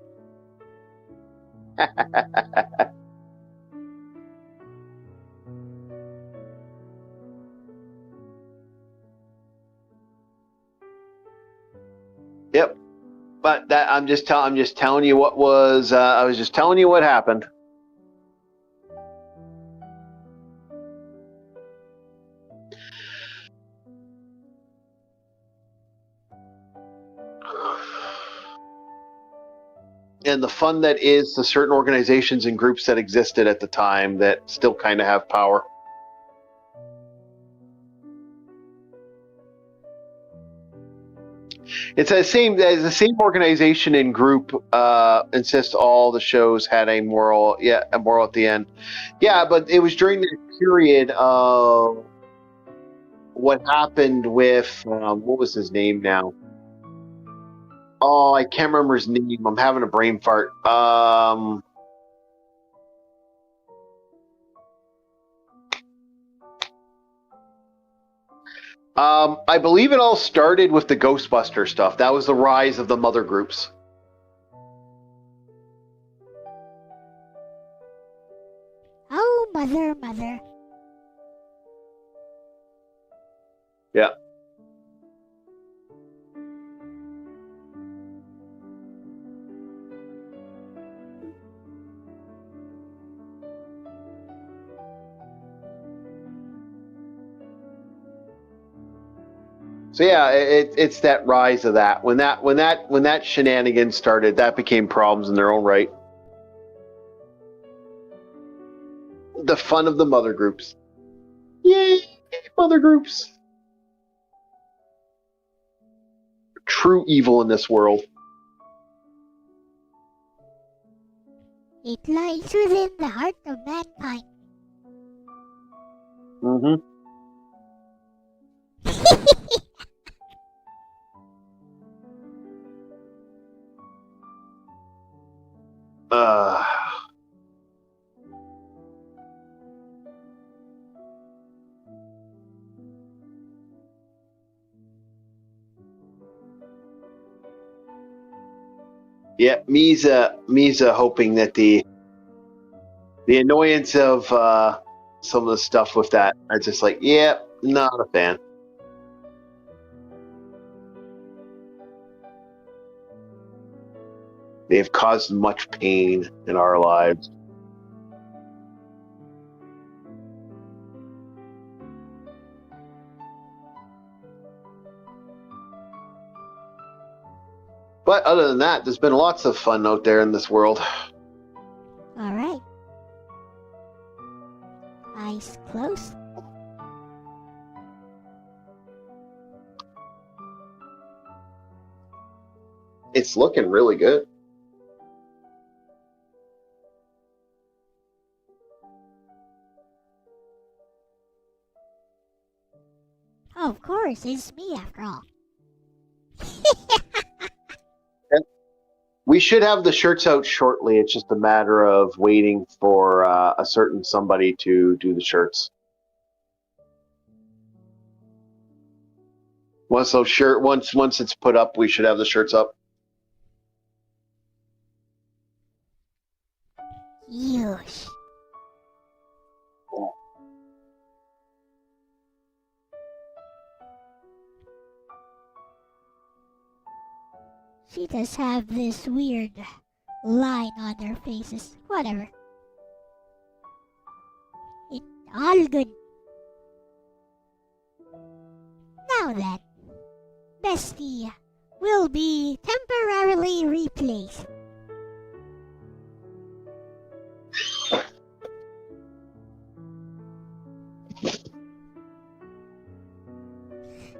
Yep. But that I'm just telling you what was. I was just telling you what happened. And the fun that is the certain organizations and groups that existed at the time that still kind of have power. It's the same organization and group insists all the shows had a moral at the end. Yeah, but it was during the period of what happened with what was his name now? Oh, I can't remember his name. I'm having a brain fart. I believe it all started with the Ghostbuster stuff. That was the rise of the mother groups. Oh, mother. Yeah. So yeah, it's that rise of that. When that shenanigans started, that became problems in their own right. The fun of the mother groups. Yay, mother groups. True evil in this world. It lies within the heart of mankind. Mm-hmm. Yeah, Misa hoping that the annoyance of some of the stuff with that, I just like, yeah, not a fan. They have caused much pain in our lives. But other than that, there's been lots of fun out there in this world. Alright. Eyes closed. It's looking really good. Oh, of course, it's me after all. We should have the shirts out shortly. It's just a matter of waiting for a certain somebody to do the shirts. Once it's put up, we should have the shirts up. Yush. She does have this weird line on their faces. Whatever. It's all good. Now then, Bestie will be temporarily replaced.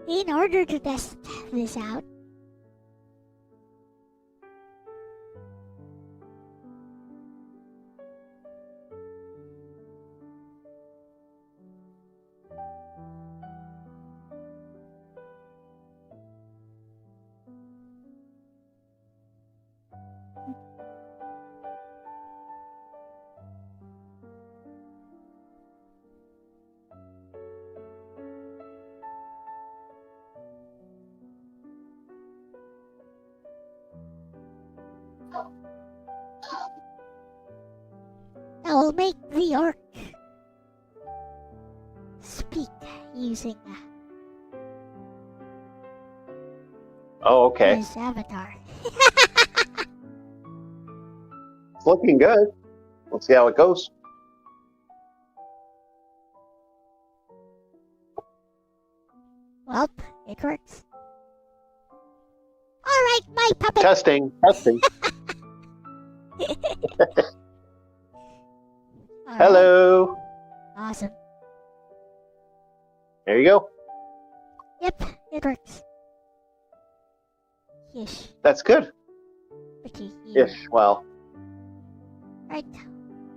In order to test this out, I will make the orc speak using Oh, okay. his avatar. It's looking good. Let's see how it goes. Well, it works. Alright, my puppet. Testing. Alright. Hello. Awesome. There you go. Yep, it works. Ish. That's good. Pretty here. Ish. Well, Right.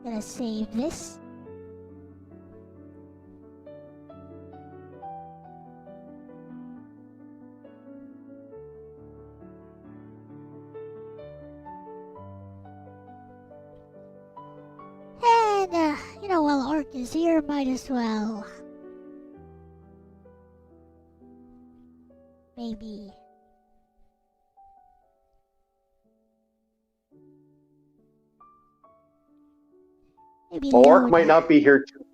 Gonna save this. And, while Orc is here, might as well. Maybe. Orc might not be here too.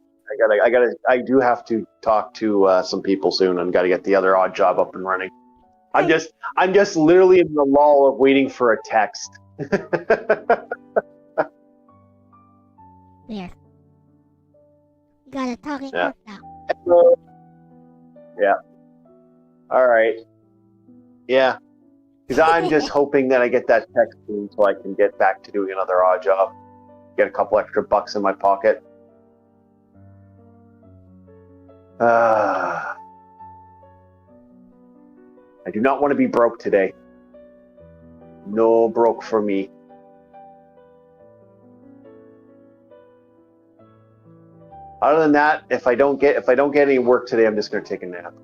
I do have to talk to some people soon and got to get the other odd job up and running. I'm just literally in the lull of waiting for a text. There. You got a talking Yeah. Orc now. Yeah. All right. Yeah. Because I'm just hoping that I get that text soon so I can get back to doing another odd job. Get a couple extra bucks in my pocket. I do not want to be broke today. No broke for me. Other than that, if I don't get any work today, I'm just gonna take a nap.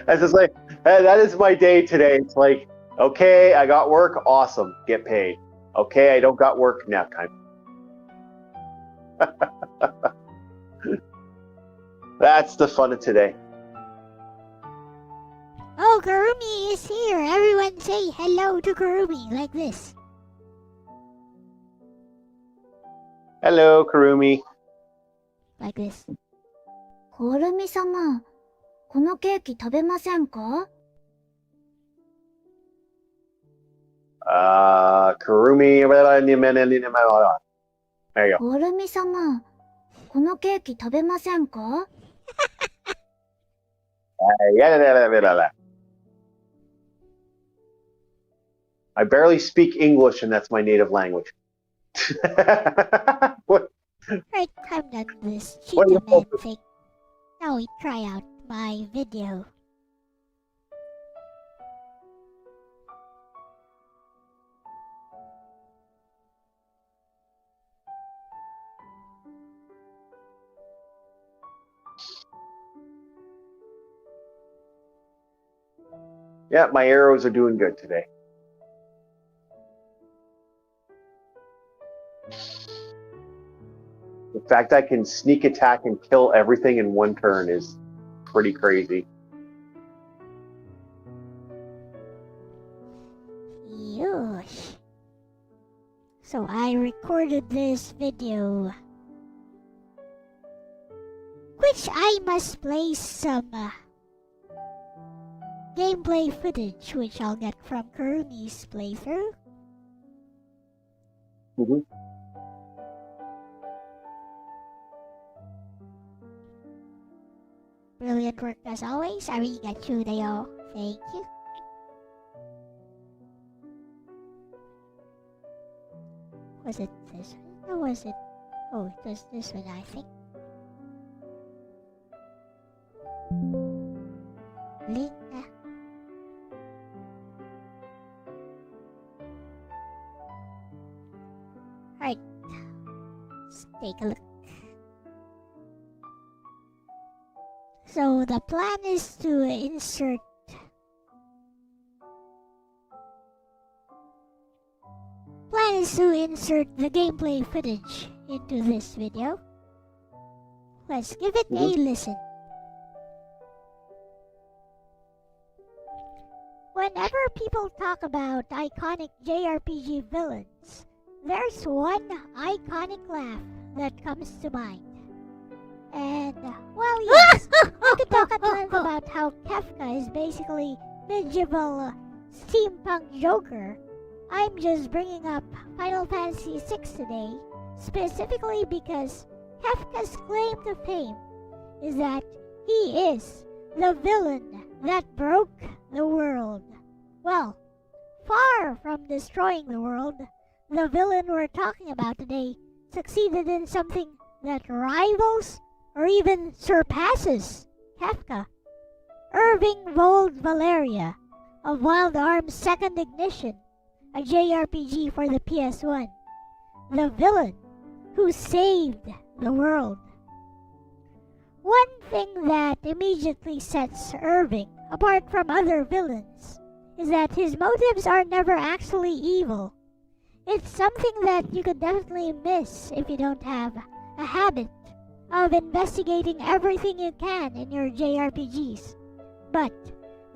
That's just like that is my day today. It's like, okay, I got work, awesome, get paid. Okay, I don't got work, nap time. That's the fun of today. Oh, Kurumi is here. Everyone say hello to Kurumi like this. Hello, Kurumi. Like this. コルミ様、このケーキ食べませんか？ Kurumi. There you go. コルミ様、このケーキ食べませんか？ I barely speak English, and that's my native language. What? Right, I'm done this What do you cheetah man hope- thing. Now we try out my video. Yeah, my arrows are doing good today. The fact I can sneak attack and kill everything in one turn is pretty crazy. Yosh. So I recorded this video, which I must place some gameplay footage, which I'll get from Kurumi's playthrough. Mm-hmm. Brilliant work as always. Arigatou dayo. Thank you. Was it this one? Or was it? Oh, it was this one, I think. Linda. Right. Let's take a look. So the plan is to insert the gameplay footage into this video. Let's give it a listen. Whenever people talk about iconic JRPG villains, there's one iconic laugh that comes to mind. And, well, yes, I could talk at length about how Kafka is basically medieval steampunk Joker. I'm just bringing up Final Fantasy VI today, specifically because Kafka's claim to fame is that he is the villain that broke the world. Well, far from destroying the world, the villain we're talking about today succeeded in something that rivals or even surpasses Kafka. Irving Vold Valeria, of Wild Arms' Second Ignition, a JRPG for the PS1. The villain who saved the world. One thing that immediately sets Irving apart from other villains is that his motives are never actually evil. It's something that you could definitely miss if you don't have a habit of investigating everything you can in your JRPGs. But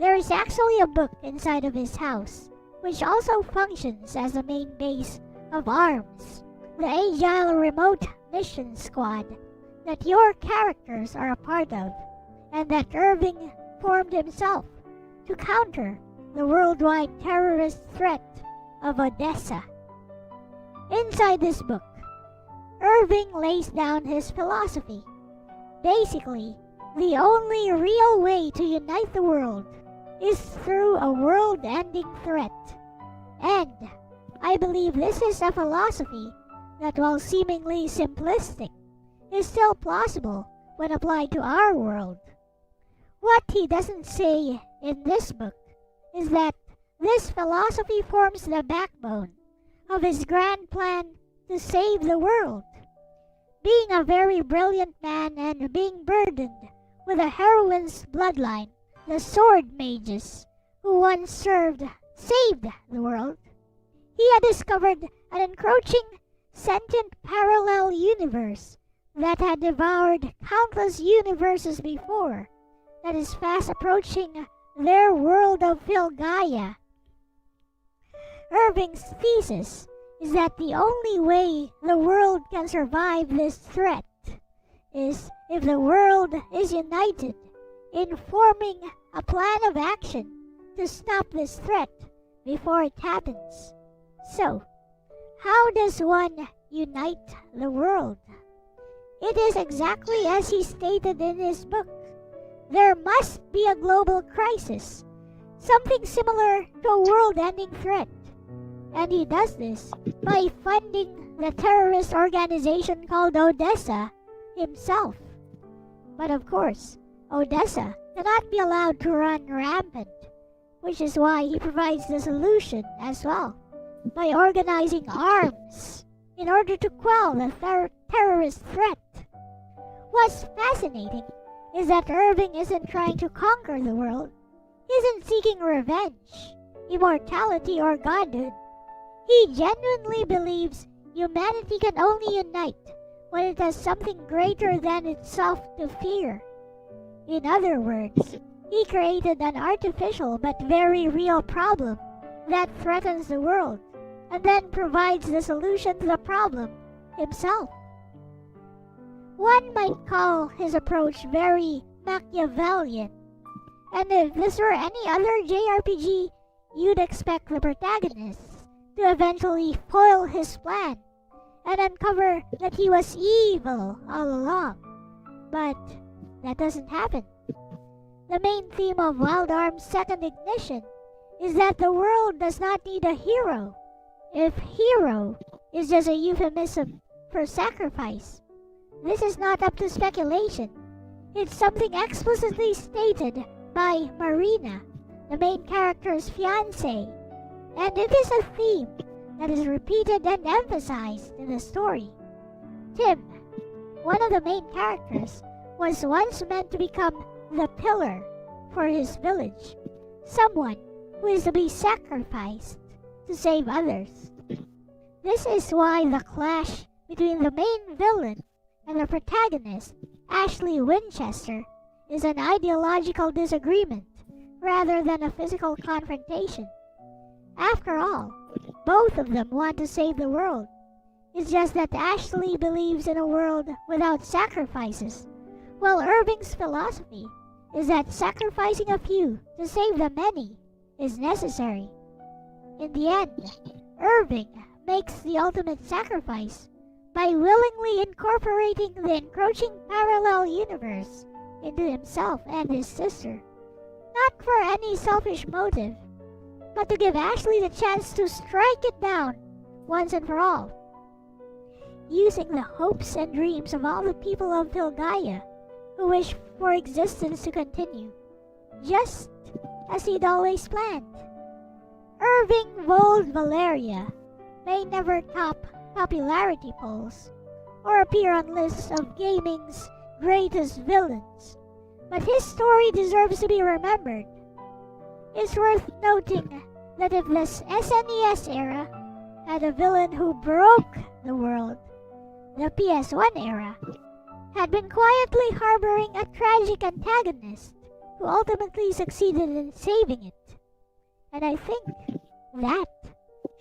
there is actually a book inside of his house, which also functions as the main base of ARMS, the Agile Remote Mission Squad that your characters are a part of, and that Irving formed himself to counter the worldwide terrorist threat of Odessa. Inside this book, Irving lays down his philosophy. Basically, the only real way to unite the world is through a world-ending threat. And I believe this is a philosophy that, while seemingly simplistic, is still plausible when applied to our world. What he doesn't say in this book is that this philosophy forms the backbone of his grand plan to save the world. Being a very brilliant man and being burdened with a heroine's bloodline, the Sword Mages, who once saved the world, he had discovered an encroaching, sentient parallel universe that had devoured countless universes before, that is fast approaching their world of Filgaia. Irving's thesis is that the only way the world can survive this threat is if the world is united in forming a plan of action to stop this threat before it happens. So, how does one unite the world? It is exactly as he stated in his book. There must be a global crisis, something similar to a world-ending threat. And he does this by funding the terrorist organization called Odessa himself. But of course, Odessa cannot be allowed to run rampant, which is why he provides the solution as well, by organizing arms in order to quell the terrorist threat. What's fascinating is that Irving isn't trying to conquer the world. He isn't seeking revenge, immortality, or godhood. He genuinely believes humanity can only unite when it has something greater than itself to fear. In other words, he created an artificial but very real problem that threatens the world, and then provides the solution to the problem himself. One might call his approach very Machiavellian, and if this were any other JRPG, you'd expect the protagonist to eventually foil his plan and uncover that he was evil all along. But that doesn't happen. The main theme of Wild Arms' Second Ignition is that the world does not need a hero, if hero is just a euphemism for sacrifice. This is not up to speculation. It's something explicitly stated by Marina, the main character's fiancé, and it is a theme that is repeated and emphasized in the story. Tim, one of the main characters, was once meant to become the pillar for his village, someone who is to be sacrificed to save others. This is why the clash between the main villain and the protagonist, Ashley Winchester, is an ideological disagreement rather than a physical confrontation. After all, both of them want to save the world. It's just that Ashley believes in a world without sacrifices, while Irving's philosophy is that sacrificing a few to save the many is necessary. In the end, Irving makes the ultimate sacrifice by willingly incorporating the encroaching parallel universe into himself and his sister, not for any selfish motive, but to give Ashley the chance to strike it down once and for all, using the hopes and dreams of all the people of Filgaia who wish for existence to continue, just as he'd always planned. Irving Vold Valeria may never top popularity polls or appear on lists of gaming's greatest villains, but his story deserves to be remembered. It's worth noting that if the SNES era had a villain who broke the world, the PS1 era had been quietly harboring a tragic antagonist who ultimately succeeded in saving it. And I think that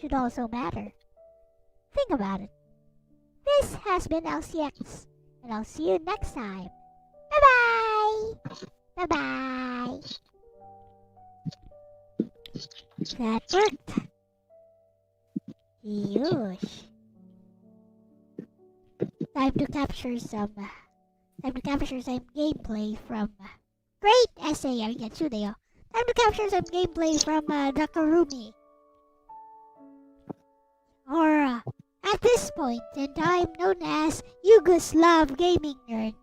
should also matter. Think about it. This has been LCX, and I'll see you next time. Bye-bye! Bye-bye! That worked. Yush. Time to capture some gameplay from great essay Arigatsudeyo. Time to capture some gameplay from the Kurumi. Or at this point in time known as Yugoslav Gaming Nerd.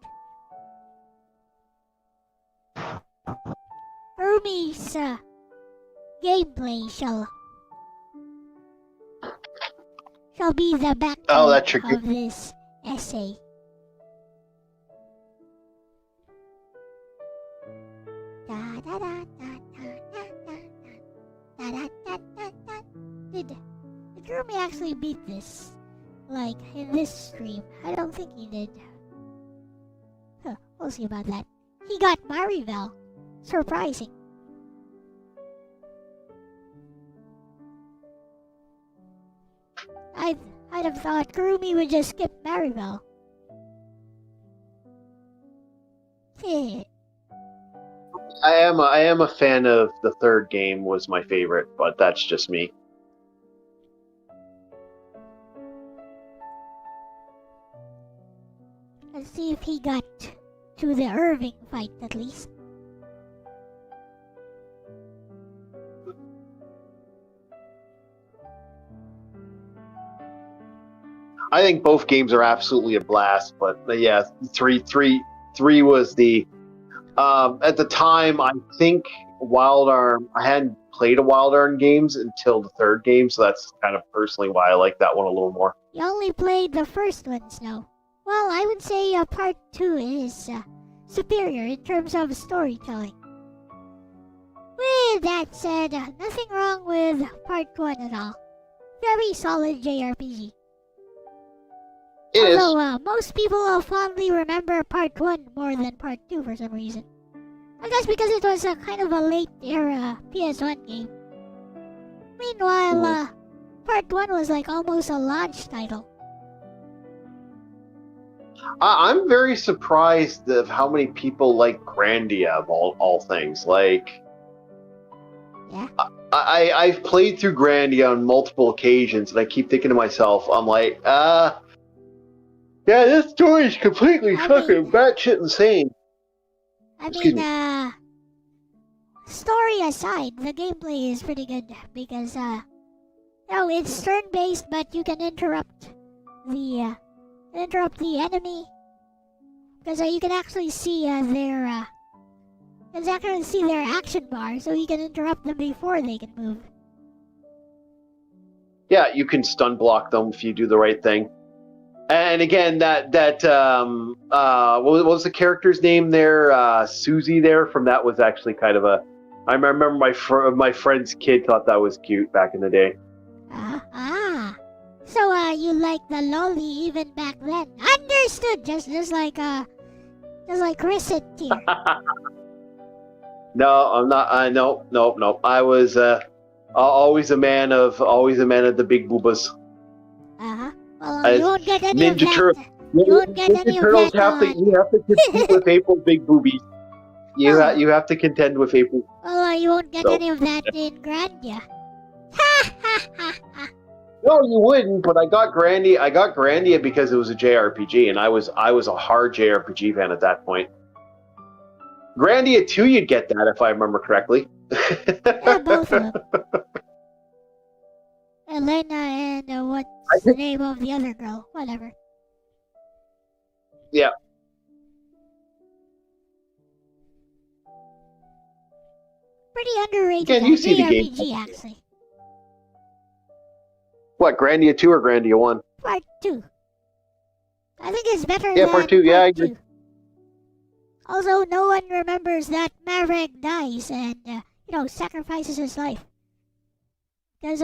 Kurumi's gameplay shall be the backbone of this essay. Did Kurumi actually beat this? Like, in this stream? I don't think he did. We'll see about that. He got Marivel. Surprising. I'd have thought Kurumi would just skip Marivel. I am a fan of the third game. Was my favorite, but that's just me. Let's see if he got to the Irving fight at least. I think both games are absolutely a blast, but yeah, three was the. At the time, I think Wild Arm. I hadn't played a Wild Arm games until the third game, so that's kind of personally why I like that one a little more. You only played the first ones, though. Well, I would say part 2 is superior in terms of storytelling. With that said, nothing wrong with part 1 at all. Very solid JRPG. Although most people fondly remember part 1 more than part 2 for some reason. I guess because it was a kind of a late era PS1 game. Meanwhile, part 1 was like almost a launch title. I'm very surprised of how many people like Grandia of all things. Like, yeah, I've played through Grandia on multiple occasions, and I keep thinking to myself, I'm like, yeah, this story is completely fucking batshit insane. I mean, story aside, the gameplay is pretty good because, it's turn-based, but you can interrupt the enemy because you can actually see their action bar, so you can interrupt them before they can move. Yeah, you can stun block them if you do the right thing. And again, what was the character's name there? Susie there from that was actually kind of a. I remember my friend's kid thought that was cute back in the day. So you liked the lolly even back then? Understood. Just like Risset here. No, I'm not. No. I was always a man of the big boobas. Well, you won't get any Ninja of that. Turtles. You won't get any of that. You have to compete with April's big boobies. You have to contend with April. Well, you won't get any of that in Grandia. No, you wouldn't. But I got Grandia because it was a JRPG, and I was a hard JRPG fan at that point. Grandia 2, you'd get that if I remember correctly. Yeah, both of them. Elena and what's the name of the other girl? Whatever. Yeah. Pretty underrated Again, you see the game. JRPG, actually. What, Grandia 2 or Grandia 1? Part 2. I think it's better Yeah, than part 2, yeah, I agree. 2. Also, no one remembers that Maverick dies and, sacrifices his life. Because,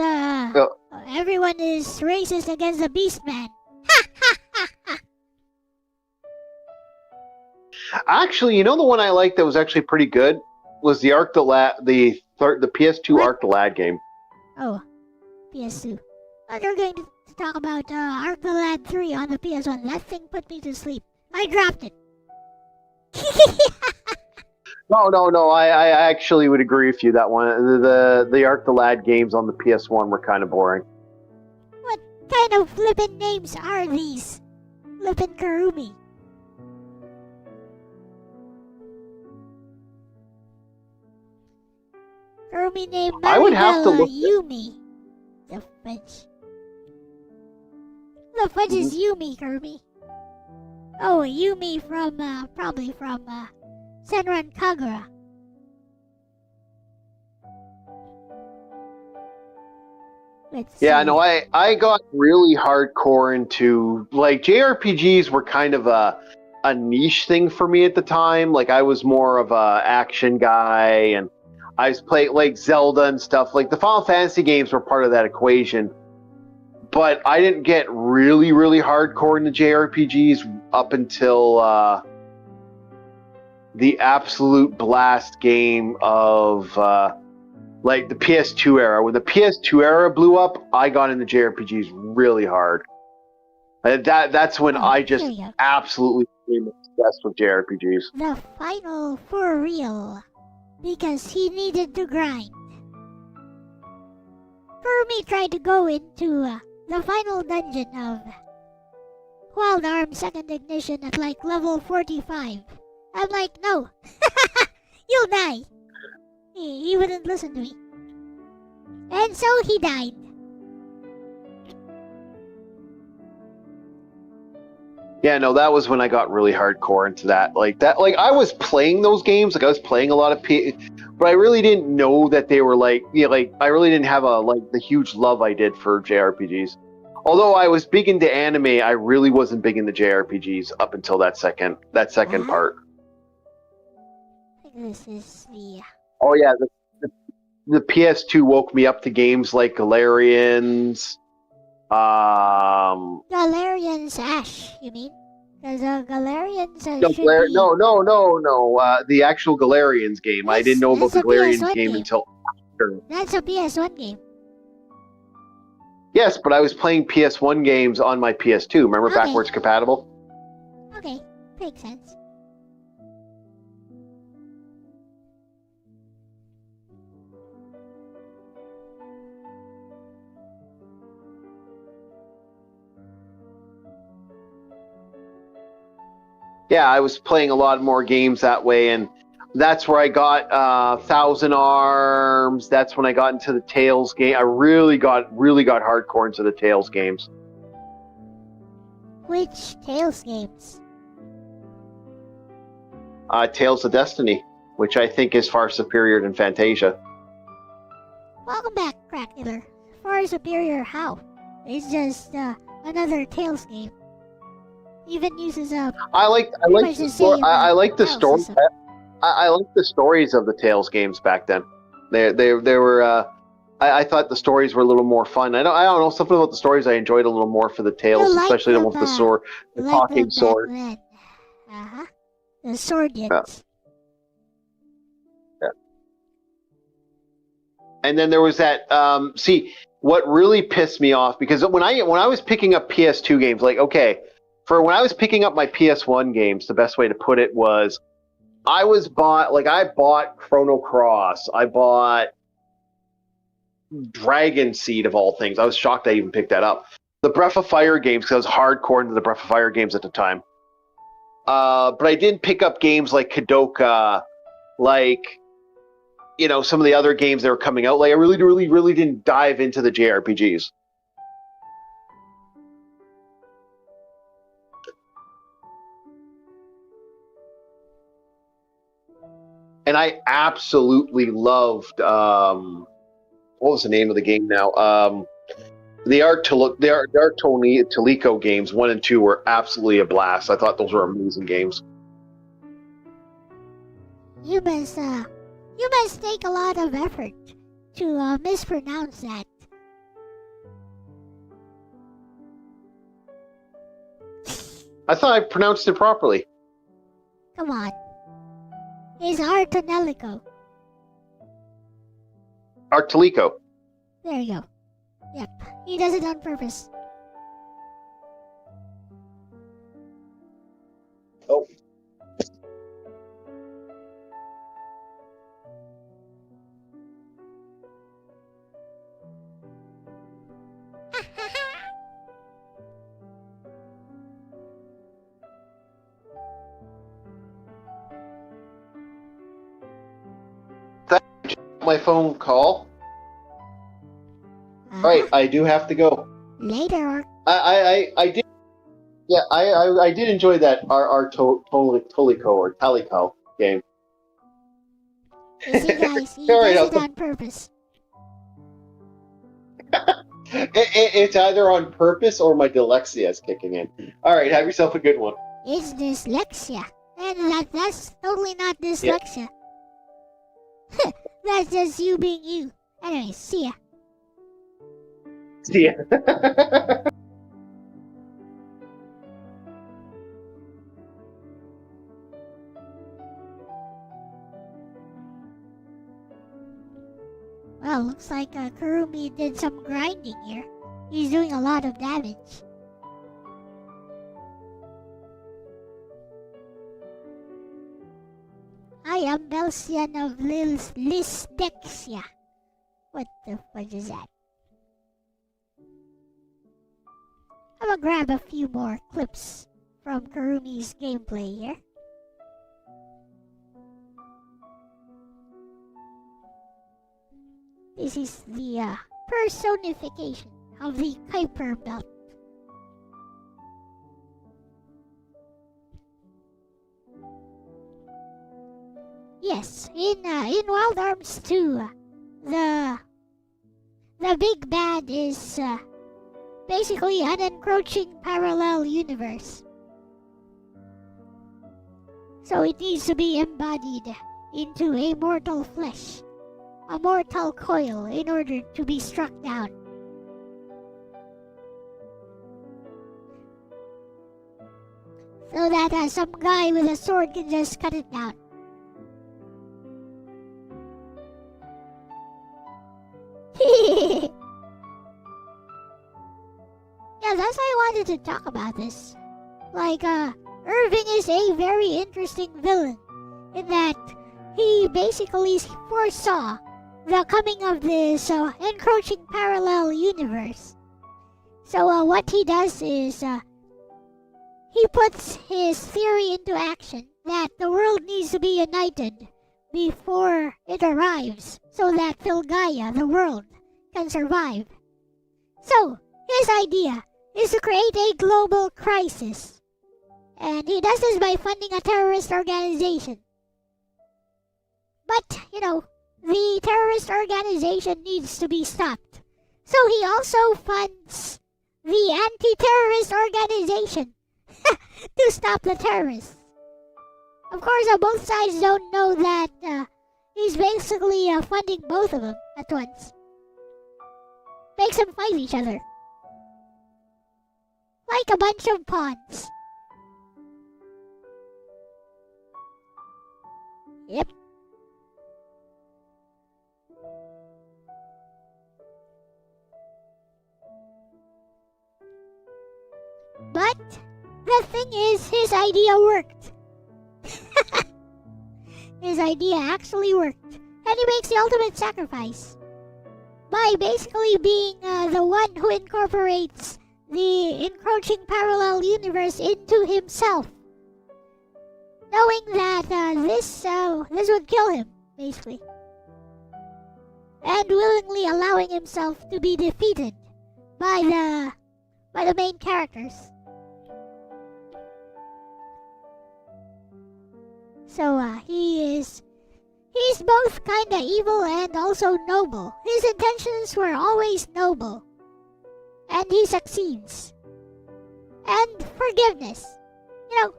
everyone is racist against the Beastman. Actually, you know the one I liked that was actually pretty good was the the PS2 What? Arc the Lad game. Oh, PS2. But you're going to talk about Arc the Lad 3 on the PS1. That thing put me to sleep. I dropped it. No. I actually would agree with you. That one, the Arc the Lad games on the PS1 were kind of boring. What kind of flippin' names are these? Flippin' Karumi. Karumi named I would have to Maribel look. Yumi. The fudge. The fudge is Yumi, Kirby. Oh, Yumi from, probably from, Senran Kagura. Let's see. Yeah, no, I got really hardcore into, like, JRPGs were kind of a niche thing for me at the time. Like, I was more of a action guy, and I was playing, like, Zelda and stuff. Like, the Final Fantasy games were part of that equation. But I didn't get really, really hardcore into JRPGs up until the absolute blast game of like the PS2 era. When the PS2 era blew up, I got into JRPGs really hard. That's when I just absolutely became obsessed with JRPGs. The final for real. Because he needed to grind. Kirby tried to go into the final dungeon of Wild Arm 2nd Ignition at like level 45. I'm like, no. You'll die. He wouldn't listen to me. And so he died. Yeah, no, that was when I got really hardcore into that. Like I was playing those games, like I was playing a lot of but I really didn't know that they were like, I really didn't have the huge love I did for JRPGs. Although I was big into anime, I really wasn't big into JRPGs up until that second part. This is the... Oh yeah, the PS2 woke me up to games like Galarians. Galarian's Ash, you mean? Because Galarian's No, should be... no. The actual Galarians game. I didn't know about the Galarians game until after. That's a PS1 game. Yes, but I was playing PS1 games on my PS2. Remember, backwards compatible? Okay, makes sense. Yeah, I was playing a lot more games that way, and that's where I got Thousand Arms. That's when I got into the Tales game. I really got hardcore into the Tales games. Which Tales games? Tales of Destiny, which I think is far superior than Fantasia. Welcome back, Crackula. Far superior how? It's just another Tales game. Even uses a... I like the story. I like the story. I like the stories of the Tales games back then. They were. I thought the stories were a little more fun. I don't know, something about the stories I enjoyed a little more for the Tales, especially the one with the sword, the talking sword. The Swordians. Yeah. And then there was that. See, what really pissed me off, because when I was picking up PS2 games, like, okay, for when I was picking up my PS1 games, the best way to put it was, I bought Chrono Cross. I bought Dragon Seed, of all things. I was shocked I even picked that up. The Breath of Fire games, because I was hardcore into the Breath of Fire games at the time. But I didn't pick up games like Kadoka, like, some of the other games that were coming out. Like, I really didn't dive into the JRPGs. and I absolutely loved what was the name of the game now? The Art Toleco games 1 and 2 were absolutely a blast. I thought those were amazing games. You must take a lot of effort to mispronounce that. I thought I pronounced it properly. Come on. It's Artonelico. Artelico. There you go. Yep, he does it on purpose. Oh. My phone call. All right, I do have to go. Later. I did. Yeah, I did enjoy that Tolico or Talico game. You see, guys, he All right, does it on purpose. It's either on purpose or my dyslexia is kicking in. All right, have yourself a good one. It's dyslexia, and that's totally not dyslexia. Yeah. That's just you being you. Anyway, see ya. See ya. Well, looks like Kurumi did some grinding here. He's doing a lot of damage. I am Belsian of Lisdexia. What the fudge is that? I'm gonna grab a few more clips from Kurumi's gameplay here. This is the personification of the Kuiper belt. Yes, in Wild Arms 2, the big bad is basically an encroaching parallel universe. So it needs to be embodied into a mortal flesh, a mortal coil, in order to be struck down. So that some guy with a sword can just cut it down. Yeah, that's why I wanted to talk about this. Like, Irving is a very interesting villain in that he basically foresaw the coming of this encroaching parallel universe. So what he does is he puts his theory into action that the world needs to be united before it arrives so that Filgaia, the world, can survive. So, his idea is to create a global crisis. And he does this by funding a terrorist organization. But, the terrorist organization needs to be stopped. So he also funds the anti-terrorist organization to stop the terrorists. Of course, both sides don't know that he's basically funding both of them at once. Makes them fight each other. Like a bunch of pawns. Yep. But the thing is, his idea worked. His idea actually worked. And he makes the ultimate sacrifice by basically being the one who incorporates the encroaching parallel universe into himself, knowing that this would kill him, basically, and willingly allowing himself to be defeated by the main characters. So he is He's both kinda evil and also noble. His intentions were always noble. And he succeeds. And forgiveness. You know,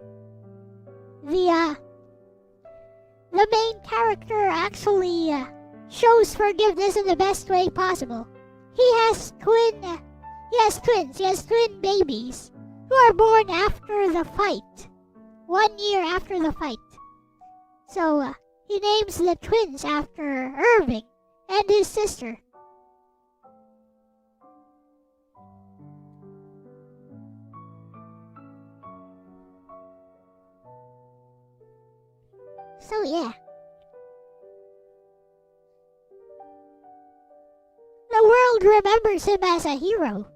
the main character actually shows forgiveness in the best way possible. He has twins. He has twin babies who are born after the fight. 1 year after the fight. So, he names the twins after Irving and his sister. So yeah. The world remembers him as a hero.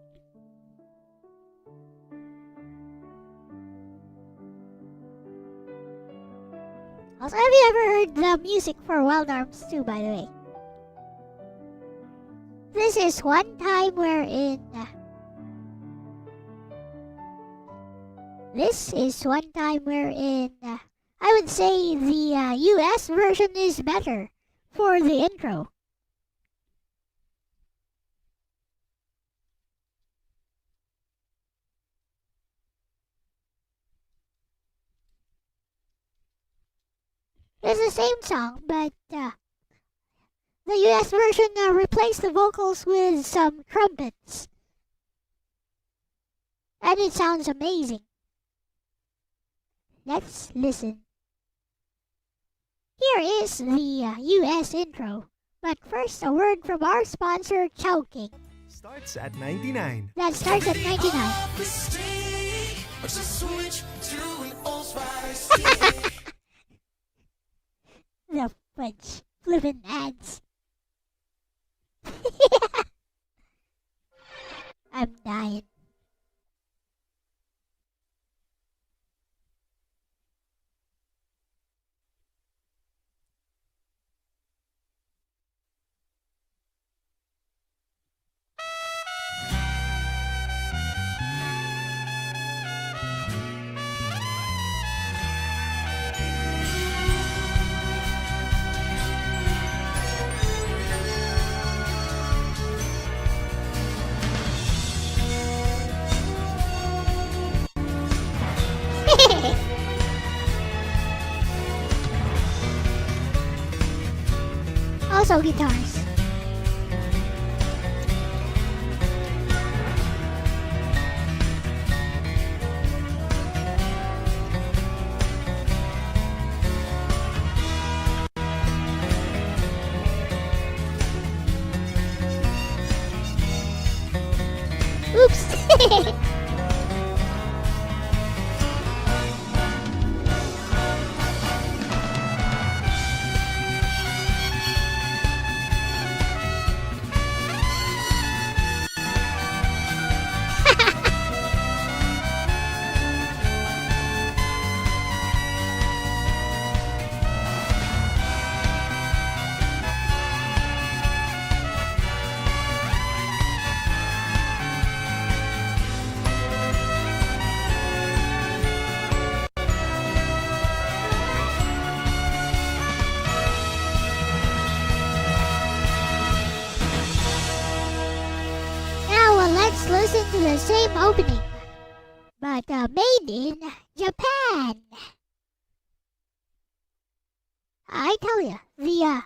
Also, have you ever heard the music for Wild Arms 2, by the way? This is one time wherein I would say the US version is better for the intro. It's the same song, but the US version replaced the vocals with some trumpets. And it sounds amazing. Let's listen. Here is the US intro. But first, a word from our sponsor, Chowking. Starts at 99. That starts at 99. The fudge flippin' ads. I'm dying. Also guitars. Oops. Let's listen to the same opening, but made in Japan. I tell you, the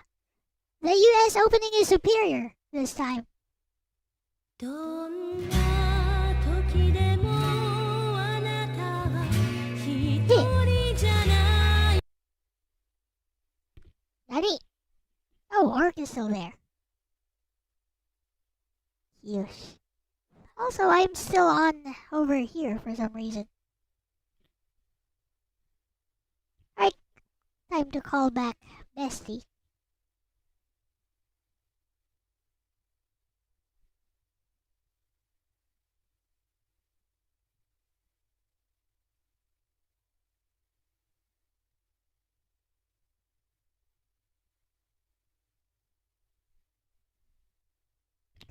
US opening is superior this time. Nani? Oh, Orc is still there. Yush. Also, I'm still on over here for some reason. Alright, time to call back Bestie.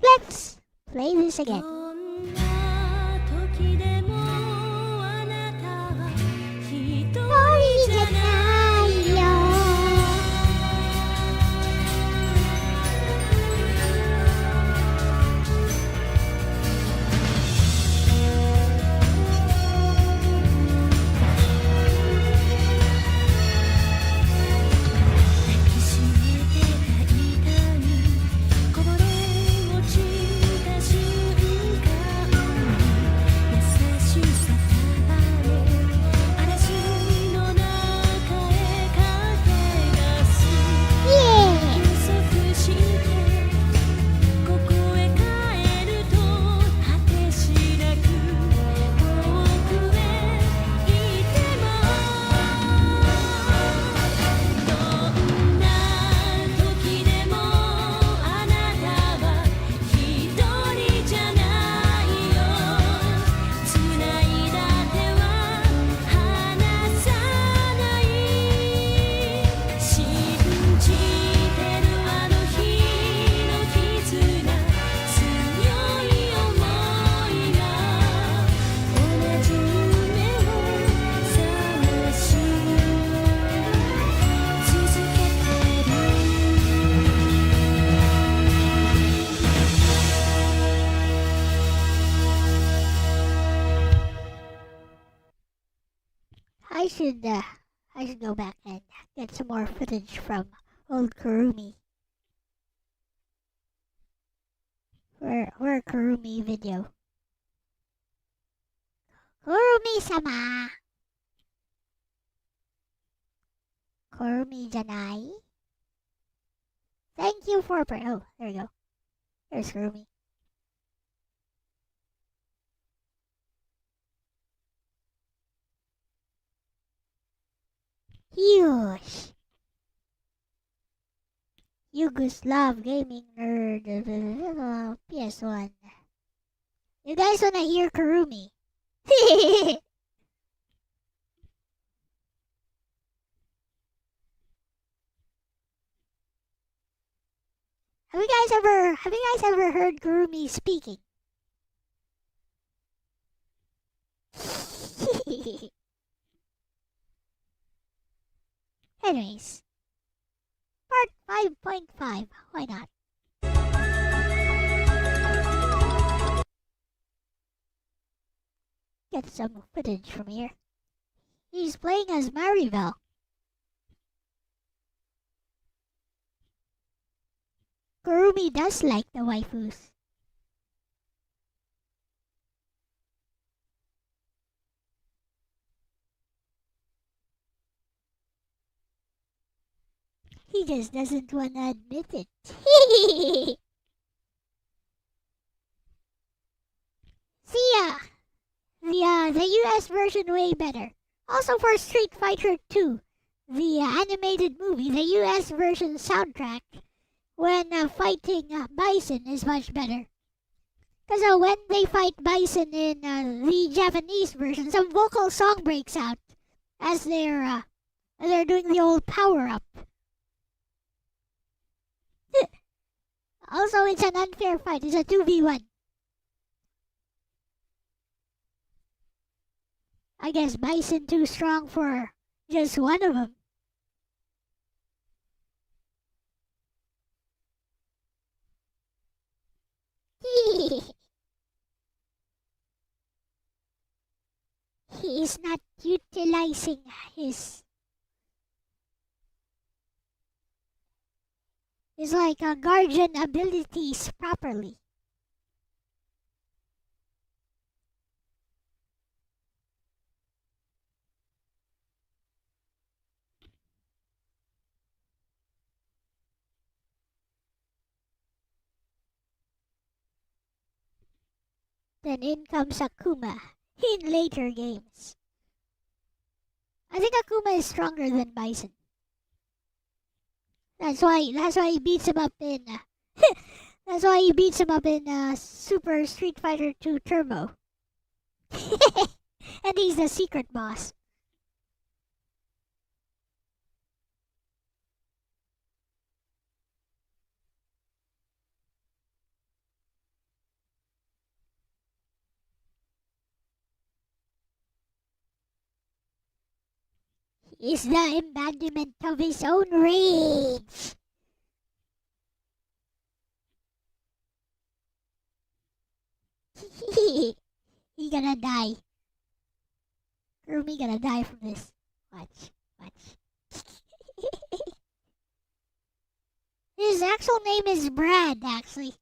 Let's play this again. I should go back and get some more footage from old Kurumi. Where Kurumi video? Kurumi-sama! Kurumi Janai? Thank you for oh, there you go. There's Kurumi. Huge. Yugoslav gaming nerd. PS1. You guys wanna hear Kurumi? Have you guys ever heard Kurumi speaking? Anyways, part 5.5. Why not? Get some footage from here. He's playing as Maribel. Kurumi does like the waifus. He just doesn't want to admit it. See ya! The US version way better. Also for Street Fighter 2, the animated movie, the US version soundtrack when fighting Bison is much better. Because when they fight Bison in the Japanese version, some vocal song breaks out as they're doing the old power-up. Also, it's an unfair fight. It's a 2v1. I guess Bison too strong for just one of them. He is not utilizing his guardian abilities properly. Then in comes Akuma in later games. I think Akuma is stronger than Bison. That's why he beats him up in Super Street Fighter 2 Turbo. And he's the secret boss. He is the embodiment of his own rage. He gonna die. Kurumi gonna die from this. Watch. His actual name is Brad, actually.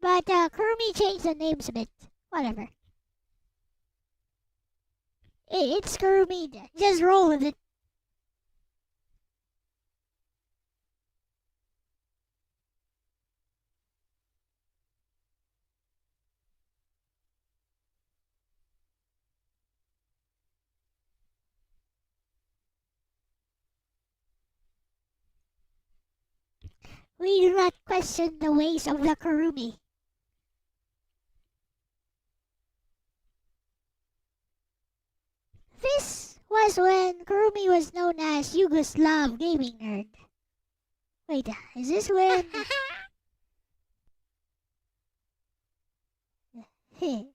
But Kurumi changed the names a bit. Whatever. It's Kurumi. Just roll with it. We do not question the ways of the Kurumi. This was when Kurumi was known as Yugoslav Gaming Nerd. Wait, is this when... Need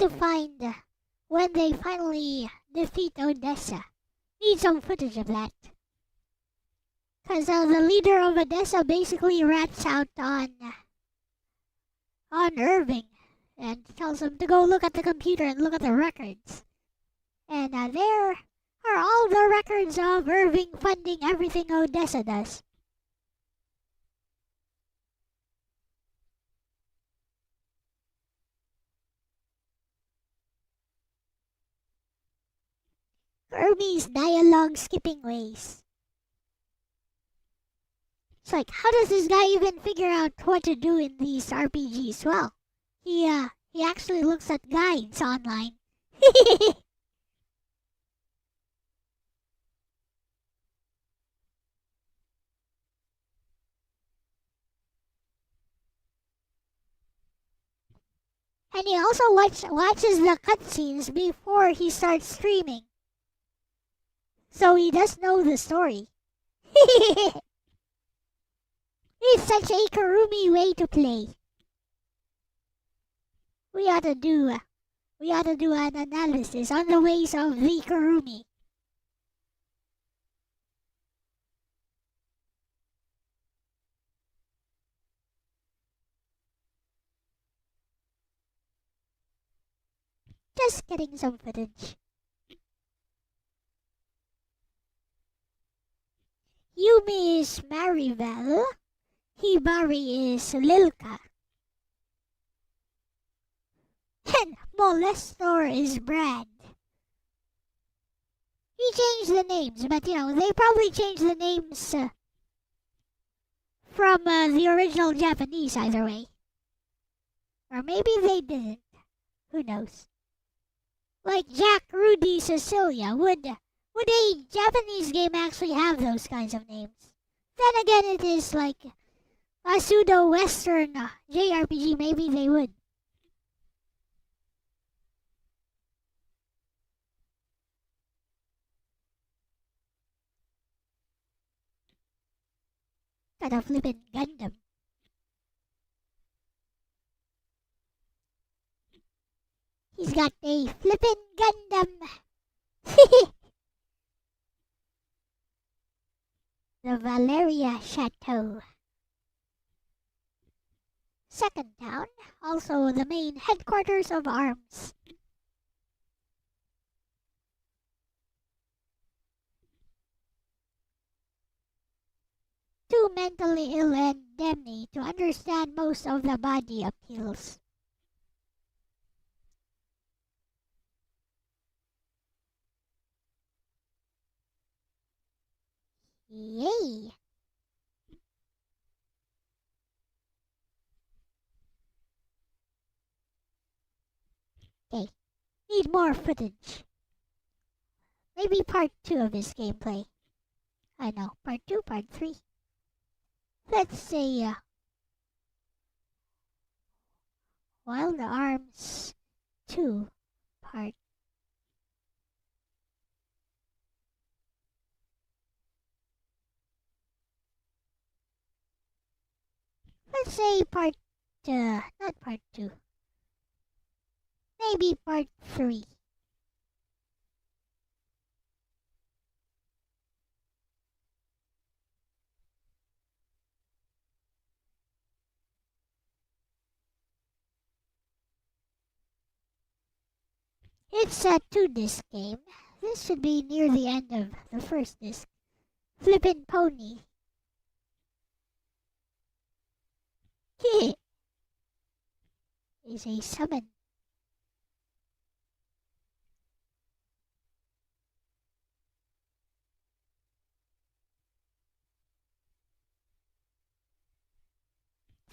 to find when they finally defeat Odessa. Need some footage of that. Because the leader of Odessa basically rats out on Irving and tells him to go look at the computer and look at the records. And there are all the records of Irving funding everything Odessa does. Kirby's dialogue skipping ways. It's like, how does this guy even figure out what to do in these RPGs? Well, he actually looks at guides online. And he also watches the cutscenes before he starts streaming. So he does know the story. It's such a Kurumi way to play. We ought to do an analysis on the ways of the Kurumi. Just getting some footage. Yumi is Maribel. Hibari is Lilka. And Molestor is Brad. He changed the names, but they probably changed the names from the original Japanese either way. Or maybe they didn't. Who knows? Like Jack, Rudy, Cecilia. Would a Japanese game actually have those kinds of names? Then again, it is like a pseudo-Western JRPG. Maybe they would. Got a flippin' Gundam. He's got a flippin' Gundam. The Valeria Chateau. Second town, also the main headquarters of ARMS. Too mentally ill and Demi to understand most of the body appeals. Yay! Okay, need more footage. Maybe part 2 of this gameplay. I know, part 2, part 3. Let's say, Wild Arms 2, part. Let's say part, not part 2. Maybe part 3. It's a 2-disc game. This should be near the end of the first disc. Flippin' Pony. Is a summon.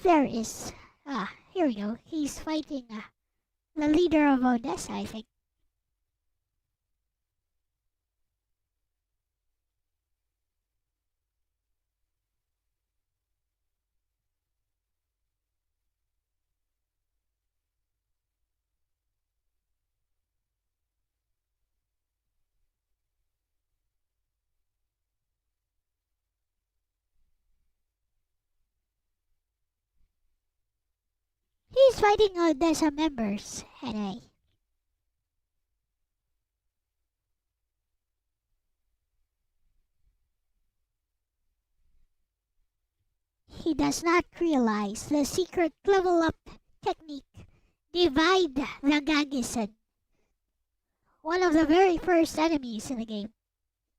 There is. Here we go. He's fighting the leader of Odessa, I think. He's fighting Odessa members, anyway. he does not realize the secret level up technique, Divide the Gagison. One of the very first enemies in the game.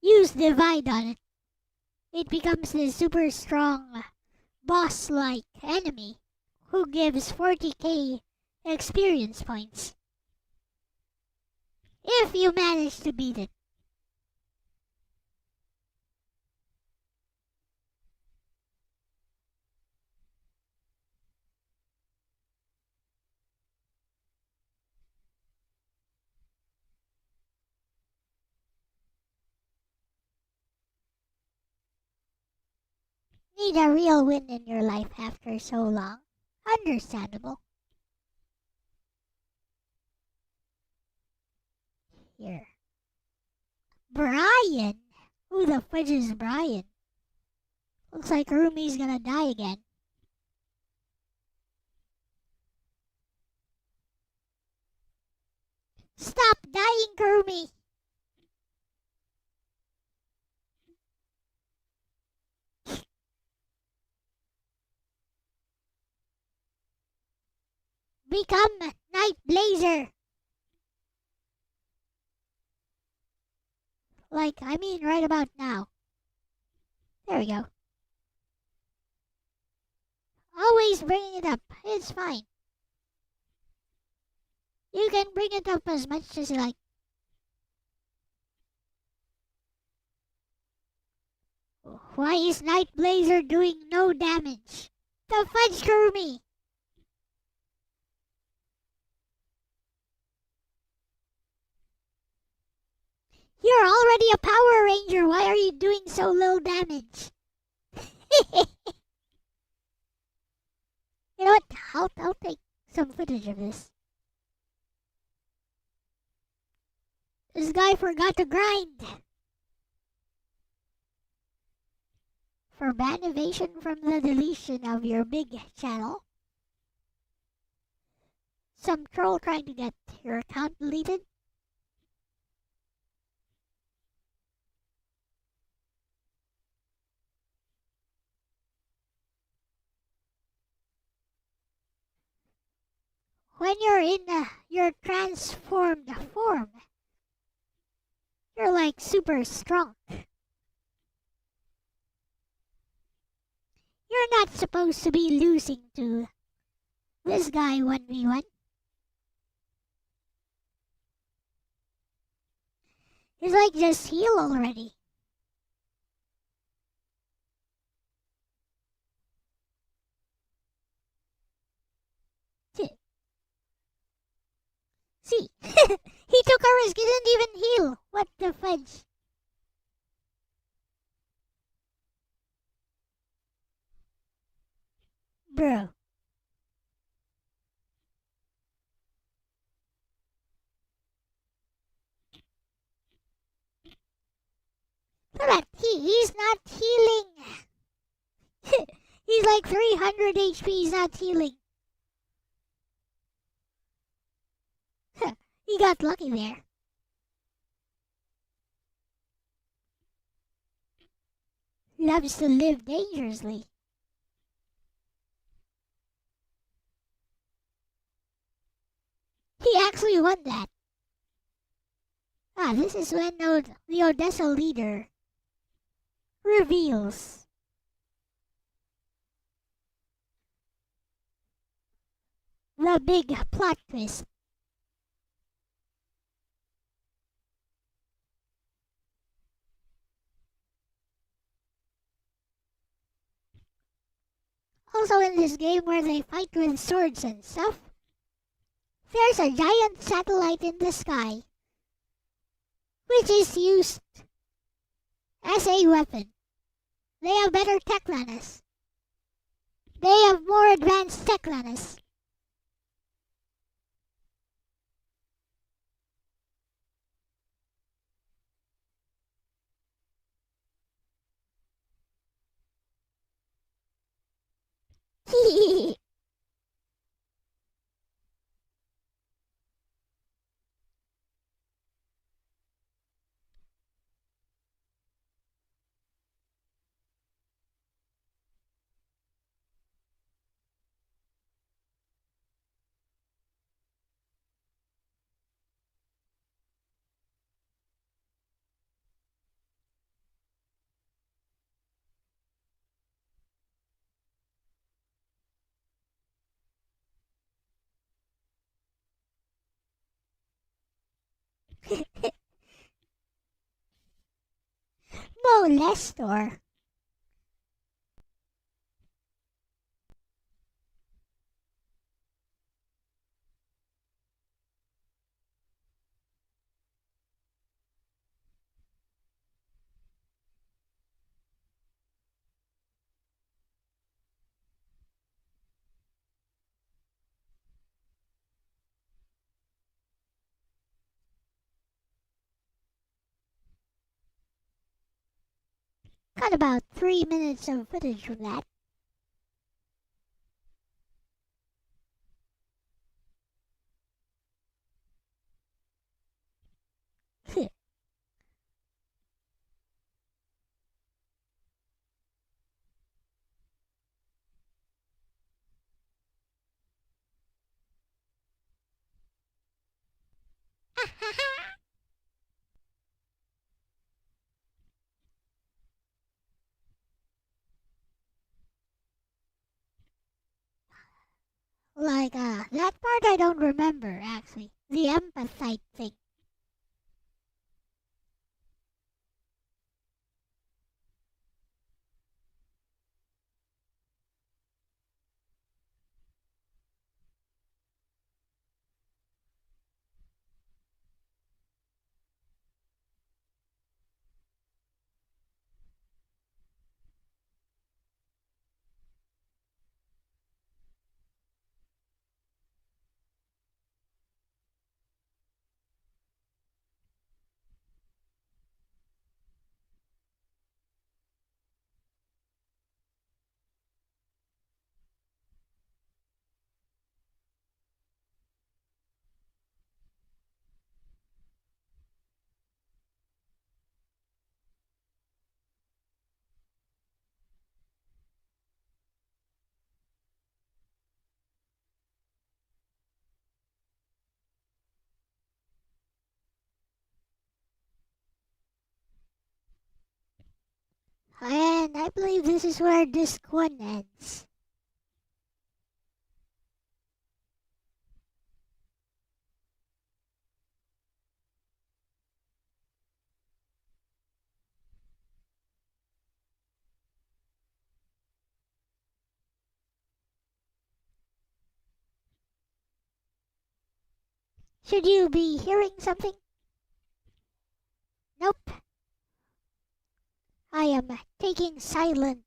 Use Divide on it. It becomes the super strong, boss-like enemy who gives 40k experience points. If you manage to beat it. Need a real win in your life after so long. Understandable. Here. Brian? Who the fudge is Brian? Looks like Rumi's gonna die again. Stop dying, Kurumi! Become Night Blazer! Right about now. There we go. Always bringing it up. It's fine. You can bring it up as much as you like. Why is Night Blazer doing no damage? The fudge, Kurumi! You're already a Power Ranger. Why are you doing so little damage? You know what? I'll take some footage of this. This guy forgot to grind. For ban evasion from the deletion of your big channel. Some troll trying to get your account deleted. When you're in your transformed form, you're like super strong. You're not supposed to be losing to this guy 1v1. He's like, just heal already. See, he took a risk, he didn't even heal. What the fudge? Bro. Look at that, he's not healing. He's like 300 HP, he's not healing. He got lucky there. Loves to live dangerously. He actually won that. This is when the Odessa leader reveals the big plot twist. Also in this game where they fight with swords and stuff, there's a giant satellite in the sky, which is used as a weapon. They have better tech than us. They have more advanced tech than us. Oh, Lestor. Got about 3 minutes of footage from that. Like, that part I don't remember, actually. The empathite thing. And I believe this is where disc 1 ends. Should you be hearing something? Nope. I am taking silent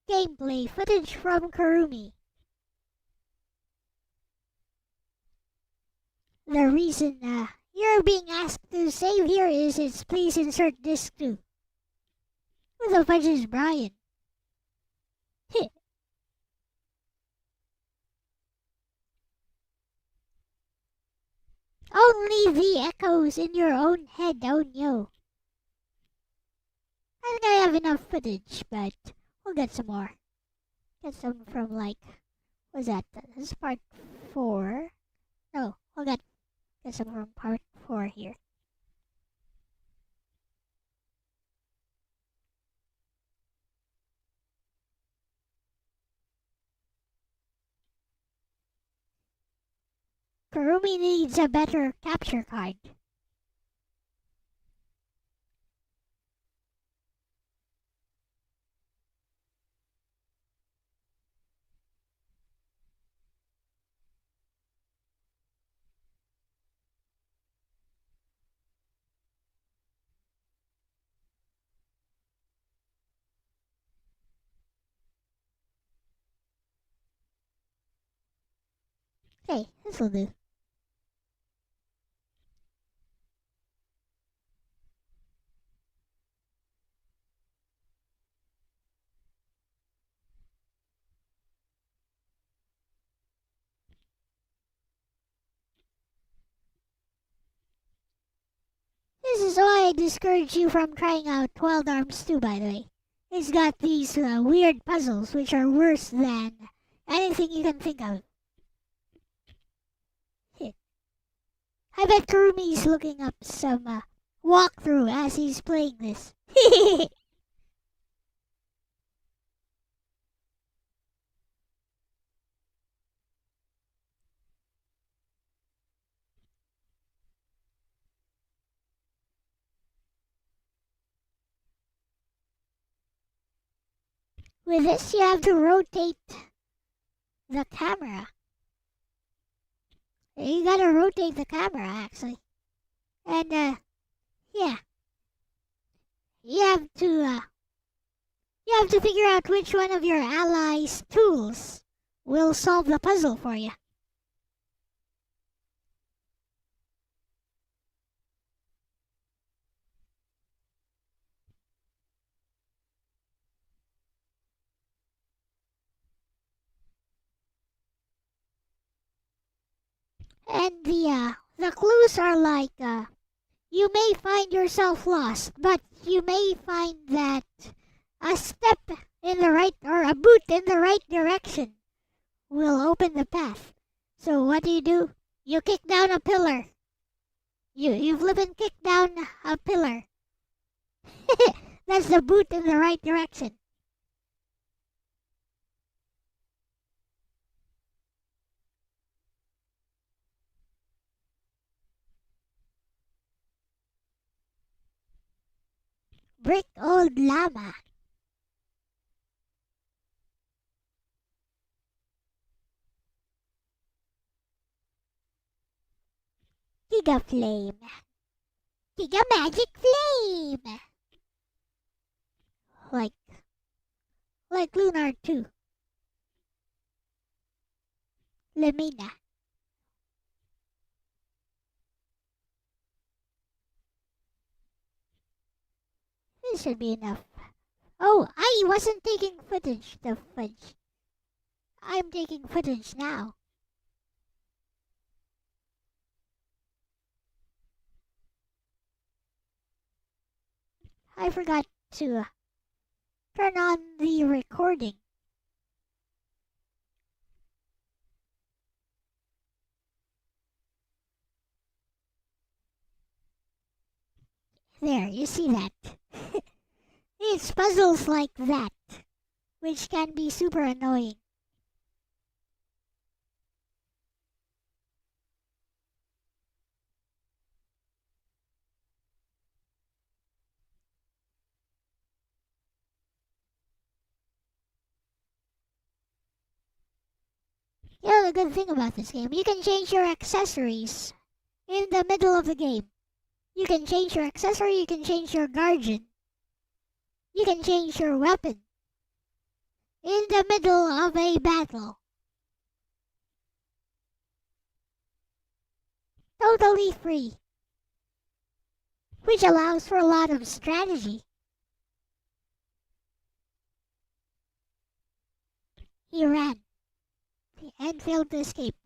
gameplay footage from Kurumi. The reason you're being asked to save here is it's please insert disc 2. Who the fudge is Brian? Only the echoes in your own head own you. I think I have enough footage, but we'll get some more. Get some from like, what's that? This is part 4. No, we'll get some from part 4 here. Kurumi needs a better capture card. Okay, this'll do. This is why I discourage you from trying out Wild Arms 2, by the way. It's got these weird puzzles which are worse than anything you can think of. I bet Kurumi's looking up some walkthrough as he's playing this. With this, you have to rotate the camera. You gotta rotate the camera, actually. And, yeah. You have to figure out which one of your allies' tools will solve the puzzle for you. And the clues are like, you may find yourself lost, but you may find that a step in the right or a boot in the right direction will open the path. So what do? You kick down a pillar. You flip and kick down a pillar. That's the boot in the right direction. Brick old llama. Giga flame. Giga magic flame. Like Lunar 2. Lamina. This should be enough. Oh, I wasn't taking footage, the fudge. I'm taking footage now. I forgot to turn on the recording. There, you see that? It's puzzles like that, which can be super annoying. You know the good thing about this game, you can change your accessories in the middle of the game. You can change your accessory, you can change your guardian. You can change your weapon in the middle of a battle. Totally free. Which allows for a lot of strategy. He ran and failed to escape.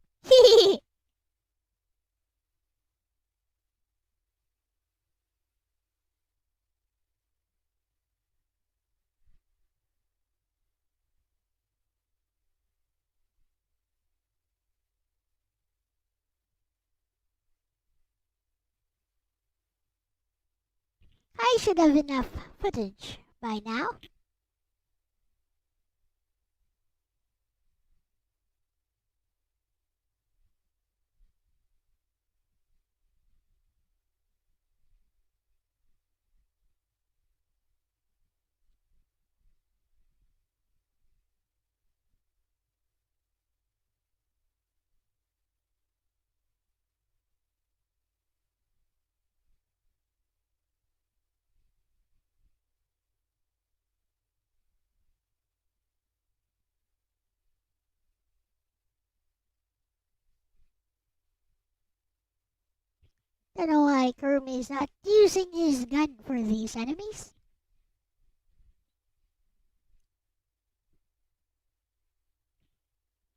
I should have enough footage by now. Don't know why Kurumi is not using his gun for these enemies.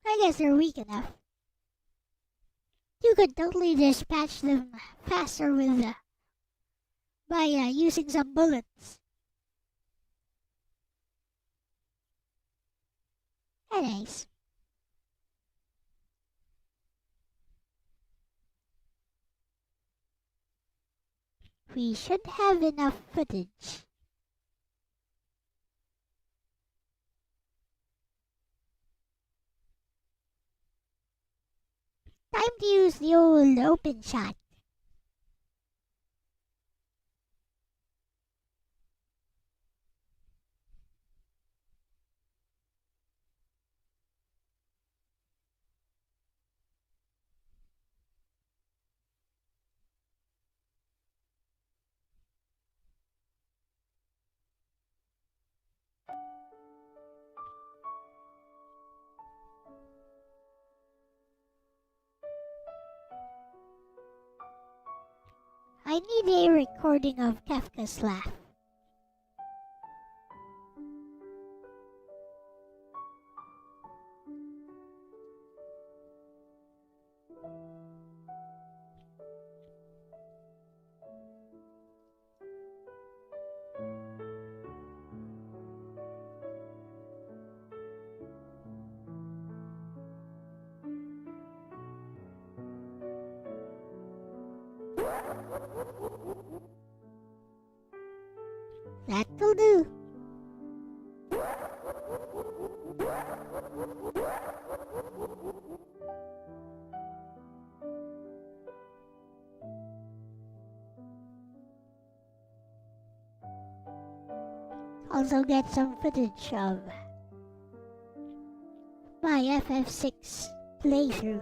I guess they're weak enough. You could totally dispatch them faster with by using some bullets. Anyways. We should have enough footage. Time to use the old open shot. I need a recording of Kafka's laugh. That'll do. Also get some footage of my FF6 playthrough.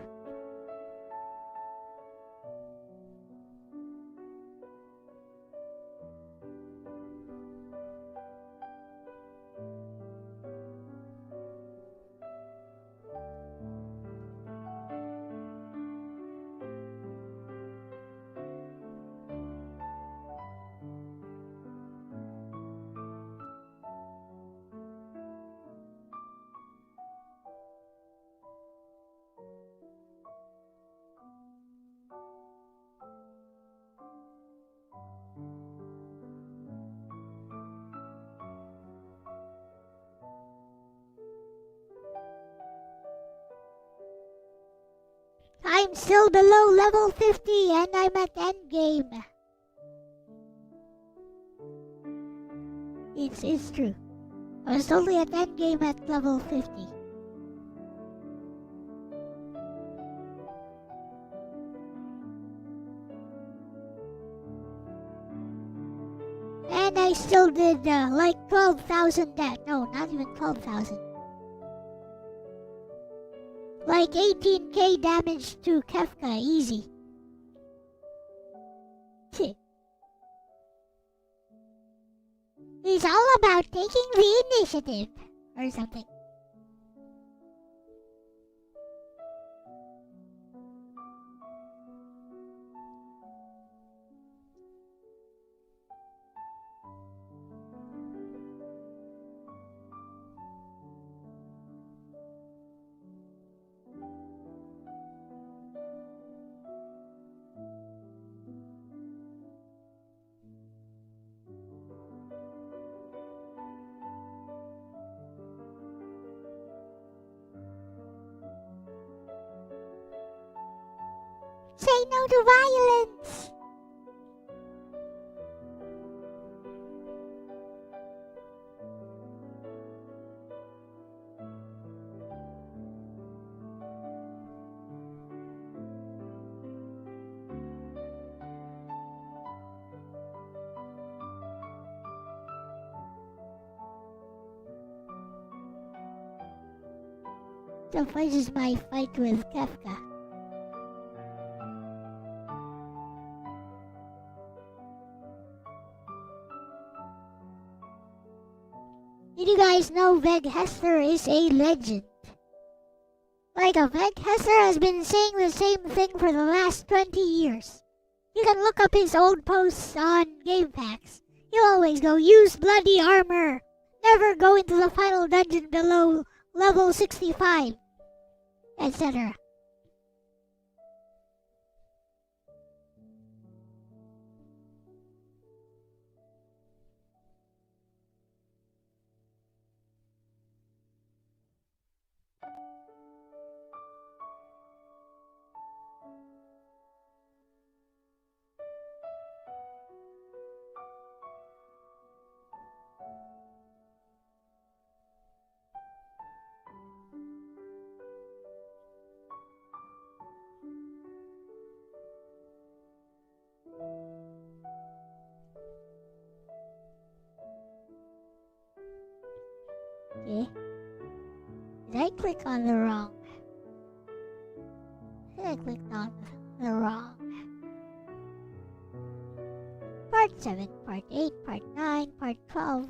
I'm still below level 50 and I'm at endgame. It's true. I was totally at endgame at level 50. And I still did like 12,000 no, not even 12,000. Like 18k damage to Kefka, easy. It's all about taking the initiative, or something. Say no to violence! So this is my fight with Kefka. Did you guys know Veg Hester is a legend? Like, Veg Hester has been saying the same thing for the last 20 years. You can look up his old posts on GameFAQs. He'll always go, use bloody armor. Never go into the final dungeon below level 65, etc. Okay. Did I click on the wrong? I clicked on the wrong. Part 7, Part 8, Part 9, Part 12.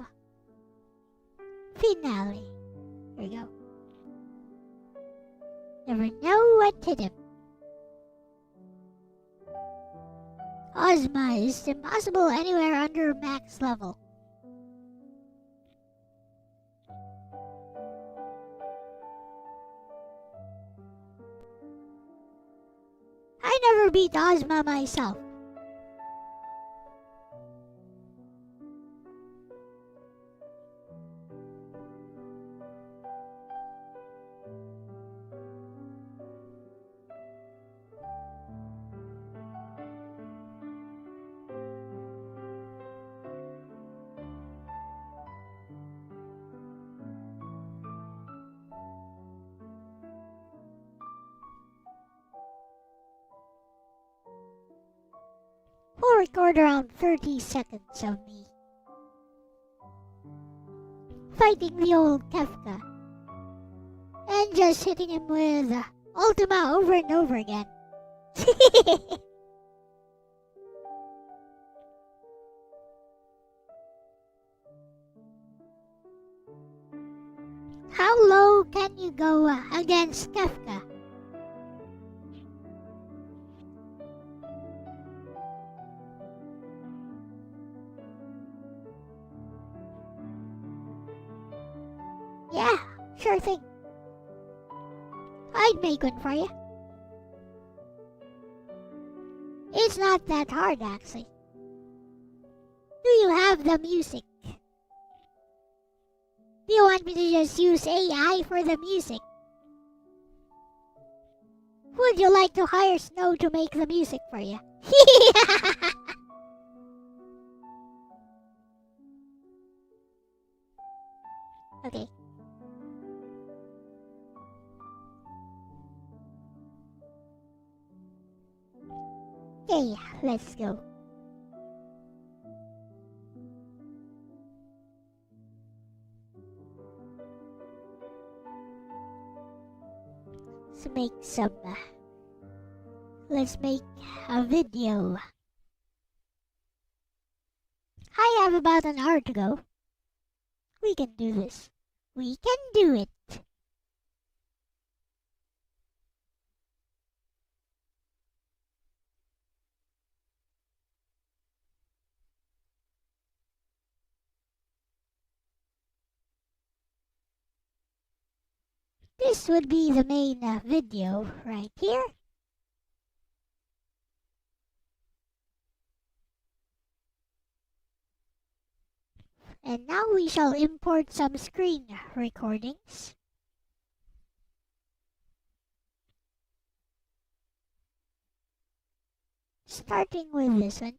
Finale. Here we go. Never know what hit him. Ozma is impossible anywhere under max level. I never beat Ozma myself. We'll record around 30 seconds of me fighting the old Kefka and just hitting him with Ultima over and over again. How low can you go against Kefka? Yeah, sure thing. I'd make one for you. It's not that hard, actually. Do you have the music? Do you want me to just use AI for the music? Would you like to hire Snow to make the music for you? Okay. Okay, let's go. Let's make a video. I have about an hour to go. We can do this. We can do it. This would be the main video right here. And now we shall import some screen recordings. Starting with this one.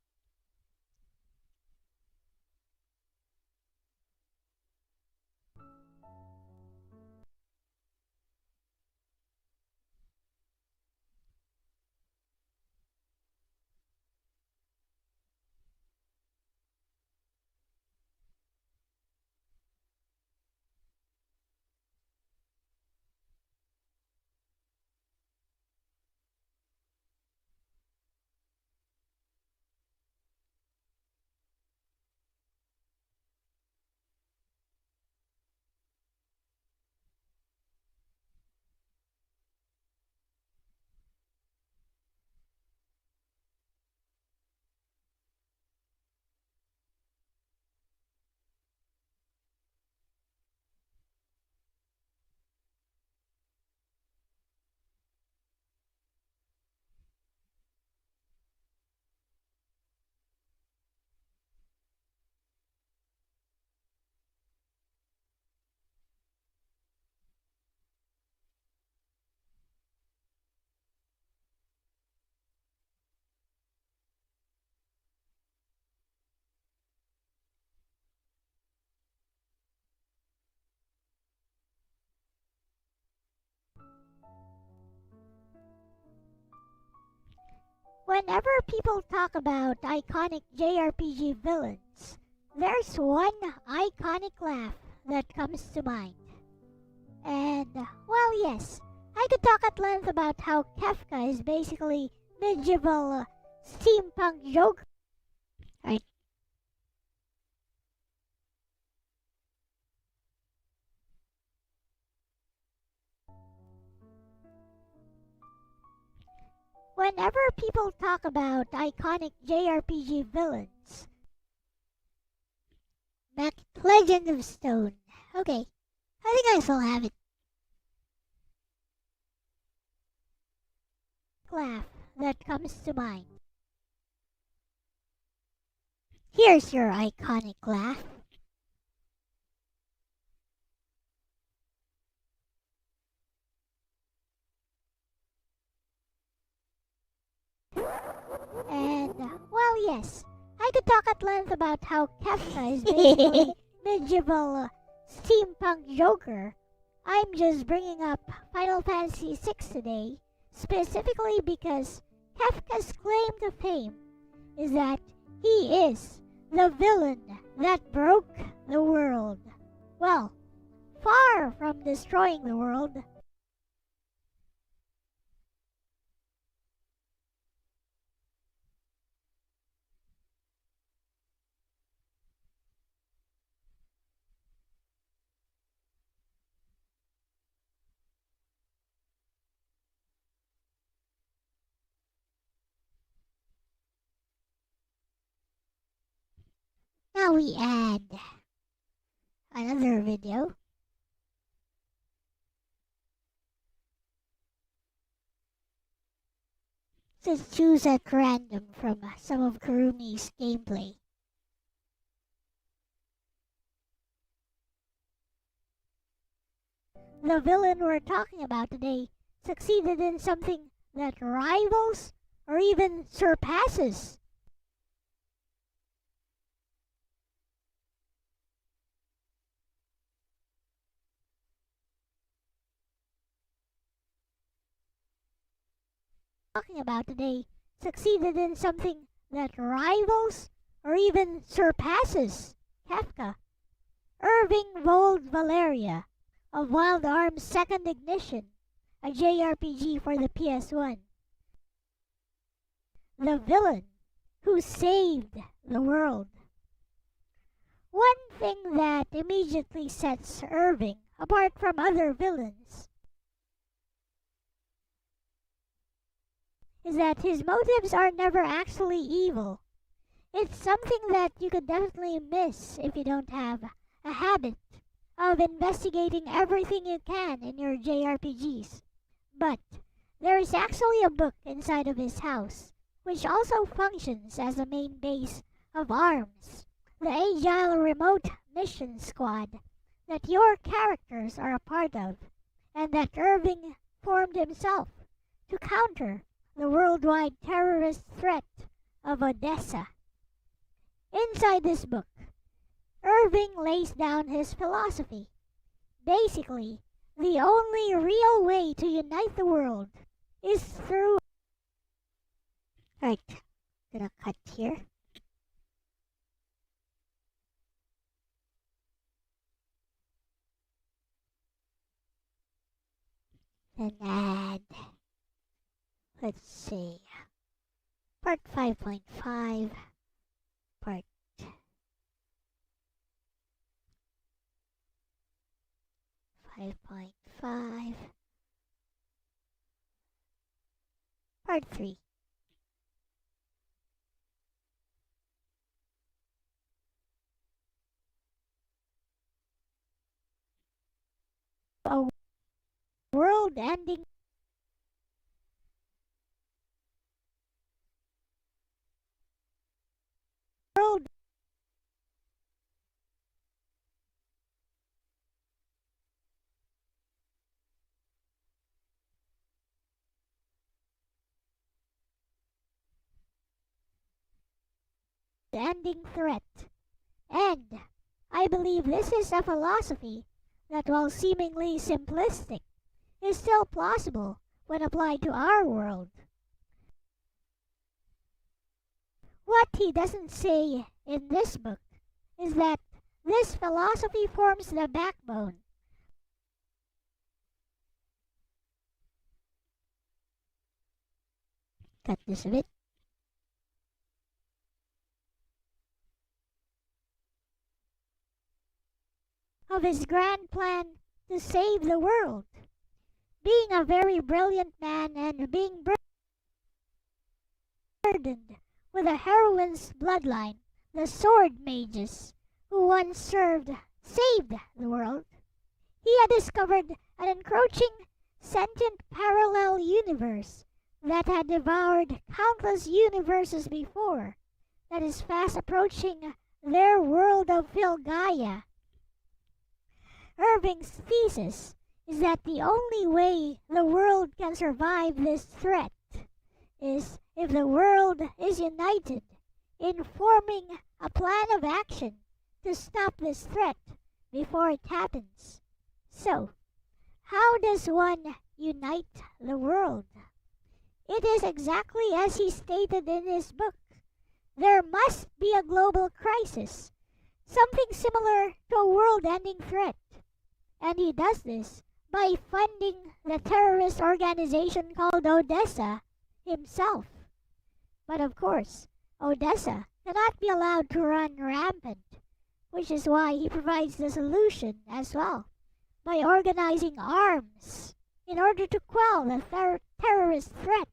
Whenever people talk about iconic JRPG villains, there's one iconic laugh that comes to mind. And, well, yes, I could talk at length about how Kefka is basically medieval steampunk joke. Right. Whenever people talk about iconic JRPG villains, back Legend of Stone. Okay, I think I still have it. Laugh that comes to mind. Here's your iconic laugh. And, well, yes, I could talk at length about how Kefka is basically medieval steampunk Joker. I'm just bringing up Final Fantasy VI today, specifically because Kefka's claim to fame is that he is the villain that broke the world. Well, far from destroying the world, now we add another video. Just choose at random from some of Kurumi's gameplay. The villain we're talking about today succeeded in something that rivals or even surpasses talking about today succeeded in something that rivals or even surpasses Kafka. Irving Vold Valeria of Wild Arms Second Ignition, a JRPG for the PS1. The villain who saved the world. One thing that immediately sets Irving apart from other villains is that his motives are never actually evil. It's something that you could definitely miss if you don't have a habit of investigating everything you can in your JRPGs. But there is actually a book inside of his house, which also functions as a main base of ARMS, the Agile Remote Mission Squad that your characters are a part of, and that Irving formed himself to counter the worldwide terrorist threat of Odessa. Inside this book, Irving lays down his philosophy. Basically, the only real way to unite the world is through... Right, gonna cut here. Then add... Let's see. Part 5.5. Part 5.5. Part 3. A world-ending ending threat. And I believe this is a philosophy that, while seemingly simplistic, is still plausible when applied to our world. What he doesn't say in this book is that this philosophy forms the backbone cut this a bit of his grand plan to save the world. Being a very brilliant man and being burdened with a heroine's bloodline, the Sword Mages, who once saved the world. He had discovered an encroaching, sentient parallel universe that had devoured countless universes before, that is fast approaching their world of Filgaia. Irving's thesis is that the only way the world can survive this threat is if the world is united in forming a plan of action to stop this threat before it happens. So, how does one unite the world? It is exactly as he stated in his book. There must be a global crisis, something similar to a world-ending threat. And he does this by funding the terrorist organization called Odessa himself. But of course, Odessa cannot be allowed to run rampant, which is why he provides the solution as well, by organizing arms in order to quell the terrorist threat.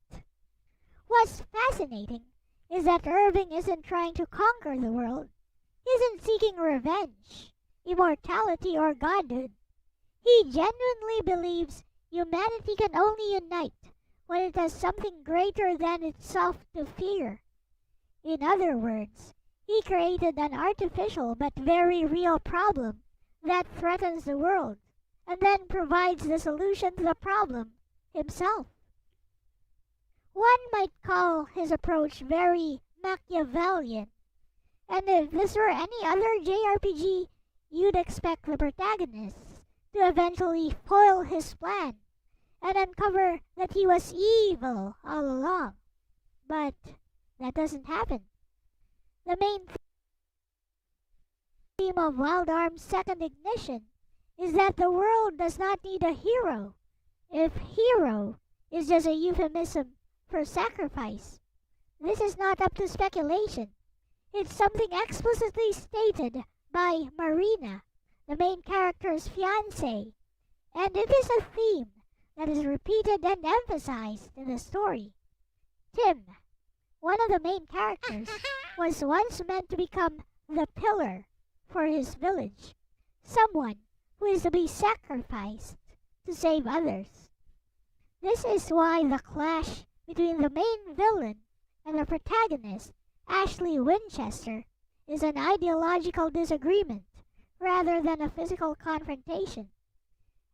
What's fascinating is that Irving isn't trying to conquer the world. He isn't seeking revenge, immortality, or godhood. He genuinely believes humanity can only unite when it has something greater than itself to fear. In other words, he created an artificial but very real problem that threatens the world, and then provides the solution to the problem himself. One might call his approach very Machiavellian, and if this were any other JRPG, you'd expect the protagonist to eventually foil his plan and uncover that he was evil all along. But that doesn't happen. The main theme of Wild Arms' second ignition is that the world does not need a hero, if hero is just a euphemism for sacrifice. This is not up to speculation. It's something explicitly stated by Marina, the main character's fiancé, and it is a theme that is repeated and emphasized in the story. Tim, one of the main characters, was once meant to become the pillar for his village, someone who is to be sacrificed to save others. This is why the clash between the main villain and the protagonist, Ashley Winchester, is an ideological disagreement rather than a physical confrontation.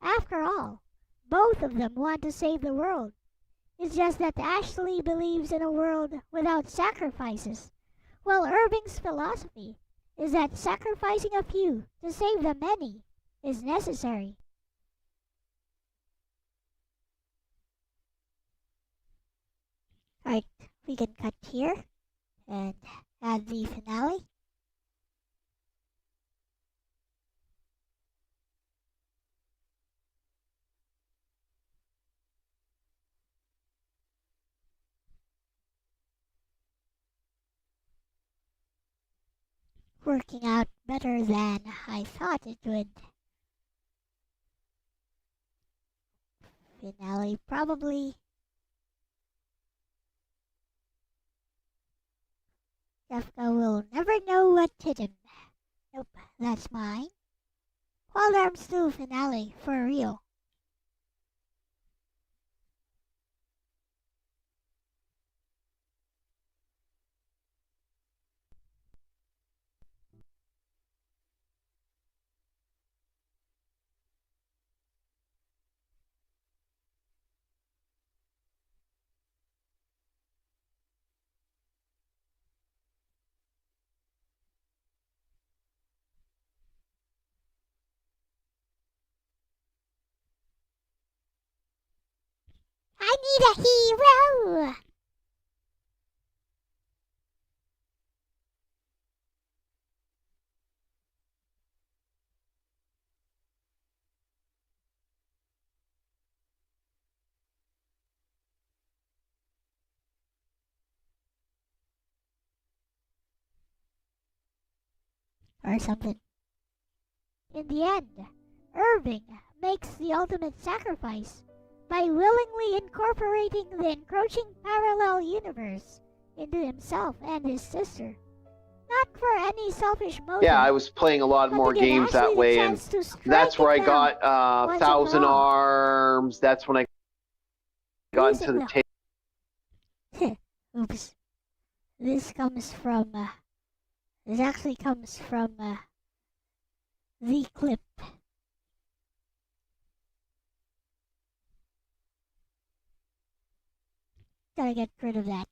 After all, both of them want to save the world. It's just that Ashley believes in a world without sacrifices, while Irving's philosophy is that sacrificing a few to save the many is necessary. Alright, we can cut here and add the finale. Working out better than I thought it would. Finale probably. Jeffka will never know what hit him. Nope, that's mine. Wild Arms 2 finale for real. I need a hero! Or something. In the end, Irving makes the ultimate sacrifice by willingly incorporating the encroaching parallel universe into himself and his sister. Not for any selfish motive. Yeah, I was playing a lot but more to give games Ashley that the way, and chance to strike that's where it I down got once and for Thousand all. Arms. That's when I got into Using the the oops. This comes from this actually comes from the clip. Gotta get rid of that.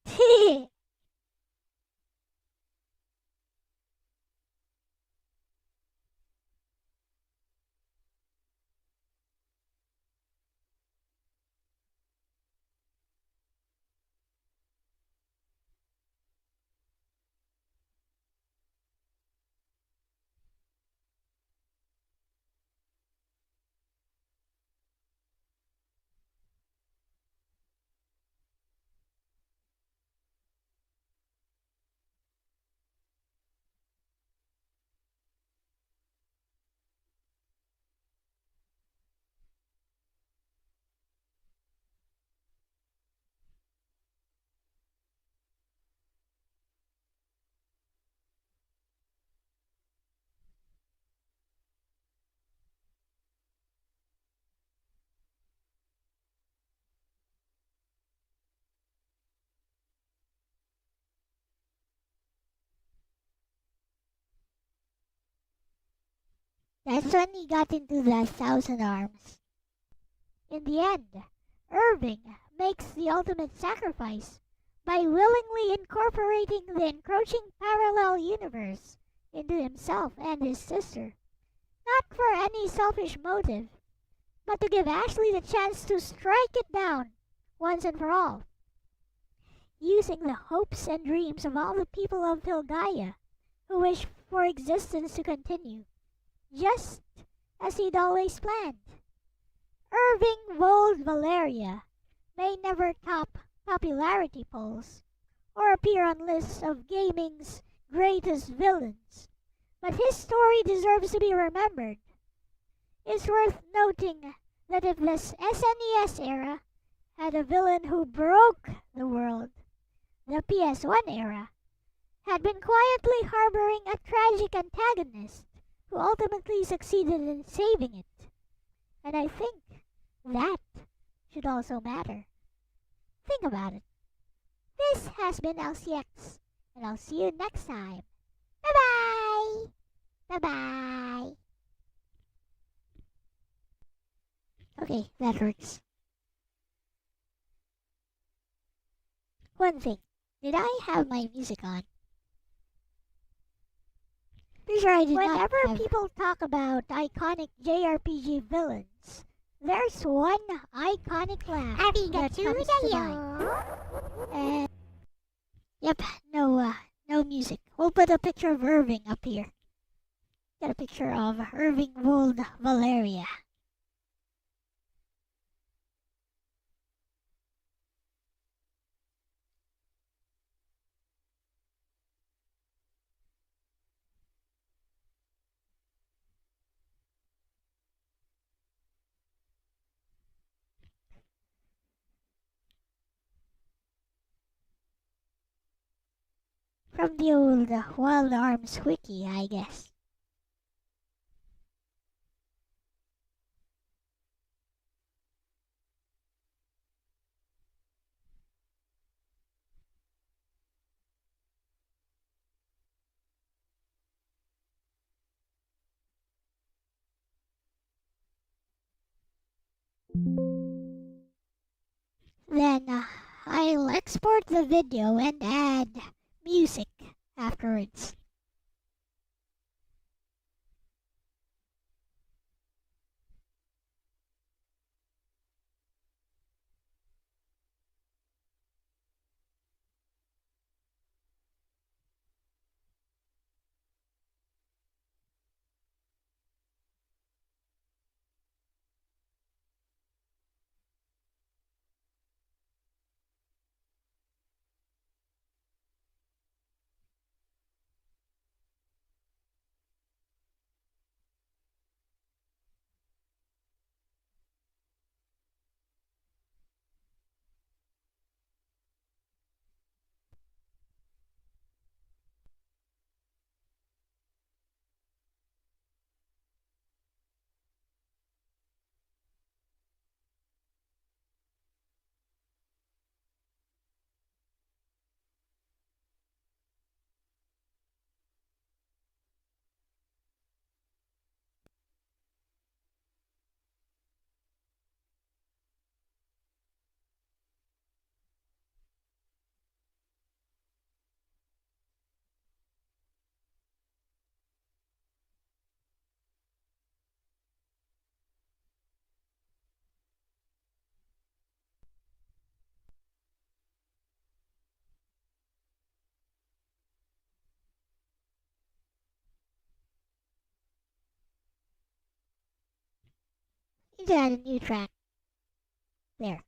That's when he got into the Thousand Arms. In the end, Irving makes the ultimate sacrifice by willingly incorporating the encroaching parallel universe into himself and his sister. Not for any selfish motive, but to give Ashley the chance to strike it down once and for all. Using the hopes and dreams of all the people of Filgaia who wish for existence to continue, just as he'd always planned. Irving Vold Valeria may never top popularity polls or appear on lists of gaming's greatest villains, but his story deserves to be remembered. It's worth noting that if this SNES era had a villain who broke the world, the PS1 era had been quietly harboring a tragic antagonist who ultimately succeeded in saving it. And I think that should also matter. Think about it. This has been LCX, and I'll see you next time. Bye bye! Bye bye! Okay, that works. One thing, did I have my music on? Pretty sure I did Whenever not people talk about iconic JRPG villains, there's one iconic laugh that comes to mind. And yep, no music. We'll put a picture of Irving up here. Got a picture of Irving Wold Valeria. From the old Wild Arms wiki, I guess. Then I'll export the video and add music afterwards. Need to add a new track. There.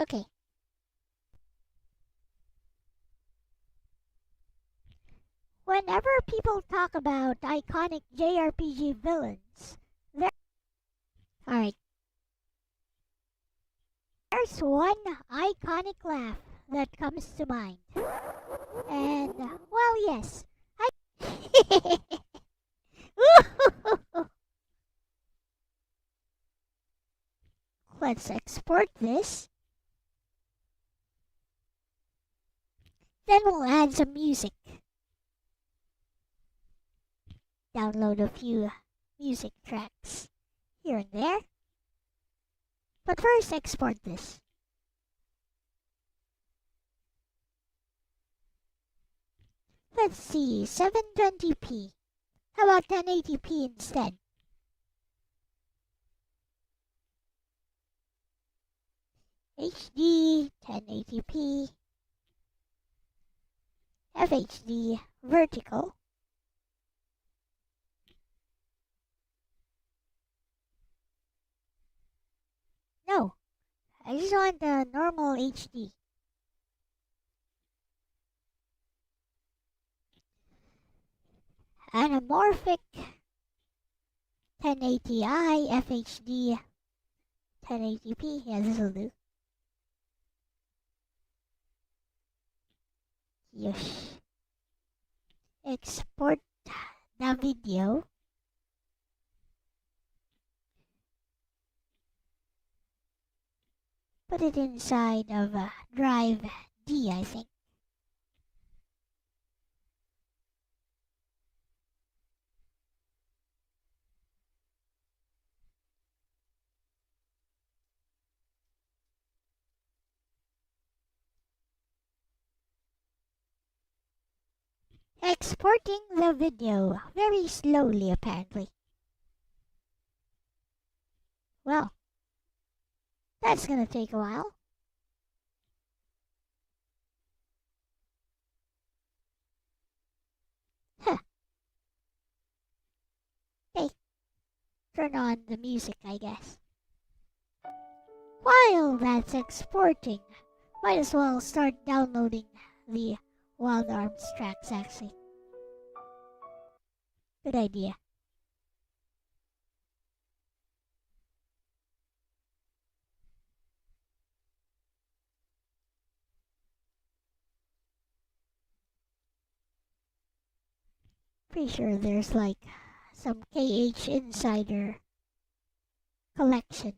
Okay. Whenever people talk about iconic JRPG villains, alright, there's one iconic laugh that comes to mind. And, well, yes. Let's export this. Then we'll add some music. Download a few music tracks here and there. But first, export this. Let's see, 720p. How about 1080p instead? HD, 1080p, FHD, vertical. No, I just want the normal HD. Anamorphic, 1080i, FHD, 1080p. Yeah, this will do. Yosh. Export the video. Put it inside of drive D, I think. Exporting the video very slowly, apparently. Well, that's gonna take a while. Huh. Hey, turn on the music, I guess. While that's exporting, might as well start downloading the Wild Arms tracks, actually. Good idea. Pretty sure there's like some KH Insider collection.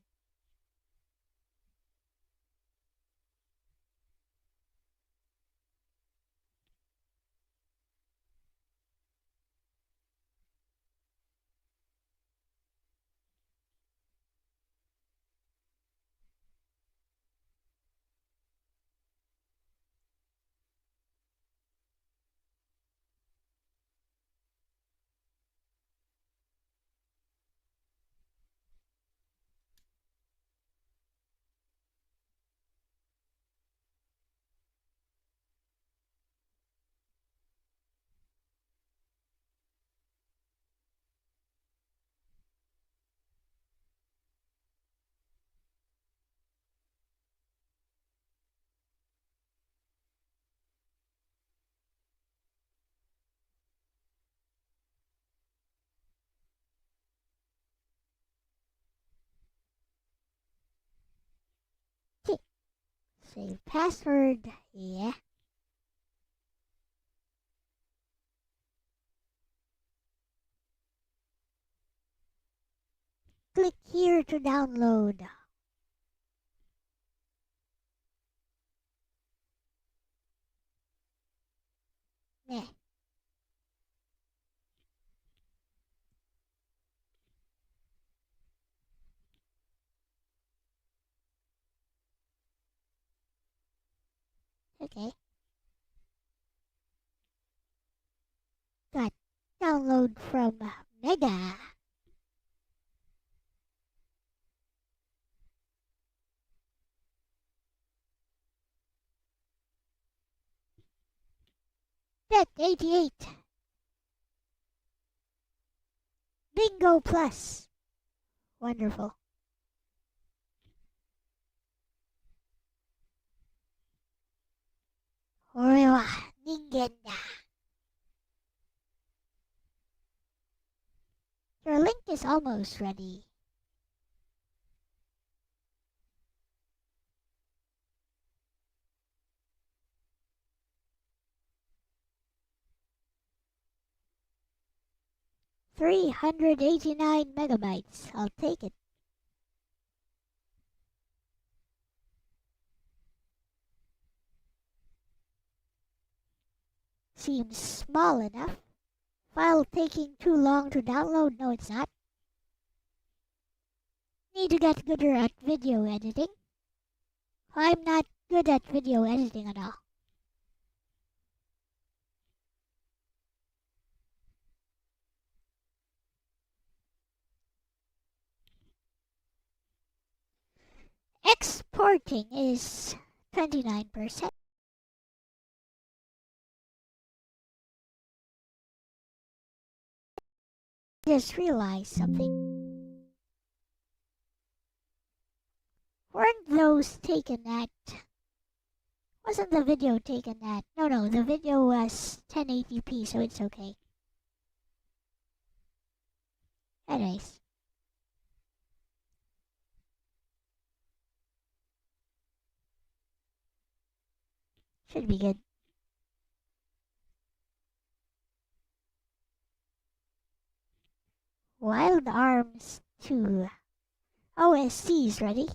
Save password, yeah. Click here to download. Okay. Got download from Mega. Bet 88. Bingo Plus. Wonderful. Orewa Ningen da. Your link is almost ready. $389 megabytes. I'll take it. Seems small enough. File taking too long to download. No, it's not. Need to get gooder at video editing. I'm not good at video editing at all. Exporting is 29%. Just realized something. Weren't those taken at... Wasn't the video taken at... No, the video was 1080p, so it's okay. Anyways. Should be good. Wild Arms 2. OSC is ready.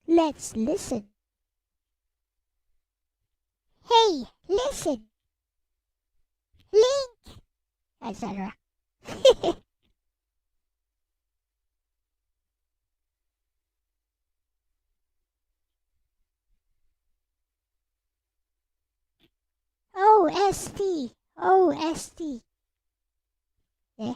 Let's listen. Hey, listen. Link, etc. OST. OST. Yeah.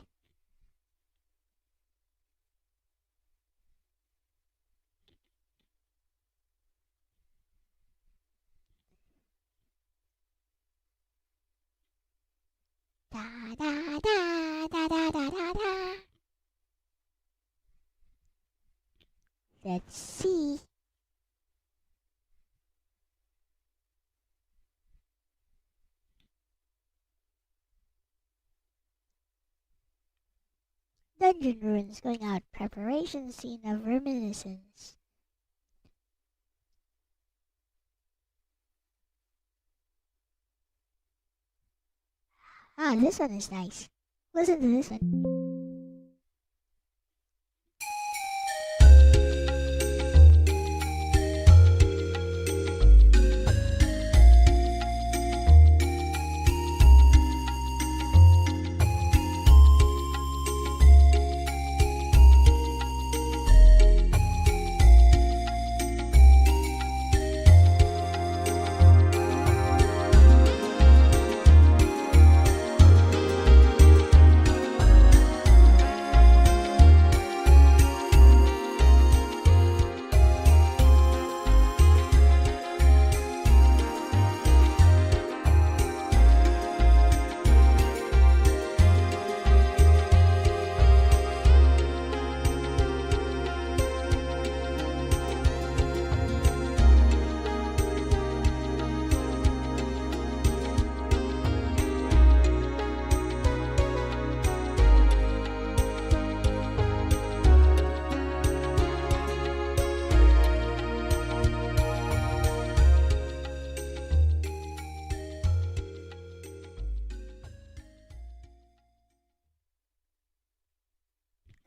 Da da da da da da da da. Let's see. Dungeon ruins going out. Preparation scene of reminiscence. Ah, this one is nice. Listen to this one.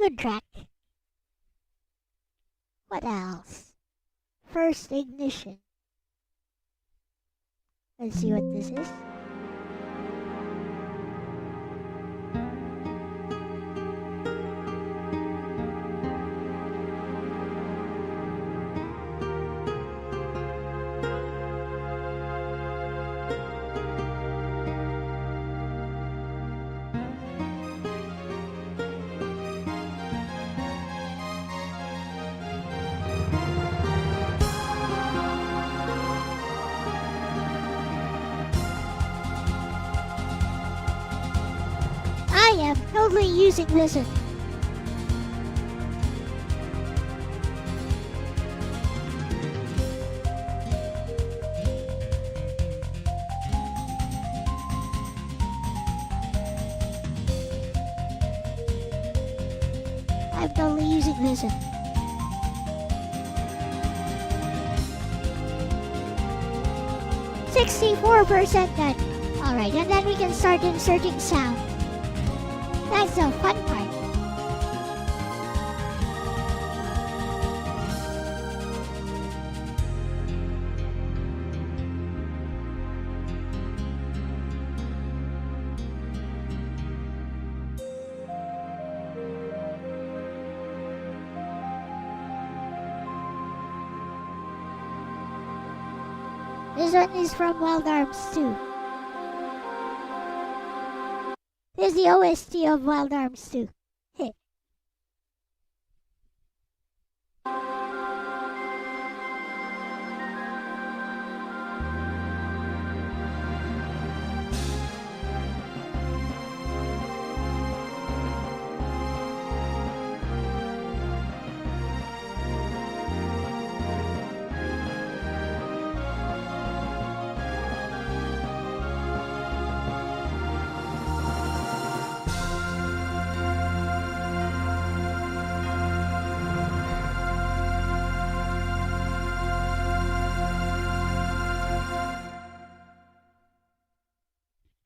Good track. What else? First Ignition. Let's see what this is. I am totally using listen. I'm totally using listen. %64% done. Alright, and then we can start inserting sound. That's the fun part. This one is from Wild Arms 2. This is the OST of Wild Arms 2. Hey.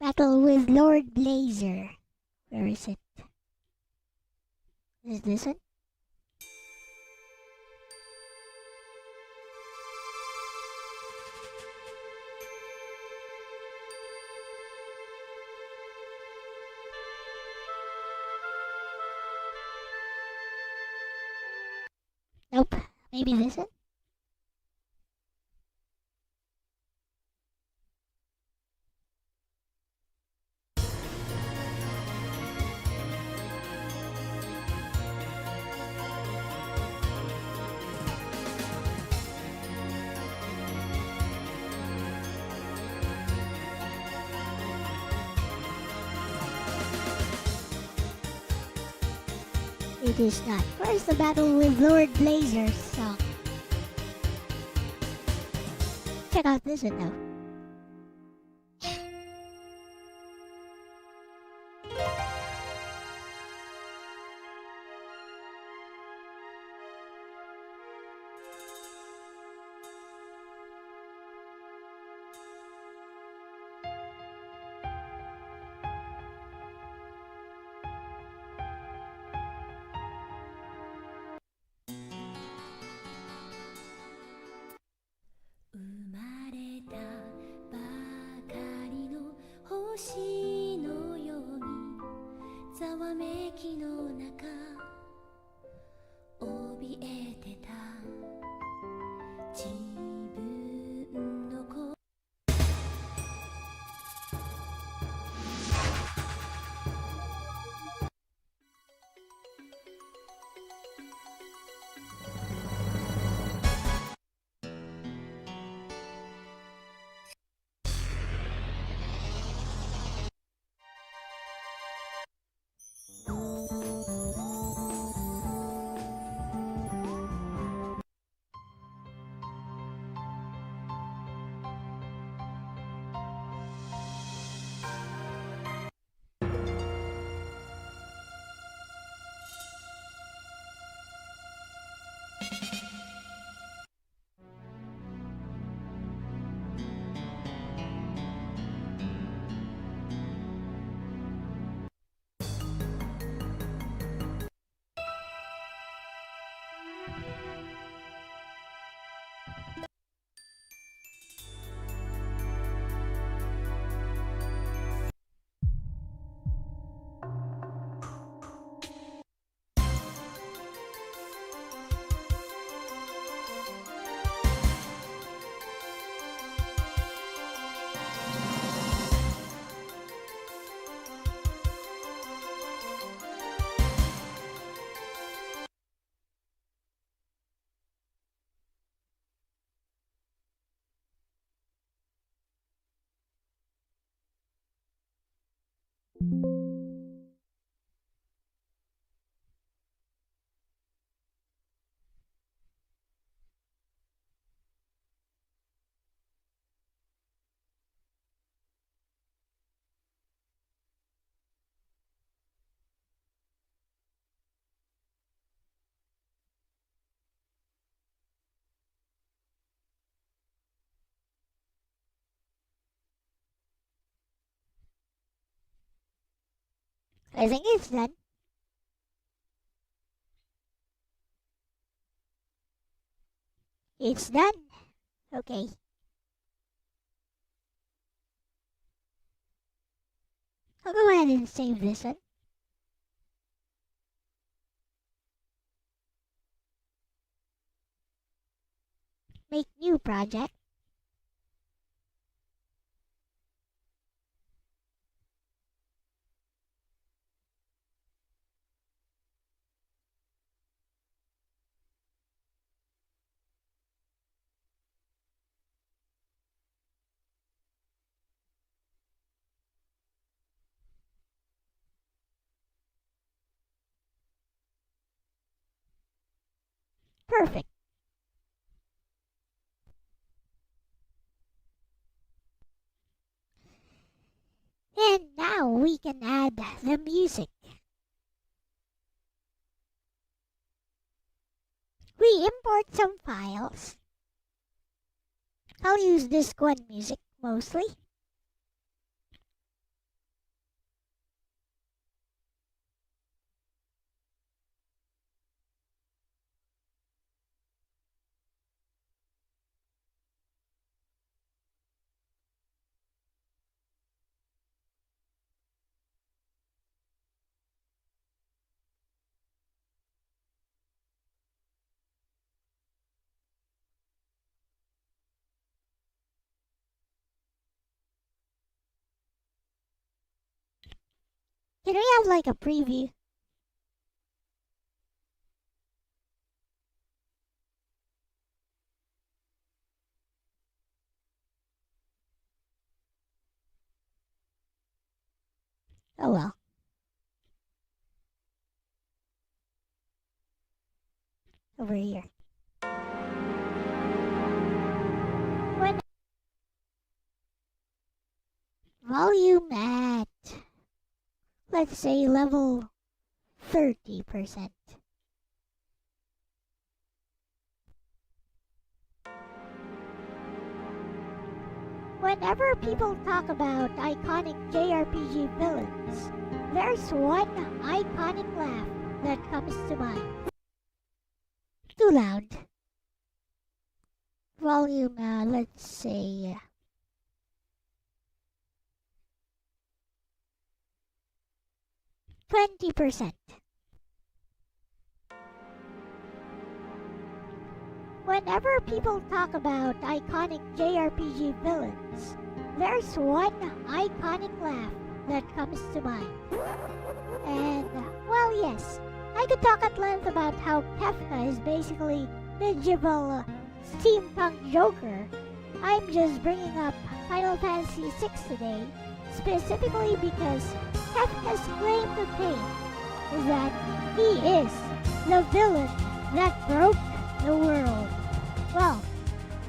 Battle with Lord Blazer. Where is it? Is this it? Nope. Maybe this it? It is not. Where's the battle with Lord Blazer's song? Check out this one though. I think it's done. It's done. Okay. I'll go ahead and save this one. Make new project. Perfect. And now we can add the music. We import some files. I'll use disc 1 music mostly. Can we have like a preview? Oh well. Over here. When volume at, let's say, level 30%. Whenever people talk about iconic JRPG villains, there's one iconic laugh that comes to mind. Too loud. Volume, let's say, 20%. Whenever people talk about iconic JRPG villains, there's one iconic laugh that comes to mind. And, well, yes, I could talk at length about how Kefka is basically medieval steampunk Joker. I'm just bringing up Final Fantasy VI today, specifically because Kefka's claim to fame is that he is the villain that broke the world. Well,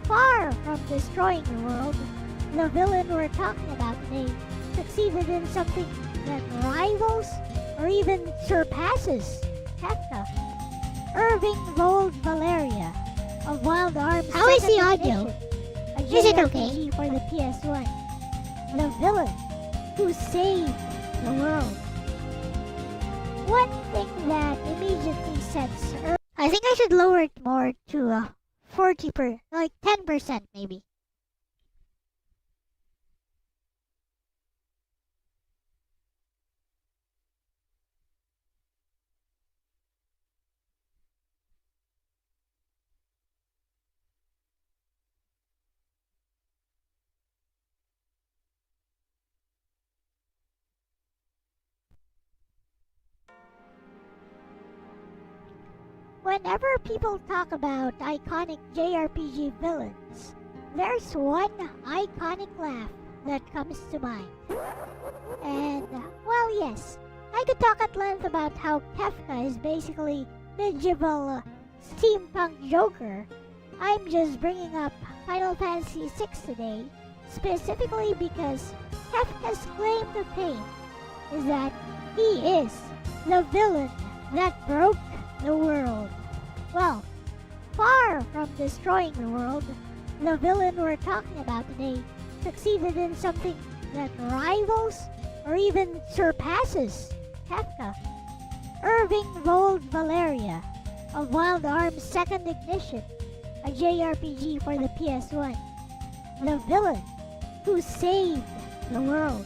far from destroying the world, the villain we're talking about today succeeded in something that rivals or even surpasses Kefka. Irving Gold Valeria of Wild Arms. How is the Second audio? Edition, a Is it JRPG okay? for the PS1. The villain who saved the world. One thing that immediately sets I think I should lower it more to 40%, like 10% maybe. Whenever people talk about iconic JRPG villains, there's one iconic laugh that comes to mind. And, well, yes, I could talk at length about how Kefka is basically medieval steampunk Joker. I'm just bringing up Final Fantasy VI today, specifically because Kefka's claim to fame is that he is the villain that broke the world. Well, far from destroying the world, the villain we're talking about today succeeded in something that rivals or even surpasses Kefka. Irving Vold Valeria of Wild Arms Second Ignition, a JRPG for the PS1. The villain who saved the world.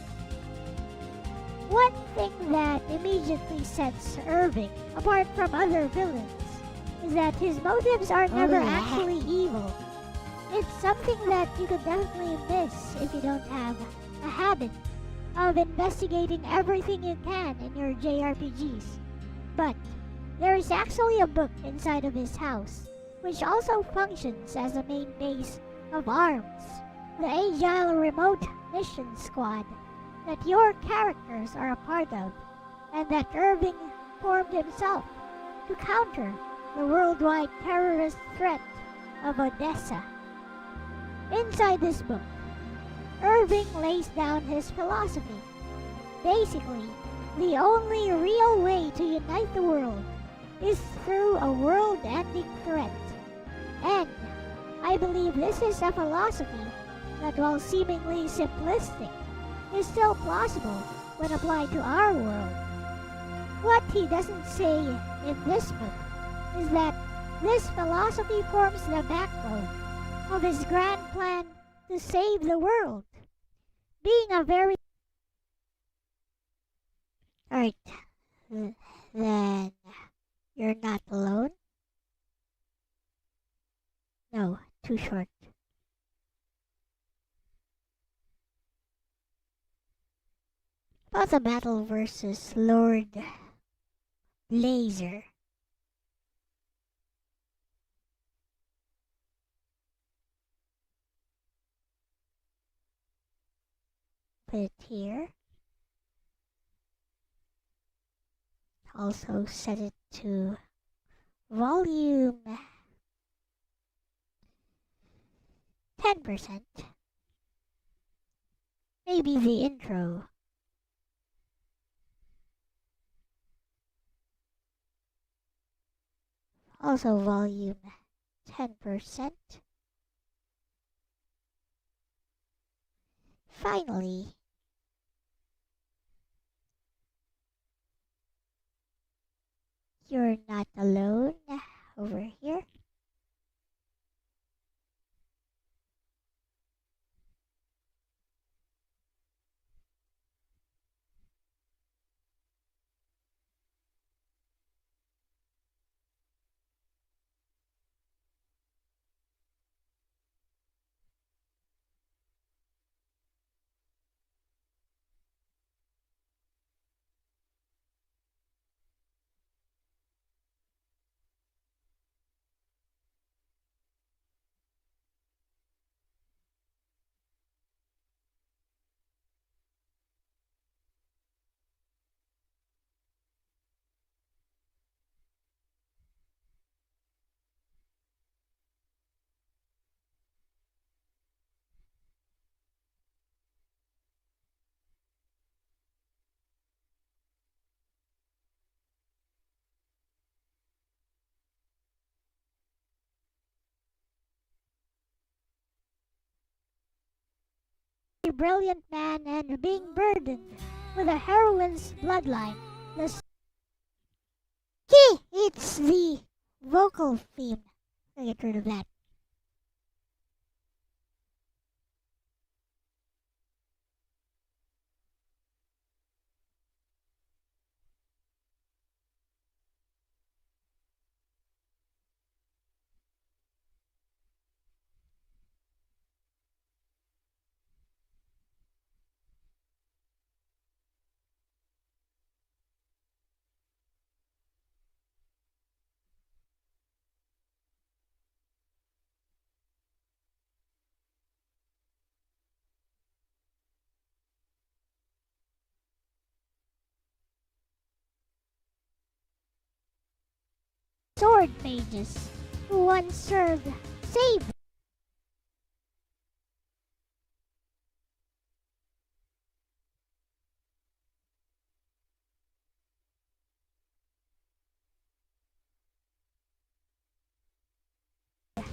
One thing that immediately sets Irving apart from other villains is that his motives are never actually evil. It's something that you could definitely miss if you don't have a habit of investigating everything you can in your JRPGs. But there is actually a book inside of his house, which also functions as a main base of ARMS, the Agile Remote Mission Squad that your characters are a part of, and that Irving formed himself to counter the worldwide terrorist threat of Odessa. Inside this book, Irving lays down his philosophy. Basically, the only real way to unite the world is through a world-ending threat. And I believe this is a philosophy that, while seemingly simplistic, is still plausible when applied to our world. What he doesn't say in this book is that this philosophy forms the backbone of his grand plan to save the world. Being a very... Alright, then you're not alone? No, too short. About the battle versus Lord Blazer. Put it here. Also set it to volume 10%. Maybe the intro. Also volume 10%. Finally, you're not alone over here. A brilliant man and being burdened with a heroine's bloodline. It's the vocal theme. I'll get rid of that. sword mages who once saved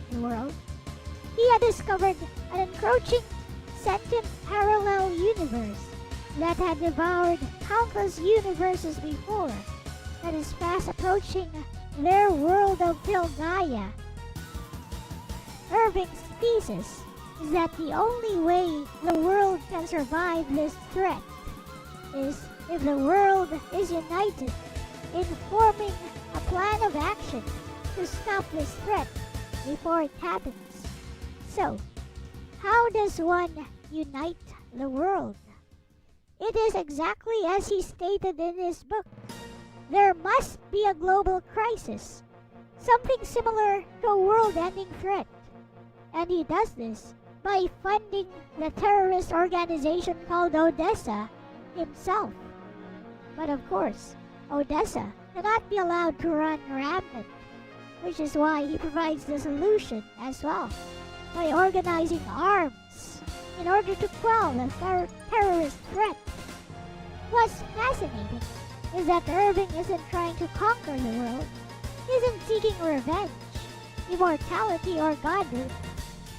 the world. He had discovered an encroaching sentient parallel universe that had devoured countless universes before, that is fast approaching their world of Filgaia. Irving's thesis is that the only way the world can survive this threat is if the world is united in forming a plan of action to stop this threat before it happens. So, how does one unite the world? It is exactly as he stated in his book. There must be a global crisis, something similar to a world-ending threat. And he does this by funding the terrorist organization called Odessa himself. But of course, Odessa cannot be allowed to run rampant, which is why he provides the solution as well, by organizing arms in order to quell the terrorist threat. What's fascinating is that Irving isn't trying to conquer the world. He isn't seeking revenge, immortality, or godhood.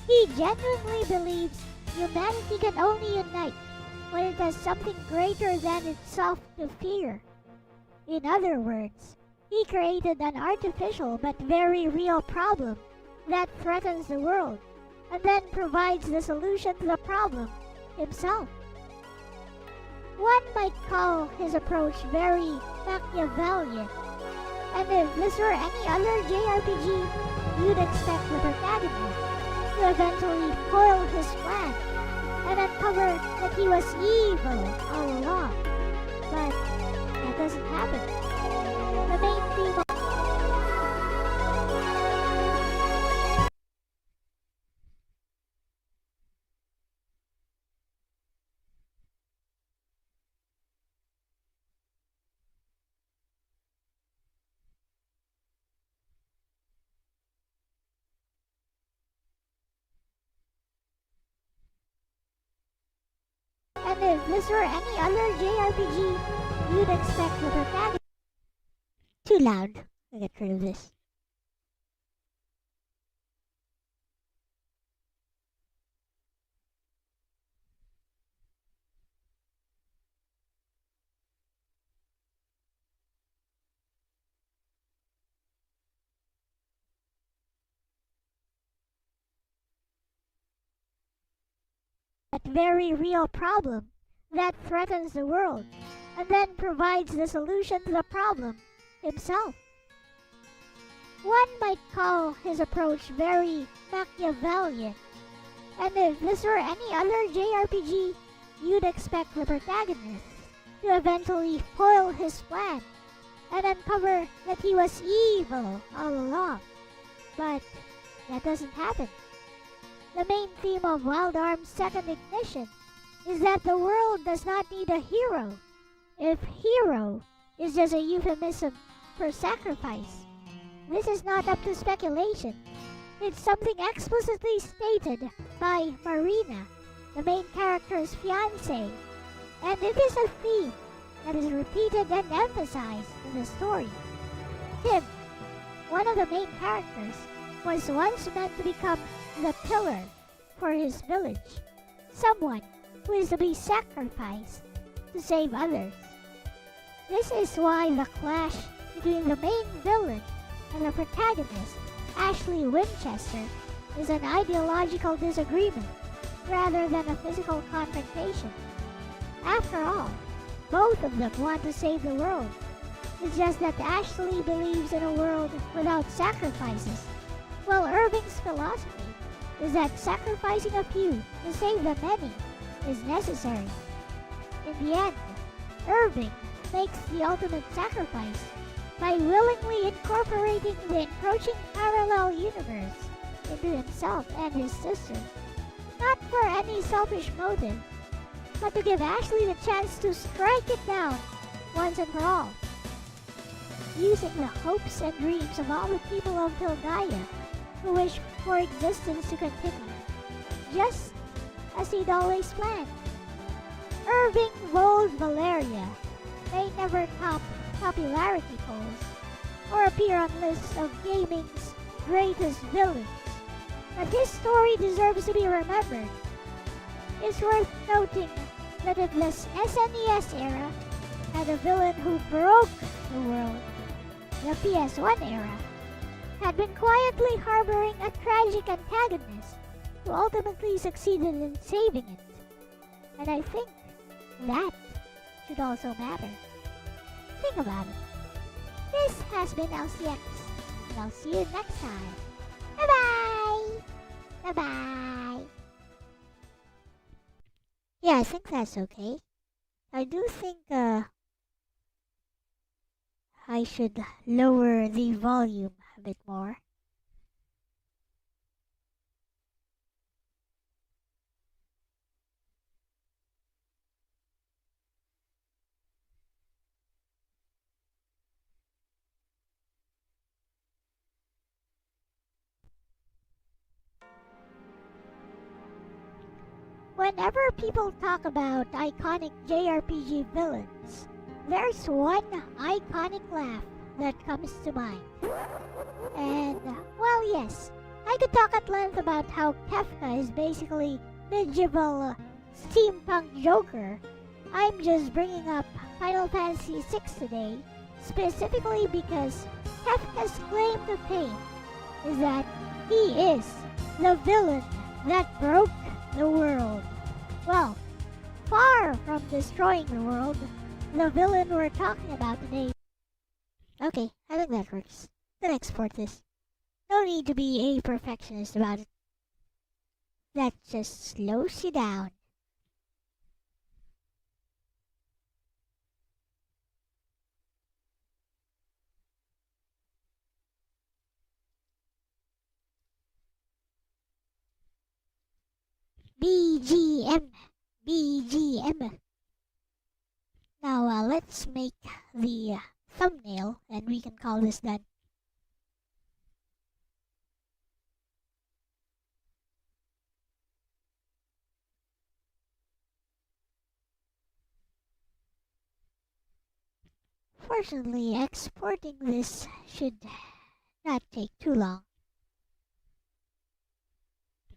He genuinely believes humanity can only unite when it has something greater than itself to fear. In other words, he created an artificial but very real problem that threatens the world, and then provides the solution to the problem himself. One might call his approach very Machiavellian, and if this were any other JRPG, you'd expect the protagonist to eventually foil his plan and uncover that he was evil all along. But that doesn't happen. The main theme of And if this were any other JRPG, you'd expect the protagonist. Too loud. I'll get rid of this. That very real problem that threatens the world, and then provides the solution to the problem himself. One might call his approach very Machiavellian, and if this were any other JRPG, you'd expect the protagonist to eventually foil his plan and uncover that he was evil all along. But that doesn't happen. The main theme of Wild Arms' second ignition is that the world does not need a hero. If hero is just a euphemism for sacrifice, this is not up to speculation. It's something explicitly stated by Marina, the main character's fiancé, and it is a theme that is repeated and emphasized in the story. Tim, one of the main characters, was once meant to become the pillar for his village, someone who is to be sacrificed to save others. This is why the clash between the main villain and the protagonist, Ashley Winchester, is an ideological disagreement rather than a physical confrontation. After all, both of them want to save the world. It's just that Ashley believes in a world without sacrifices, while Irving's philosophy is that sacrificing a few to save the many is necessary. In the end, Irving makes the ultimate sacrifice by willingly incorporating the encroaching parallel universe into himself and his sister, not for any selfish motive, but to give Ashley the chance to strike it down once and for all. using the hopes and dreams of all the people of Hilgaya who wish for existence to continue, just as he'd always planned. Irving Vold Valeria may never top popularity polls or appear on lists of gaming's greatest villains, but his story deserves to be remembered. It's worth noting that if the SNES era had a villain who broke the world, the PS1 era had been quietly harboring a tragic antagonist who ultimately succeeded in saving it. And I think that should also matter. Think about it. This has been LCX, and I'll see you next time. Bye-bye! Bye-bye! Yeah, I think that's okay. I do think, I should lower the volume a bit more. Whenever people talk about iconic JRPG villains, there's one iconic laugh that comes to mind. And, well, yes, I could talk at length about how Kefka is basically medieval steampunk Joker. I'm just bringing up Final Fantasy VI today, specifically because Kefka's claim to fame is that he is the villain that broke the world. Well, far from destroying the world, the villain we're talking about today. Okay, I think that works. Then export this. No need to be a perfectionist about it. That just slows you down. BGM. BGM. Now let's make the thumbnail and we can call this done. Fortunately, exporting this should not take too long.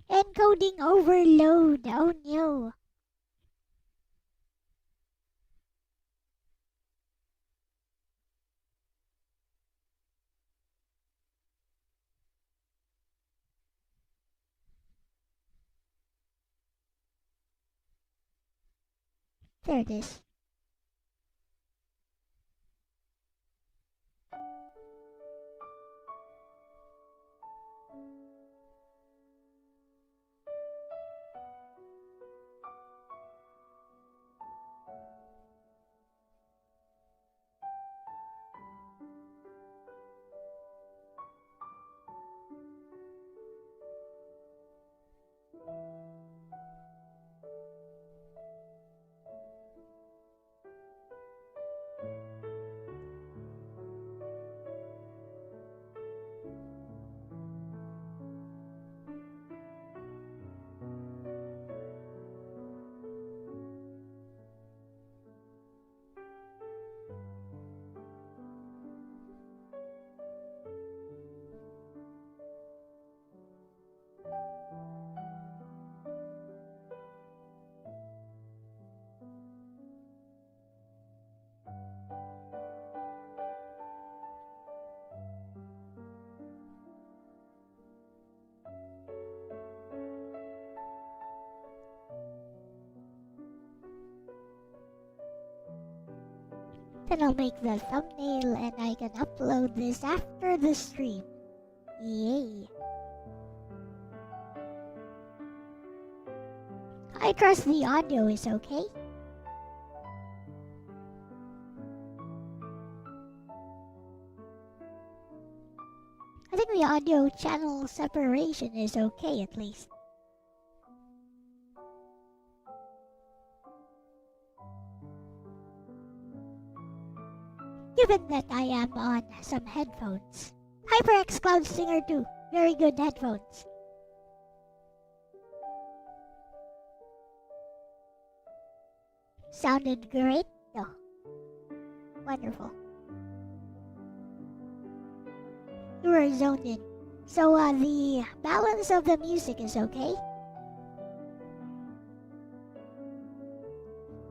Encoding overload, oh no. There it is. Then I'll make the thumbnail and I can upload this after the stream. Yay! I trust the audio is okay. I think the audio channel separation is okay at least. given that I am on some headphones. HyperX Cloud Singer 2, very good headphones. Sounded great though. Wonderful. You were zoned in. So the balance of the music is okay?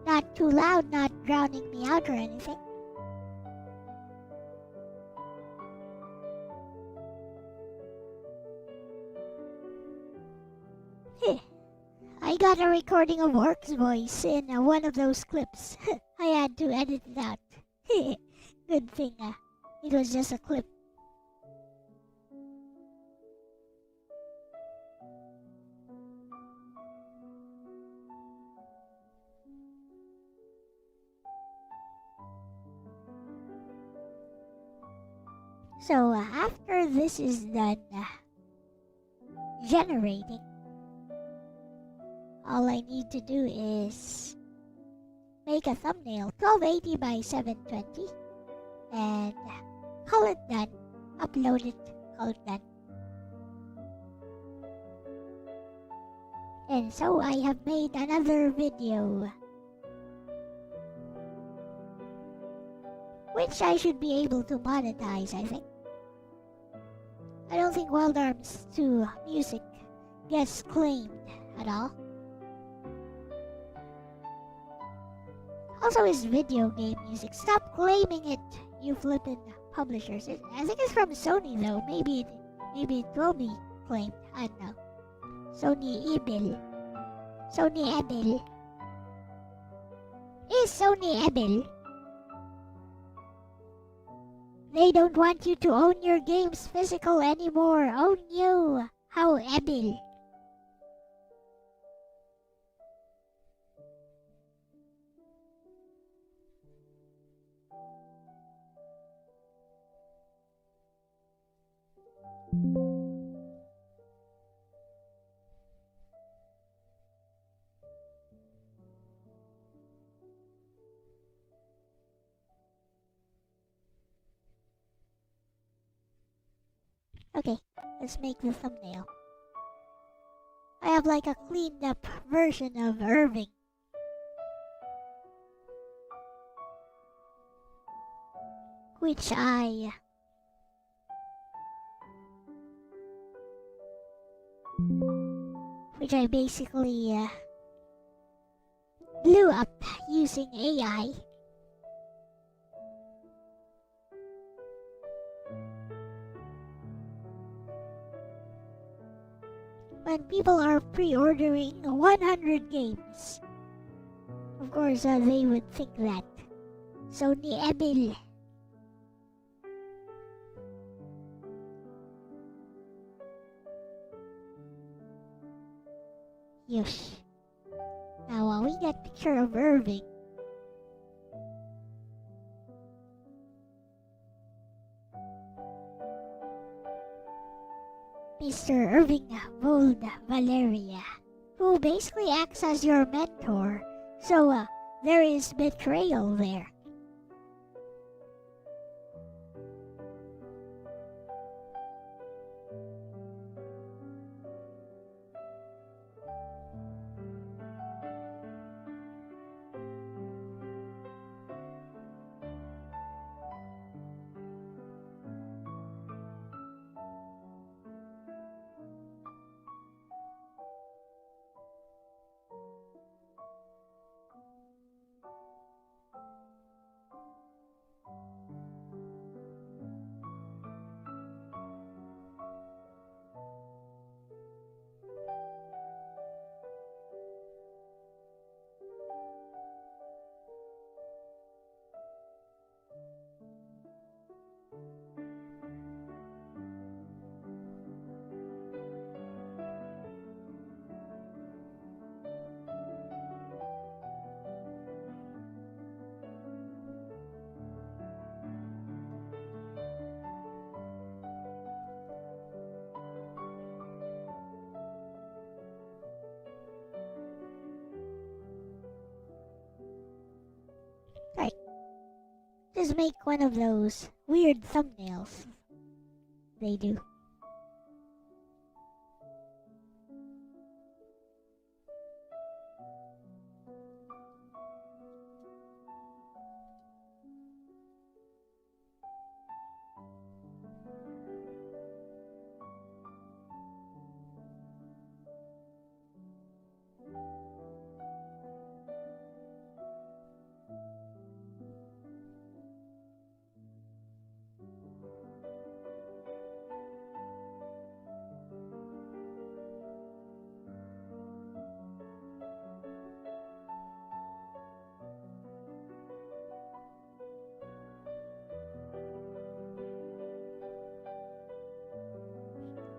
Not too loud, not drowning me out or anything. I got a recording of Orc's voice in one of those clips. I had to edit it out. Good thing it was just a clip. So after this is done generating, all I need to do is make a thumbnail 1280 by 720 and call it done, upload it, call it done. And so I have made another video, which I should be able to monetize, I think. I don't think Wild Arms 2 music gets claimed at all. Also, is video game music. Stop claiming it, you flippin' publishers. I think it's from Sony though. Maybe it will be claimed. I don't know. Sony Ebel. Sony Ebel. Is Sony Ebel? They don't want you to own your games physical anymore. Own you. How Ebel. Okay, let's make the thumbnail. I have like a cleaned up version of Irving. Which I basically blew up using AI. When people are pre-ordering 100 games, of course they would think that Sony Ebel. Yush. Now we got picture of Irving. Mr. Irving Vold Valeria, who basically acts as your mentor. So there is betrayal there. Just make one of those weird thumbnails they do.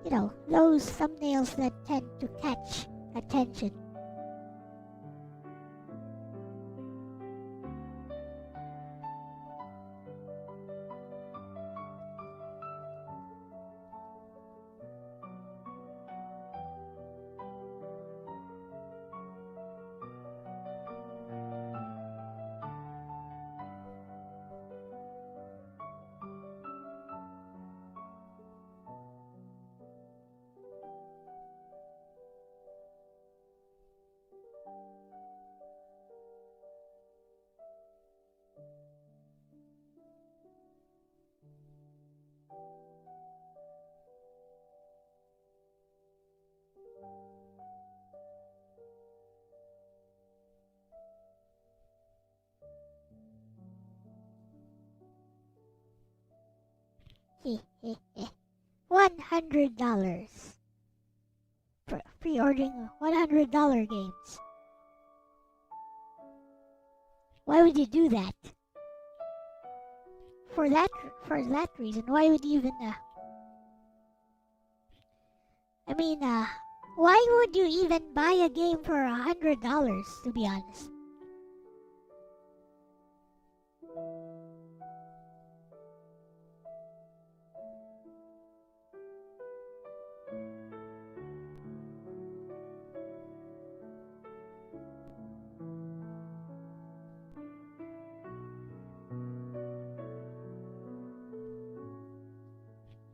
You know, those thumbnails that tend to catch attention. $100. Pre-ordering $100 games. Why would you do that? For that reason, why would you even why would you even buy a game for $100, to be honest?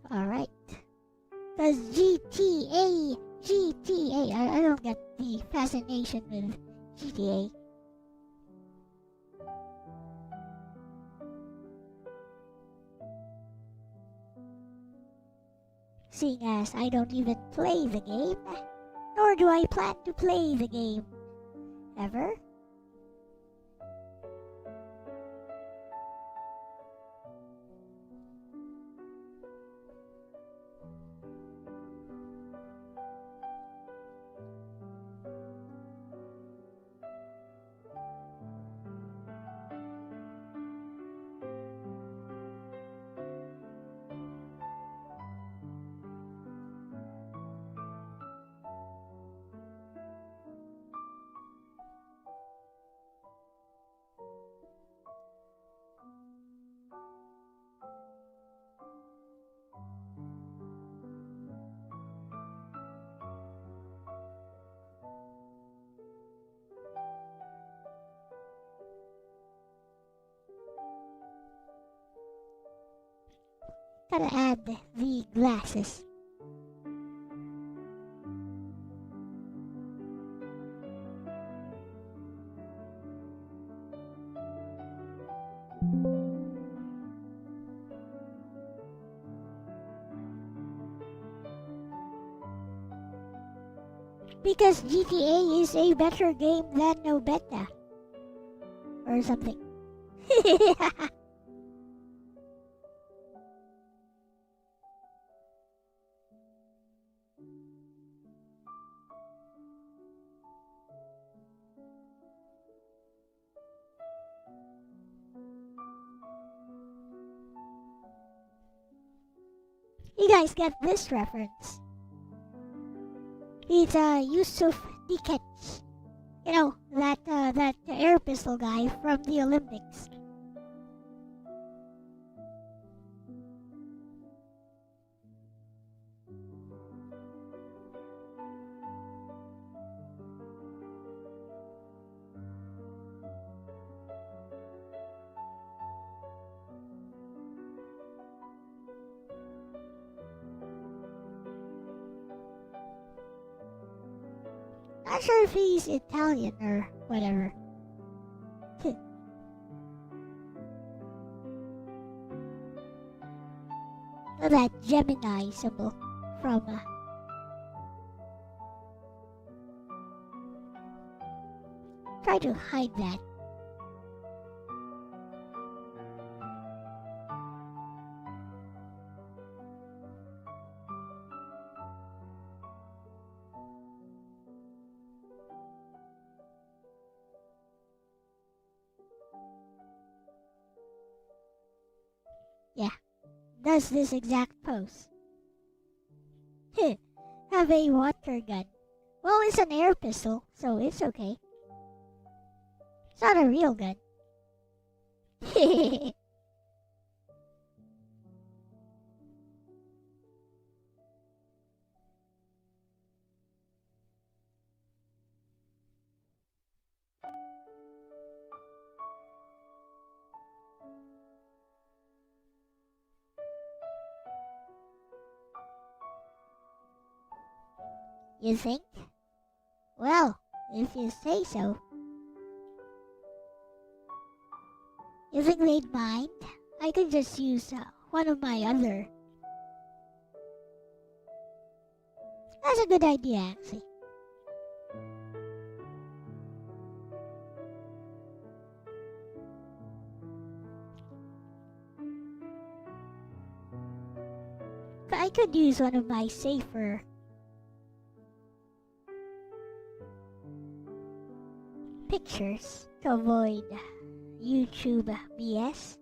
Alright. Because GTA, I don't get the fascination with GTA. Seeing as I don't even play the game, nor do I plan to play the game ever. Gotta add the glasses. Because GTA is a better game than no beta. Or something. You guys get this reference? It's Yusuf Dikec. You know, that air pistol guy from the Olympics. Not sure if he's Italian or whatever. That Gemini symbol from try to hide that. Yeah, does this exact pose. Have a water gun. Well, it's an air pistol, so it's okay. It's not a real gun. You think? Well, if you say so. You think they'd mind? I could just use one of my other. That's a good idea, actually. I could use one of my safer pictures to avoid YouTube BS.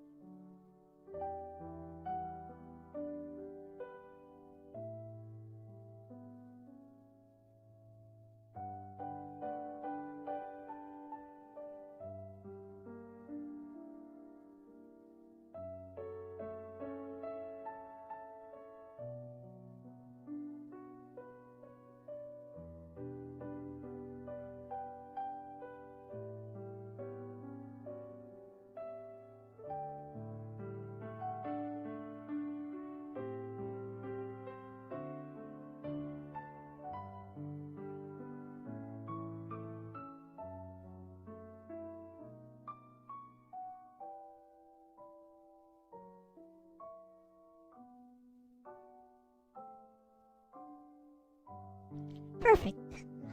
Perfect.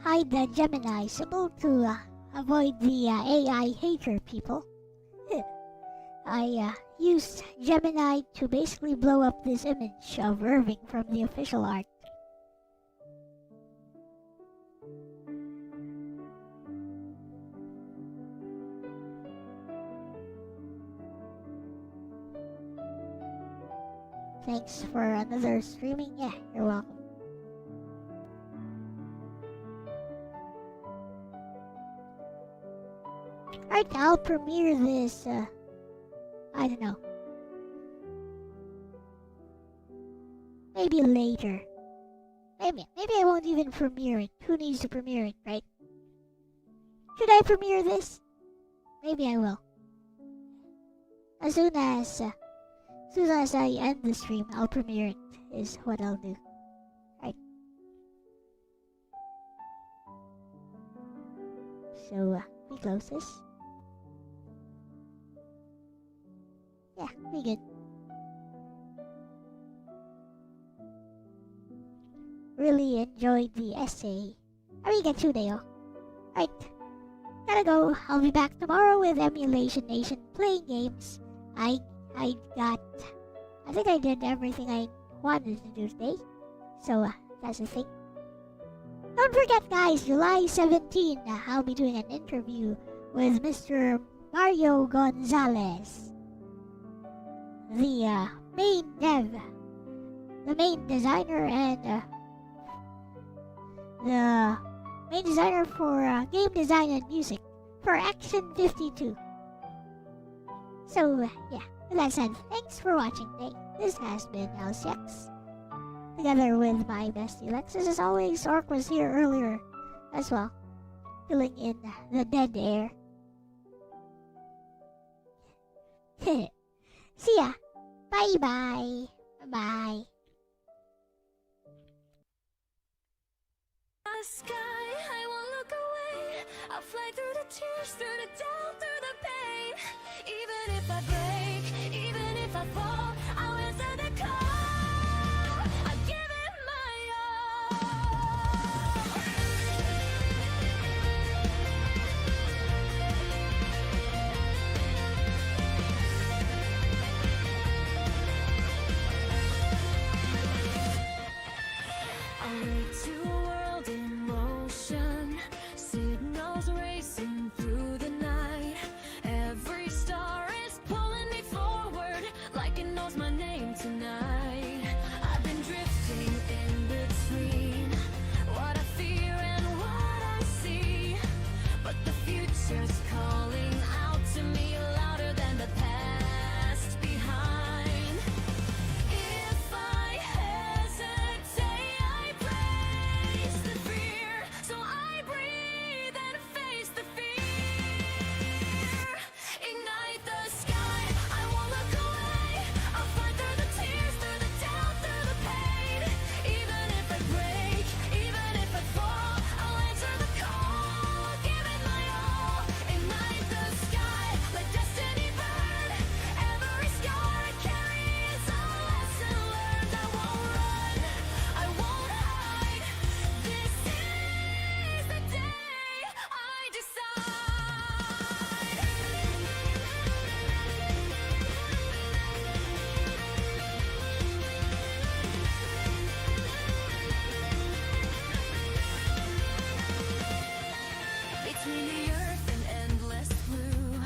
Hide the Gemini symbol to avoid the AI hater people. I used Gemini to basically blow up this image of Irving from the official art. Thanks for another streaming. Yeah, you're welcome. Alright, I'll premiere this, I don't know. Maybe later. Maybe I won't even premiere it. Who needs to premiere it, right? Should I premiere this? Maybe I will. As soon as I end the stream, I'll premiere it, is what I'll do. Right. So, we close this. Yeah, we good. Really enjoyed the essay. Arigatsudeyo. Right. Gotta go. I'll be back tomorrow with Emulation Nation playing games. I think I did everything I wanted to do today. So, that's the thing. Don't forget, guys, July 17, I'll be doing an interview with Mr. Mario Gonzalez, the main designer and the main designer for game design and music for Action 52. So, yeah, with that said, thanks for watching today. This has been Elle-C, together with my bestie Lexus. As always, Orc was here earlier as well, filling in the dead air. See ya. Bye-bye. Bye-bye. Sky, I won't look I'll fly through the tears, through the doubt, through the pain. Even if I break, even if I fall, I'll answer the call. I'll give it my all. I'll wake to a world in motion, signals racing through the night. Every star is pulling me forward, like it knows my name tonight. I've been drifting in between what I fear and what I see, but the future's calling out to me louder than the past behind. If I hesitate, I brace the fear, so I breathe and face the fear. Ignite the sky, I won't look away. I'll fight through the tears, through the doubt, through the pain. Even if I break, even if I fall, I'll answer the call. Give it my all. Ignite the sky, let destiny burn. Every scar I carry is a lesson learned. I won't run, I won't hide. This is the day I decide. Between the earth and endless blue,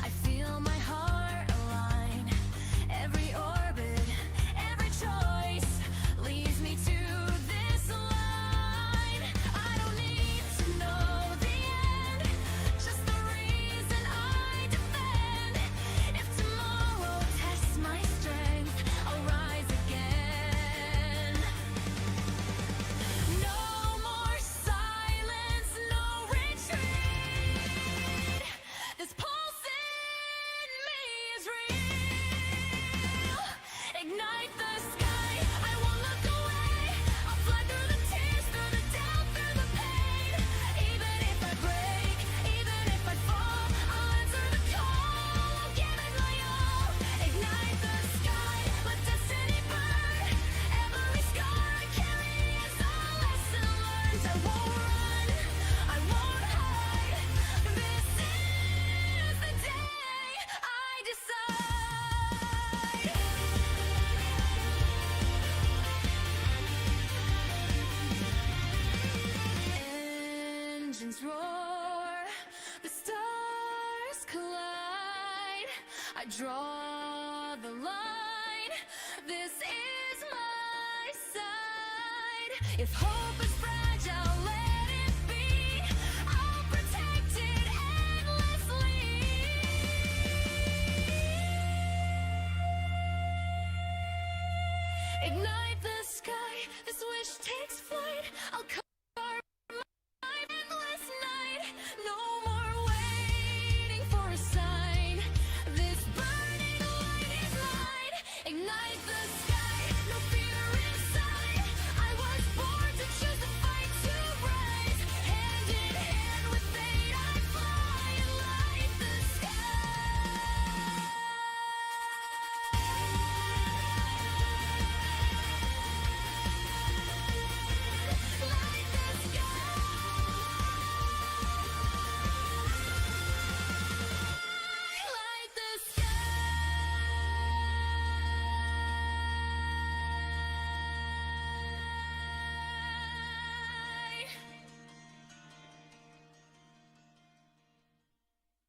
I feel my heart align. Every orbit, every choice leads me to this line. I don't need to know the end, just the reason I defend. If tomorrow tests my strength, I'll rise again. No more silence, no retreat. This pulse in me is real. Ignite the sky, I won't look away. I'll fly through the tears, through the doubt, through the pain. Even if I break, even if I fall, I'll answer the call. I'll give it my all. Ignite the sky, let destiny burn. Every scar I carry is a lesson learned. I won't run, I won't hide. This is the day I decide. Engines roar, the stars collide. I draw the line. This is my side. If hope is fragile,